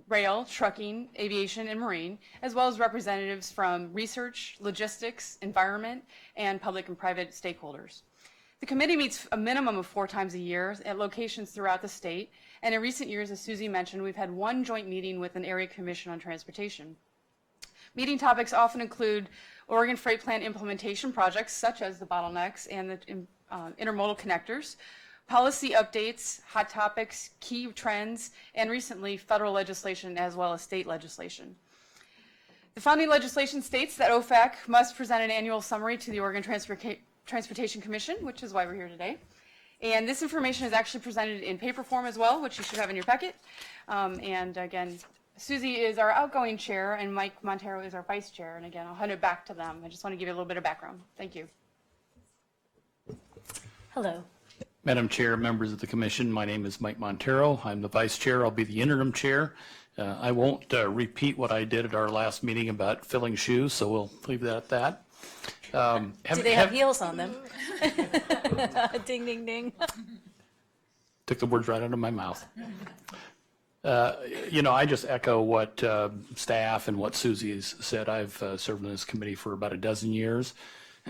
rail, trucking, aviation, and marine, as well as representatives from research, logistics, environment, and public and private stakeholders. The committee meets a minimum of 4 times a year at locations throughout the state, and in recent years, as Susie mentioned, we've had 1 joint meeting with an area commission on transportation. Meeting topics often include Oregon Freight Plan implementation projects, such as the bottlenecks and the intermodal connectors, policy updates, hot topics, key trends, and recently federal legislation as well as state legislation. The founding legislation states that OFAC must present an annual summary to the Oregon Transportation Commission, which is why we're here today. And this information is actually presented in paper form as well, which you should have in your packet. And again, Susie is our outgoing chair, and Mike Montero is our vice chair. And again, I'll hand it back to them. I just want to give you a little bit of background. Thank you. Hello. Madam Chair, members of the Commission, my name is Mike Montero. I'm the Vice Chair. I'll be the interim chair. I won't repeat what I did at our last meeting about filling shoes, so we'll leave that at that. Do they have heels on them? Ding, ding, ding. Took the words right out of my mouth. I just echo what staff and what Susie's said. I've served on this committee for about a dozen years.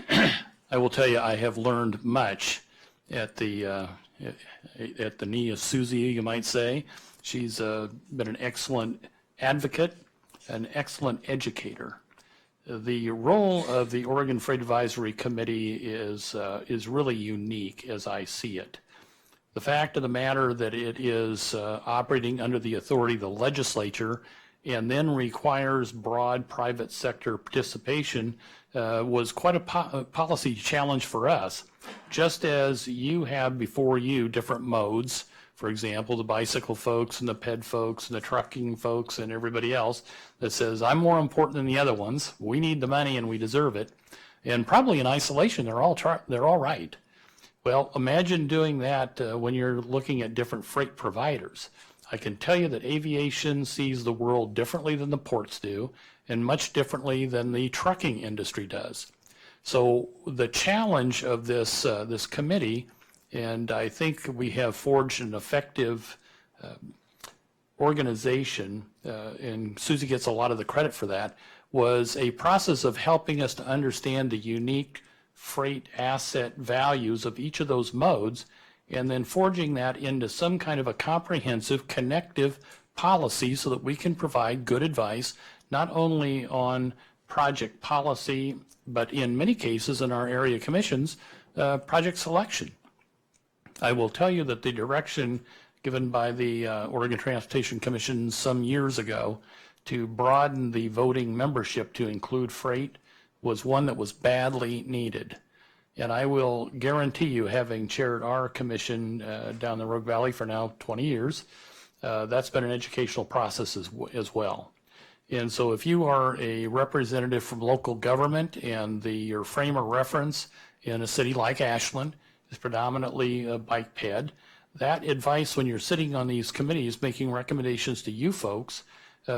I will tell you, I have learned much at the knee of Susie, you might say. She's been an excellent advocate, an excellent educator. The role of the Oregon Freight Advisory Committee is really unique as I see it. The fact of the matter that it is operating under the authority of the legislature and then requires broad private sector participation was quite a policy challenge for us. Just as you have before you different modes, for example, the bicycle folks and the ped folks and the trucking folks and everybody else that says, I'm more important than the other ones. We need the money and we deserve it. And probably in isolation, they're all right. Well, imagine doing that when you're looking at different freight providers. I can tell you that aviation sees the world differently than the ports do, and much differently than the trucking industry does. So the challenge of this committee, and I think we have forged an effective organization, and Susie gets a lot of the credit for that, was a process of helping us to understand the unique freight asset values of each of those modes, and then forging that into some kind of a comprehensive connective policy so that we can provide good advice, not only on project policy, but in many cases in our area commissions, project selection. I will tell you that the direction given by the Oregon Transportation Commission some years ago to broaden the voting membership to include freight was one that was badly needed. And I will guarantee you, having chaired our commission down the Rogue Valley for now 20 years, that's been an educational process as well. And so if you are a representative from local government and your frame of reference in a city like Ashland is predominantly a bike ped, that advice when you're sitting on these committees making recommendations to you folks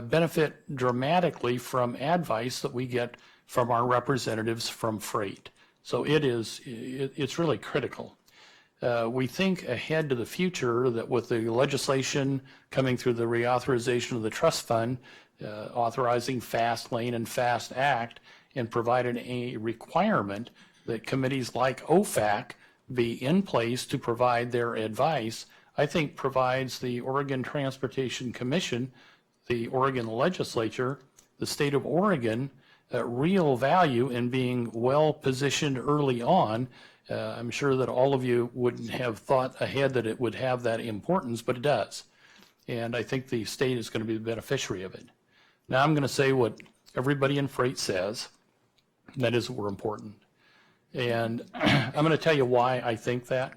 benefit dramatically from advice that we get from our representatives from freight. So it's really critical. We think ahead to the future that with the legislation coming through the reauthorization of the trust fund, authorizing Fast Lane and Fast Act, and providing a requirement that committees like OFAC be in place to provide their advice, I think provides the Oregon Transportation Commission, the Oregon legislature, the state of Oregon, real value in being well positioned early on. I'm sure that all of you wouldn't have thought ahead that it would have that importance, but it does. And I think the state is going to be the beneficiary of it. Now I'm going to say what everybody in freight says, and that is we're important. And I'm going to tell you why I think that.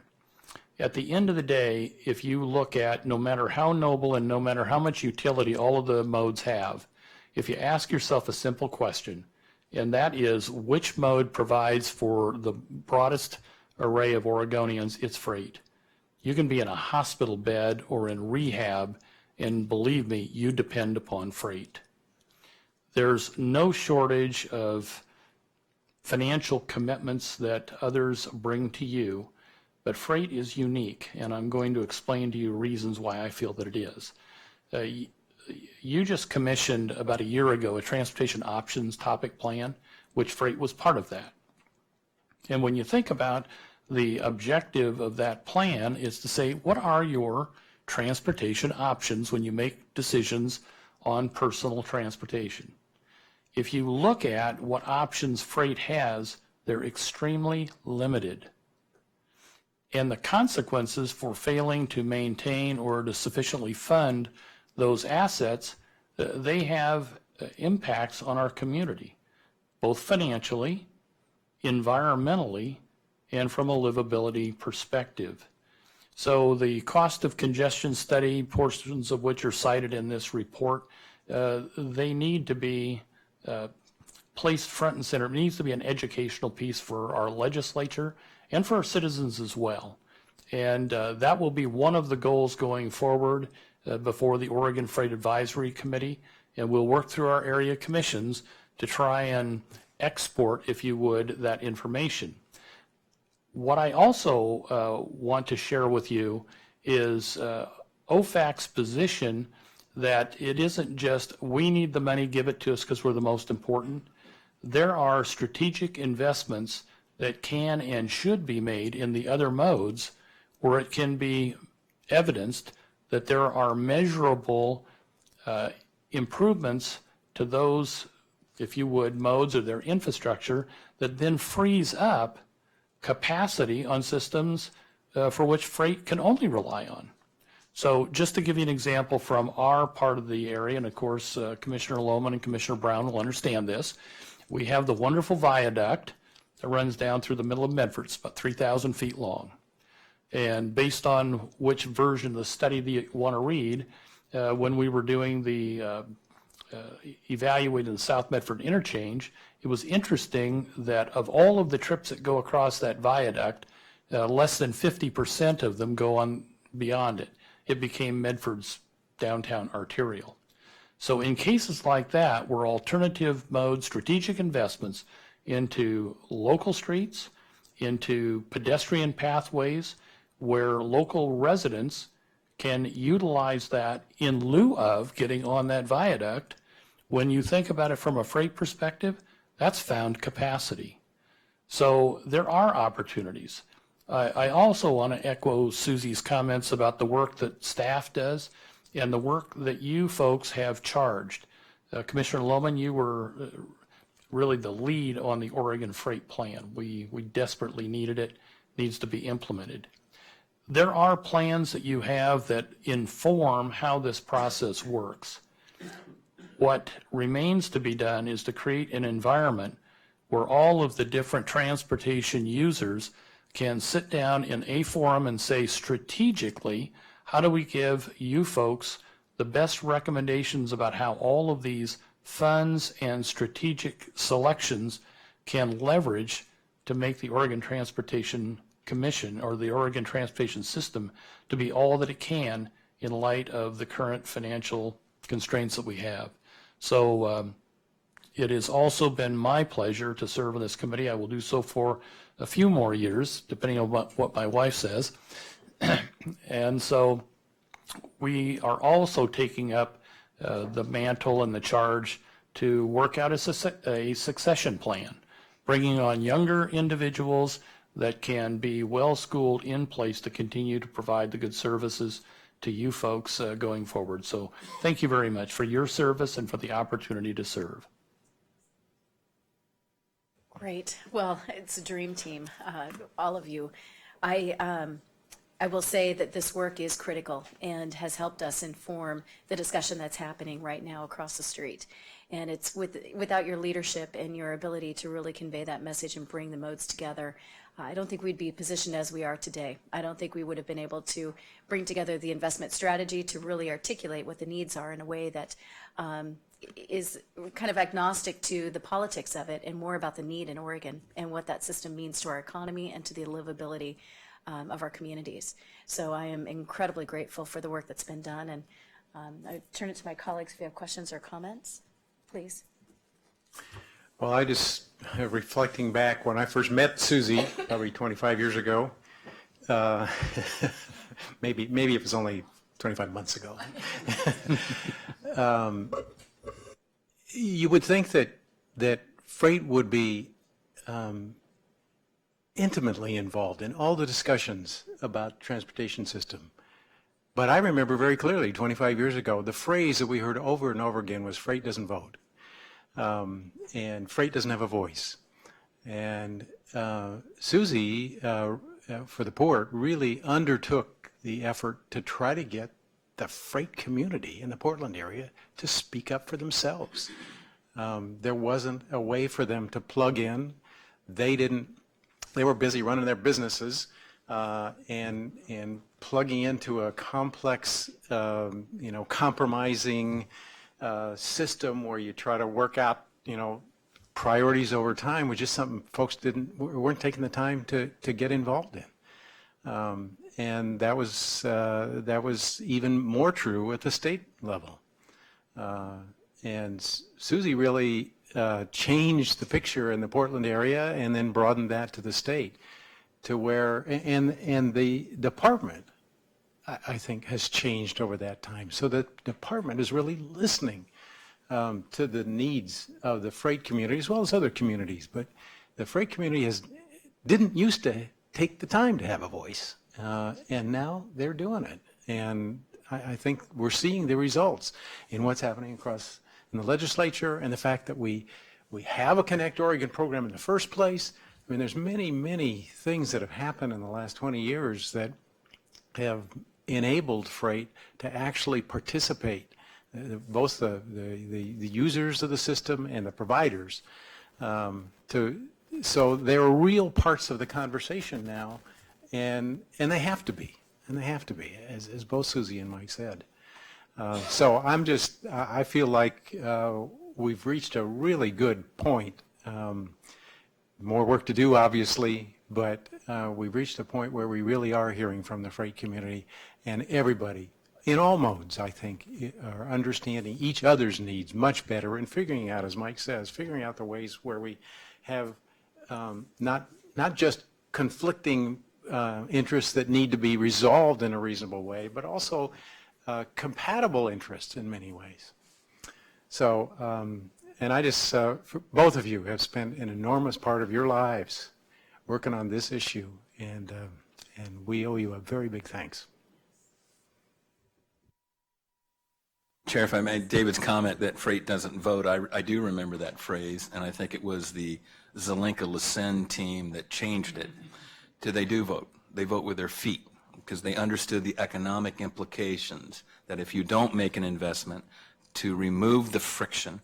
At the end of the day, if you look at no matter how noble and no matter how much utility all of the modes have, if you ask yourself a simple question, and that is which mode provides for the broadest array of Oregonians, it's freight. You can be in a hospital bed or in rehab, and believe me, you depend upon freight. There's no shortage of financial commitments that others bring to you, but freight is unique, and I'm going to explain to you reasons why I feel that it is. You just commissioned about a year ago a transportation options topic plan, which freight was part of that. And when you think about the objective of that plan is to say, what are your transportation options when you make decisions on personal transportation? If you look at what options freight has, they're extremely limited. And the consequences for failing to maintain or to sufficiently fund those assets, they have impacts on our community, both financially, environmentally, and from a livability perspective. So the cost of congestion study, portions of which are cited in this report, they need to be placed front and center. It needs to be an educational piece for our legislature and for our citizens as well. And that will be one of the goals going forward before the Oregon Freight Advisory Committee. And we'll work through our area commissions to try and export, if you would, that information. What I also want to share with you is OFAC's position that it isn't just we need the money, give it to us because we're the most important. There are strategic investments that can and should be made in the other modes where it can be evidenced that there are measurable improvements to those, if you would, modes or their infrastructure that then frees up capacity on systems for which freight can only rely on. So just to give you an example from our part of the area, and of course Commissioner Lohman and Commissioner Brown will understand this, we have the wonderful viaduct that runs down through the middle of Medford. It's about 3,000 feet long. And based on which version of the study that you want to read, when we were doing the evaluating the South Medford interchange, it was interesting that of all of the trips that go across that viaduct, less than 50% of them go on beyond it. It became Medford's downtown arterial. So in cases like that, where alternative mode strategic investments into local streets, into pedestrian pathways, where local residents can utilize that in lieu of getting on that viaduct, when you think about it from a freight perspective, that's found capacity. So there are opportunities. I also want to echo Susie's comments about the work that staff does and the work that you folks have charged. Commissioner Lohman, you were really the lead on the Oregon Freight Plan. We desperately needed it. It needs to be implemented. There are plans that you have that inform how this process works. What remains to be done is to create an environment where all of the different transportation users can sit down in a forum and say strategically, how do we give you folks the best recommendations about how all of these funds and strategic selections can leverage to make the Oregon Transportation Commission or the Oregon Transportation System to be all that it can in light of the current financial constraints that we have. So it has also been my pleasure to serve on this committee. I will do so for a few more years, depending on what my wife says. And so we are also taking up the mantle and the charge to work out a succession plan, bringing on younger individuals that can be well-schooled in place to continue to provide the good services to you folks going forward. So thank you very much for your service and for the opportunity to serve. Great. Well, it's a dream team, all of you. I I will say that this work is critical and has helped us inform the discussion that's happening right now across the street. And it's without your leadership and your ability to really convey that message and bring the modes together, I don't think we'd be positioned as we are today. I don't think we would have been able to bring together the investment strategy to really articulate what the needs are in a way that is kind of agnostic to the politics of it and more about the need in Oregon and what that system means to our economy and to the livability of our communities. So I am incredibly grateful for the work that's been done, and I turn it to my colleagues if you have questions or comments, please. Well, I just, reflecting back, when I first met Susie, probably 25 years ago, maybe it was only 25 months ago. You would think that freight would be intimately involved in all the discussions about transportation system. But I remember very clearly 25 years ago, the phrase that we heard over and over again was freight doesn't vote. And freight doesn't have a voice. And Susie, for the port, really undertook the effort to try to get the freight community in the Portland area to speak up for themselves. There wasn't a way for them to plug in. They were busy running their businesses and plugging into a complex, compromising system where you try to work out, priorities over time, which is something folks weren't taking the time to get involved in. And that was even more true at the state level. And Susie really changed the picture in the Portland area and then broadened that to the state, to where, and the department, I think, has changed over that time. So the department is really listening to the needs of the freight community as well as other communities. But the freight community didn't used to take the time to have a voice, and now they're doing it. And I think we're seeing the results in what's happening across in the legislature, and the fact that we have a Connect Oregon program in the first place. I mean, there's many, many things that have happened in the last 20 years that have enabled freight to actually participate, both the users of the system and the providers. So they're real parts of the conversation now, and they have to be, as both Susie and Mike said. So I feel like we've reached a really good point. More work to do, obviously, but we've reached a point where we really are hearing from the freight community, and everybody, in all modes, I think, are understanding each other's needs much better and figuring out, as Mike says, figuring out the ways where we have not just conflicting interests that need to be resolved in a reasonable way, but also compatible interests in many ways. So, and I just, both of you have spent an enormous part of your lives working on this issue, and we owe you a very big thanks. Chair, if I may, David's comment that freight doesn't vote, I do remember that phrase, and I think it was the Zelenka-Lassen team that changed it to they do vote. They vote with their feet, because they understood the economic implications that if you don't make an investment to remove the friction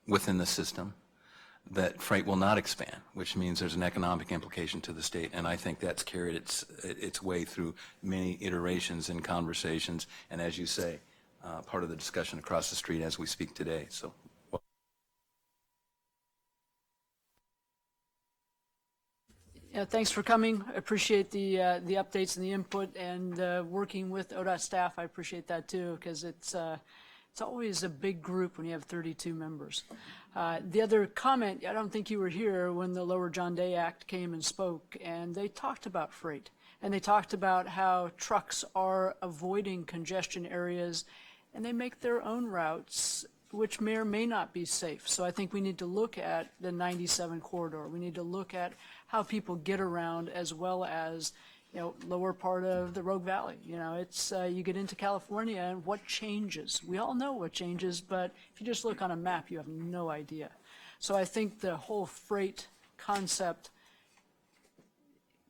within the system, that freight will not expand, which means there's an economic implication to the state. And I think that's carried its way through many iterations and conversations, and as you say, part of the discussion across the street as we speak today. So. Yeah, thanks for coming. I appreciate the updates and the input, and working with Odot staff. I appreciate that too, because it's always a big group when you have 32 members. The other comment, I don't think you were here when the Lower John Day Act came and spoke, and they talked about freight, and they talked about how trucks are avoiding congestion areas, and they make their own routes, which may or may not be safe. So I think we need to look at the 97 corridor. We need to look at how people get around, as well as, lower part of the Rogue Valley. It's you get into California, and what changes? We all know what changes, but if you just look on a map, you have no idea. So I think the whole freight concept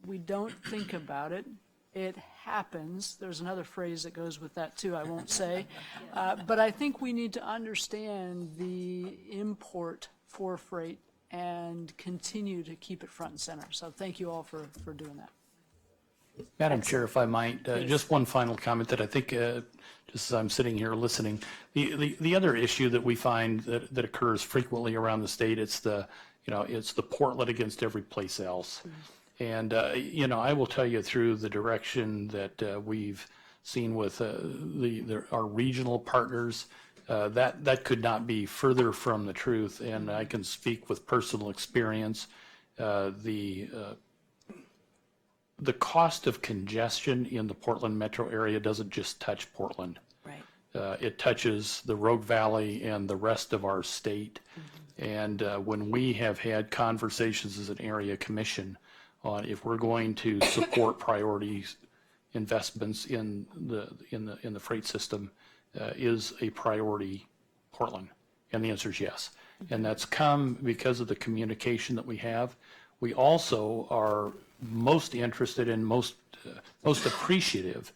we don't think about it. It happens. There's another phrase that goes with that too, I won't say. But I think we need to understand the import for freight and continue to keep it front and center. So thank you all for doing that. Madam Chair, if I might, just one final comment that I think, just as I'm sitting here listening, the other issue that we find that occurs frequently around the state, it's the Portland against every place else. And, I will tell you through the direction that we've seen with our regional partners, that could not be further from the truth. And I can speak with personal experience. The cost of congestion in the Portland metro area doesn't just touch Portland. Right. It touches the Rogue Valley and the rest of our state. And when we have had conversations as an area commission on if we're going to support priorities investments in the freight system, is a priority Portland? And the answer is yes. And that's come because of the communication that we have. We also are most interested and most appreciative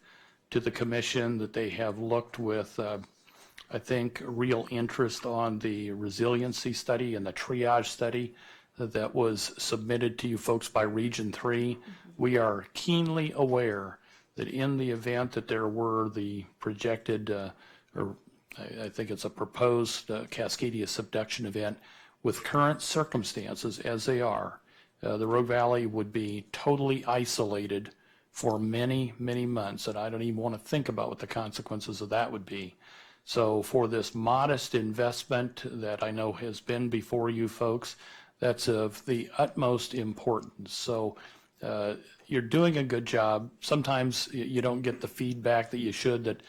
to the commission that they have looked with, I think, real interest on the resiliency study and the triage study that was submitted to you folks by Region 3. We are keenly aware that in the event that there were the projected, or I think it's a proposed Cascadia subduction event, with current circumstances as they are, the Rogue Valley would be totally isolated for many, many months, and I don't even want to think about what the consequences of that would be. So for this modest investment that I know has been before you folks, that's of the utmost importance. So you're doing a good job. Sometimes you don't get the feedback that you should, that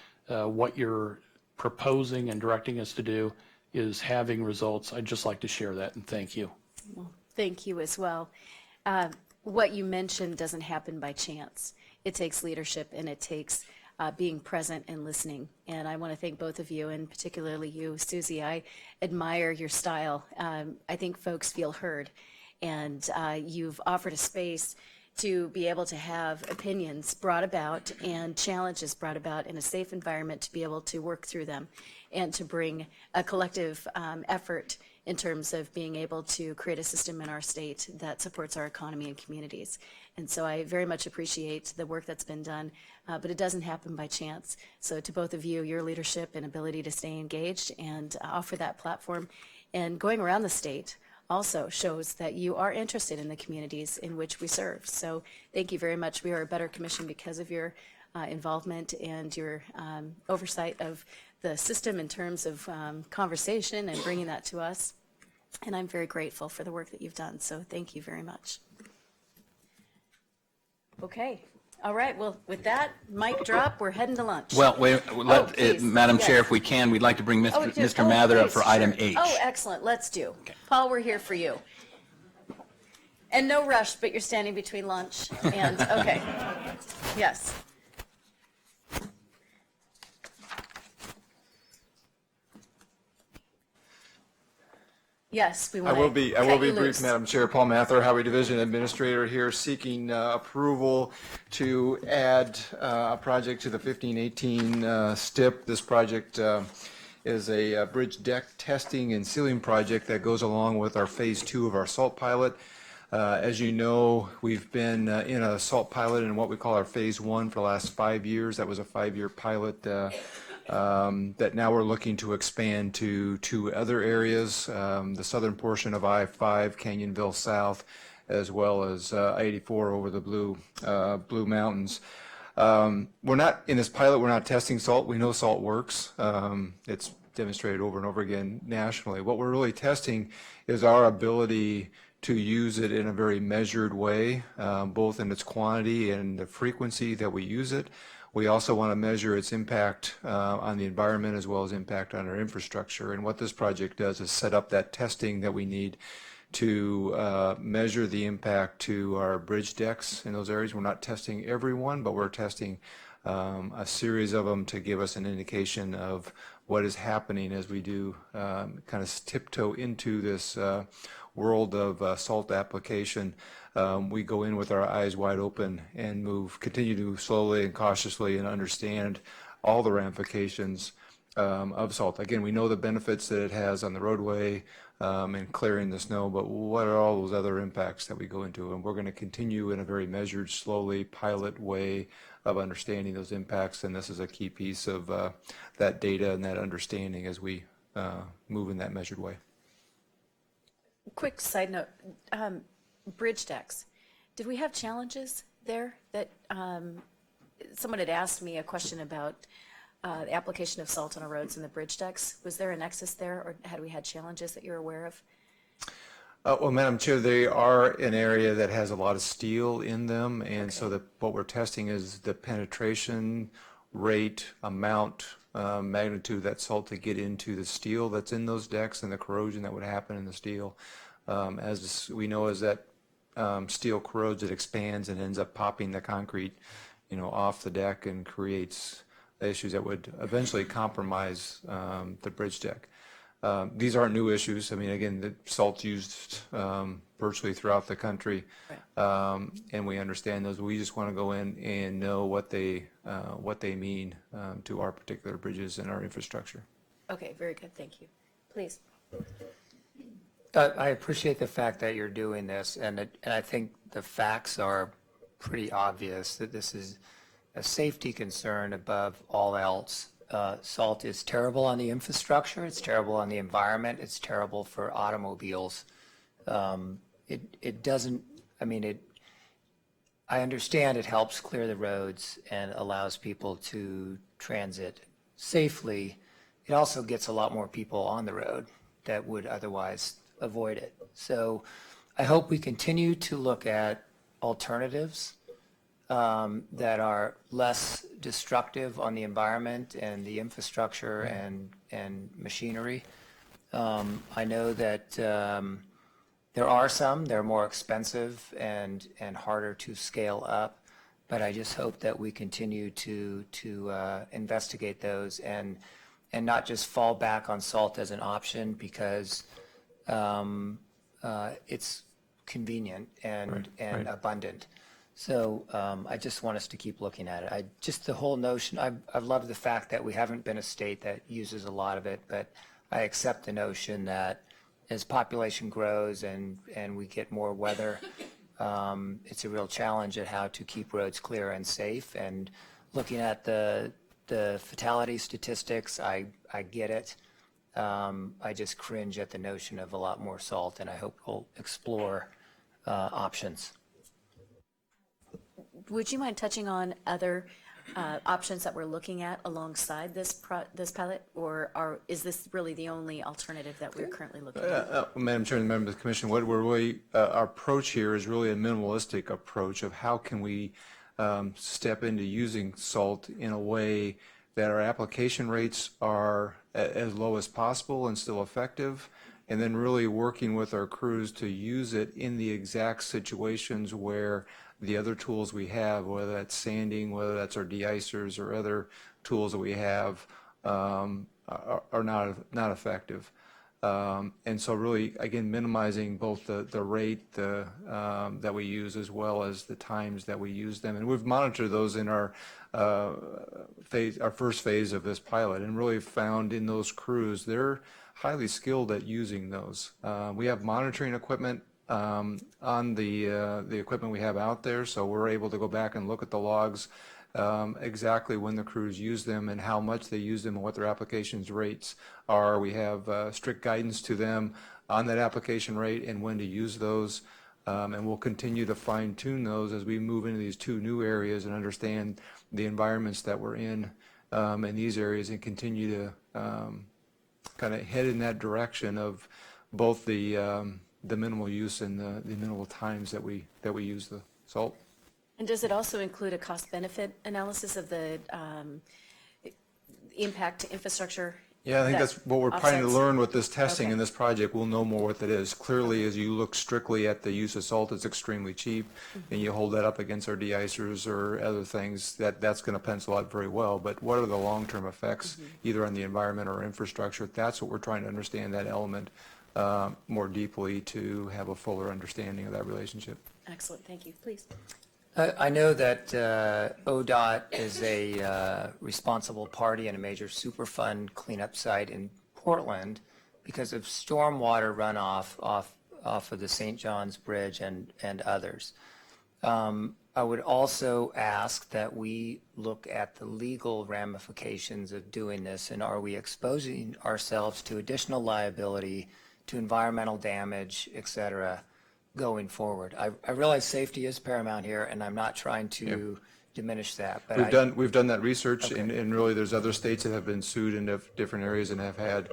what you're proposing and directing us to do is having results. I'd just like to share that, and thank you. Well, thank you as well. What you mentioned doesn't happen by chance. It takes leadership, and it takes being present and listening. And I want to thank both of you, and particularly you, Susie. I admire your style. I think folks feel heard, and you've offered a space to be able to have opinions brought about and challenges brought about in a safe environment to be able to work through them and to bring a collective effort in terms of being able to create a system in our state that supports our economy and communities. And so I very much appreciate the work that's been done, but it doesn't happen by chance. So to both of you, your leadership and ability to stay engaged and offer that platform and going around the state also shows that you are interested in the communities in which we serve. So thank you very much. We are a better commission because of your involvement and your oversight of the system in terms of conversation and bringing that to us. And I'm very grateful for the work that you've done. So thank you very much. Okay. All right. Well, with that, mic drop. We're heading to lunch. Well, Madam Yes. Chair, if we can, we'd like to bring Mr. Oh, Mather up please, for item sure. H. Oh, excellent. Let's do. Okay. Paul, we're here for you. And no rush, but you're standing between lunch and, okay. Yes. Yes, we want I will be brief, loose. Madam Chair. Paul Mather, Highway Division Administrator, here seeking approval to add a project to the 1518 STIP. This project is a bridge deck testing and sealing project that goes along with our phase 2 of our salt pilot. As you know, we've been in a salt pilot in what we call our phase 1 for the last 5 years. That was a 5-year pilot that now we're looking to expand to 2 other areas, the southern portion of I-5, Canyonville South, as well as I-84 over the Blue Mountains. We're not, in this pilot, we're not testing salt. We know salt works. It's demonstrated over and over again nationally. What we're really testing is our ability to use it in a very measured way, both in its quantity and the frequency that we use it. We also want to measure its impact on the environment as well as impact on our infrastructure. And what this project does is set up that testing that we need to measure the impact to our bridge decks in those areas. We're not testing every one, but we're testing a series of them to give us an indication of what is happening as we do kind of tiptoe into this world of salt application, we go in with our eyes wide open and continue to slowly and cautiously and understand all the ramifications of salt. Again, we know the benefits that it has on the roadway and clearing the snow, but what are all those other impacts that we go into? And we're going to continue in a very measured, slowly pilot way of understanding those impacts, and this is a key piece of that data and that understanding as we move in that measured way. Quick side note, bridge decks. Did we have challenges there that someone had asked me a question about the application of salt on our roads and the bridge decks? Was there a nexus there, or had we had challenges that you're aware of? Well, Madam Chair, they are an area that has a lot of steel in them, and so what we're testing is the penetration rate, amount, magnitude of that salt to get into the steel that's in those decks and the corrosion that would happen in the steel. As we know, as that steel corrodes, it expands and ends up popping the concrete, off the deck and creates issues that would eventually compromise the bridge deck. These aren't new issues. I mean, again, the salt's used virtually throughout the country, and we understand those. We just want to go in and know what they mean to our particular bridges and our infrastructure. Okay, very good. Thank you. Please. I appreciate the fact that you're doing this, and I think the facts are pretty obvious that this is a safety concern above all else. Salt is terrible on the infrastructure, it's terrible on the environment, it's terrible for automobiles. It doesn't, I understand it helps clear the roads and allows people to transit safely. It also gets a lot more people on the road that would otherwise avoid it. So I hope we continue to look at alternatives that are less destructive on the environment and the infrastructure and machinery. I know that there are some, they're more expensive and harder to scale up, but I just hope that we continue to investigate those and not just fall back on salt as an option because it's convenient and abundant. So I just want us to keep looking at it. The whole notion, I love the fact that we haven't been a state that uses a lot of it, but I accept the notion that as population grows and we get more weather, it's a real challenge at how to keep roads clear and safe. And looking at the fatality statistics, I get it. I just cringe at the notion of a lot more salt, and I hope we'll explore options. Would you mind touching on other options that we're looking at alongside this pilot, or is this really the only alternative that we're currently looking at? Madam Chair and members of the Commission, what we're really, our approach here is really a minimalistic approach of how can we step into using salt in a way that our application rates are as low as possible and still effective, and then really working with our crews to use it in the exact situations where the other tools we have, whether that's sanding, whether that's our de-icers or other tools that we have, are not effective. And so really, again, minimizing both the rate that we use as well as the times that we use them. And we've monitored those in our first phase of this pilot, and really found in those crews, they're highly skilled at using those. We have monitoring equipment on the equipment we have out there, so we're able to go back and look at the logs exactly when the crews use them and how much they use them and what their applications rates are. We have strict guidance to them on that application rate and when to use those, and we'll continue to fine-tune those as we move into these two new areas and understand the environments that we're in these areas, and continue to kind of head in that direction of both the minimal use and the minimal times that we use the salt. And does it also include a cost-benefit analysis of the impact to infrastructure? Yeah, I think that's what we're trying to offsets? learn with this testing in this project. We'll know more what that is. Clearly, as you look strictly at the use of salt, it's extremely cheap, and you hold that up against our de-icers or other things, that's going to pencil out very well. But what are the long-term effects, either on the environment or infrastructure? That's what we're trying to understand, that element more deeply to have a fuller understanding of that relationship. Excellent, thank you. Please. I know that Odot is a responsible party in a major Superfund cleanup site in Portland because of stormwater runoff off of the St. John's Bridge and others. I would also ask that we look at the legal ramifications of doing this, and are we exposing ourselves to additional liability, to environmental damage, et cetera, going forward? I realize safety is paramount here, and I'm not trying to diminish that. But We've done that research, and really there's other states that have been sued in different areas and have had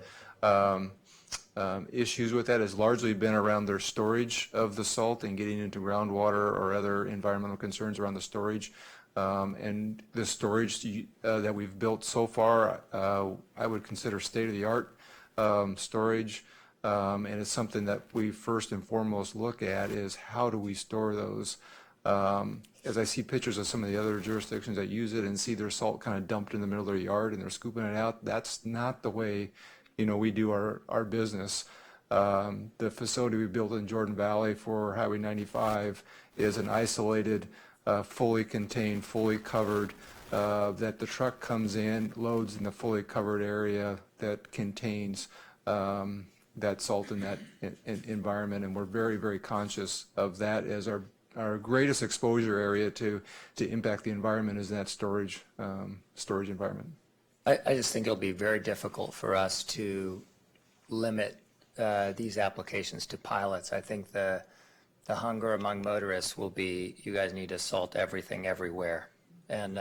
issues with that. Has largely been around their storage of the salt and getting into groundwater or other environmental concerns around the storage. And the storage that we've built so far, I would consider state-of-the-art storage. And it's something that we first and foremost look at is how do we store those. As I see pictures of some of the other jurisdictions that use it and see their salt kind of dumped in the middle of their yard and they're scooping it out, that's not the way we do our business. The facility we built in Jordan Valley for Highway 95 is an isolated, fully contained, fully covered, that the truck comes in, loads in the fully covered area that contains that salt in that environment, and we're very, very conscious of that as our greatest exposure area to impact the environment is that storage environment. I just think it'll be very difficult for us to limit these applications to pilots. I think the hunger among motorists will be, you guys need to salt everything everywhere. And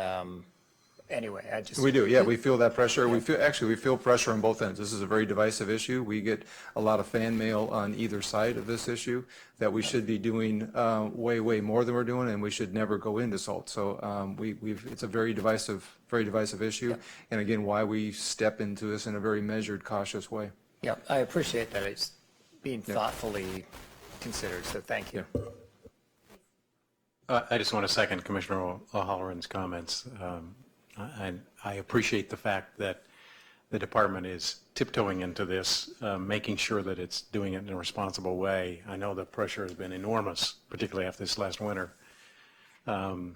anyway, We do, yeah, we feel that pressure. We feel pressure on both ends. This is a very divisive issue. We get a lot of fan mail on either side of this issue that we should be doing way, way more than we're doing, and we should never go into salt. So it's a very divisive issue, and again, why we step into this in a very measured, cautious way. Yeah, I appreciate that it's being thoughtfully considered, so thank you. I just want to second Commissioner O'Halloran's comments. I appreciate the fact that the department is tiptoeing into this, making sure that it's doing it in a responsible way. I know the pressure has been enormous, particularly after this last winter. And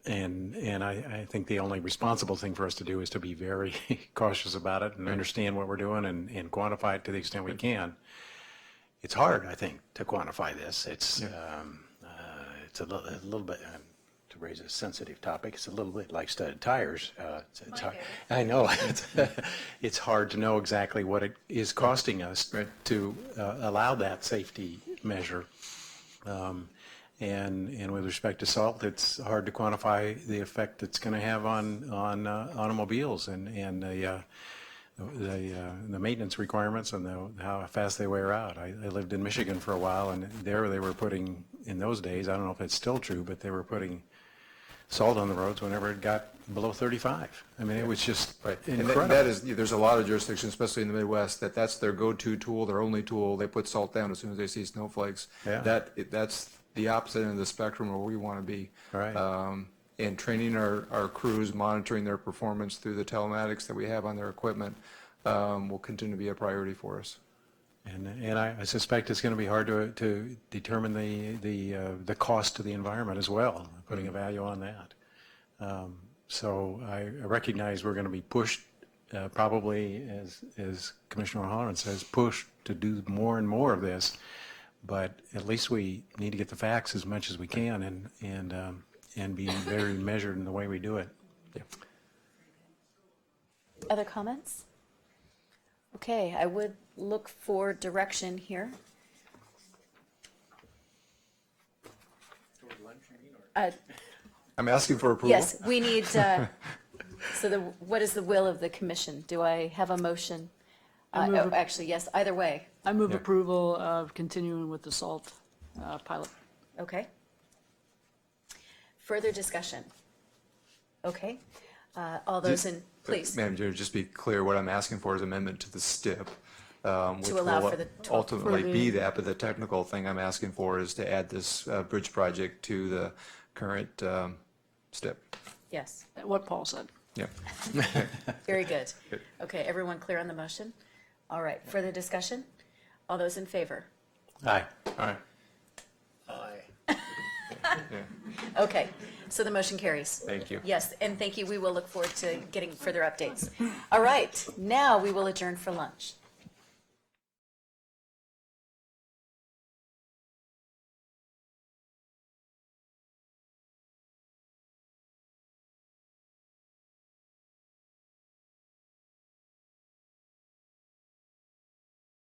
I think the only responsible thing for us to do is to be very cautious about it and understand what we're doing and quantify it to the extent we can. It's hard, I think, to quantify this. It's a little bit, to raise a sensitive topic, it's a little bit like studded tires. I know. It's hard to know exactly what it is costing us to allow that safety measure. And with respect to salt, it's hard to quantify the effect it's going to have on automobiles and the maintenance requirements and how fast they wear out. I lived in Michigan for a while, and there they were putting, in those days, I don't know if it's still true, but they were putting salt on the roads whenever it got below 35. I mean, it was just incredible. And that is, there's a lot of jurisdictions, especially in the Midwest, that's their go-to tool, their only tool. They put salt down as soon as they see snowflakes. Yeah. That's the opposite end of the spectrum where we want to be. Right. And training our crews, monitoring their performance through the telematics that we have on their equipment will continue to be a priority for us. And I suspect it's going to be hard to determine the cost to the environment as well, putting a value on that. So I recognize we're going to be pushed, probably, as Commissioner O'Halloran says, pushed to do more and more of this. But at least we need to get the facts as much as we can and be very measured in the way we do it. Yeah. Other comments? Okay, I would look for direction here. I'm asking for approval. Yes, we need, so what is the will of the commission? Do I have a motion? Actually, yes, either way. I move approval of continuing with the salt pilot. Okay. Further discussion? Okay. All those in, please. Madam Chair, just be clear, what I'm asking for is amendment to the STIP. Which allow will for the ultimately be that, but the technical thing I'm asking for is to add this bridge project to the current STIP. Yes. What Paul said. Yeah. Very good. Okay, everyone clear on the motion? All right, further discussion? All those in favor? Aye. Aye. Aye. Okay, so the motion carries. Thank you. Yes, and thank you. We will look forward to getting further updates. All right, now we will adjourn for lunch.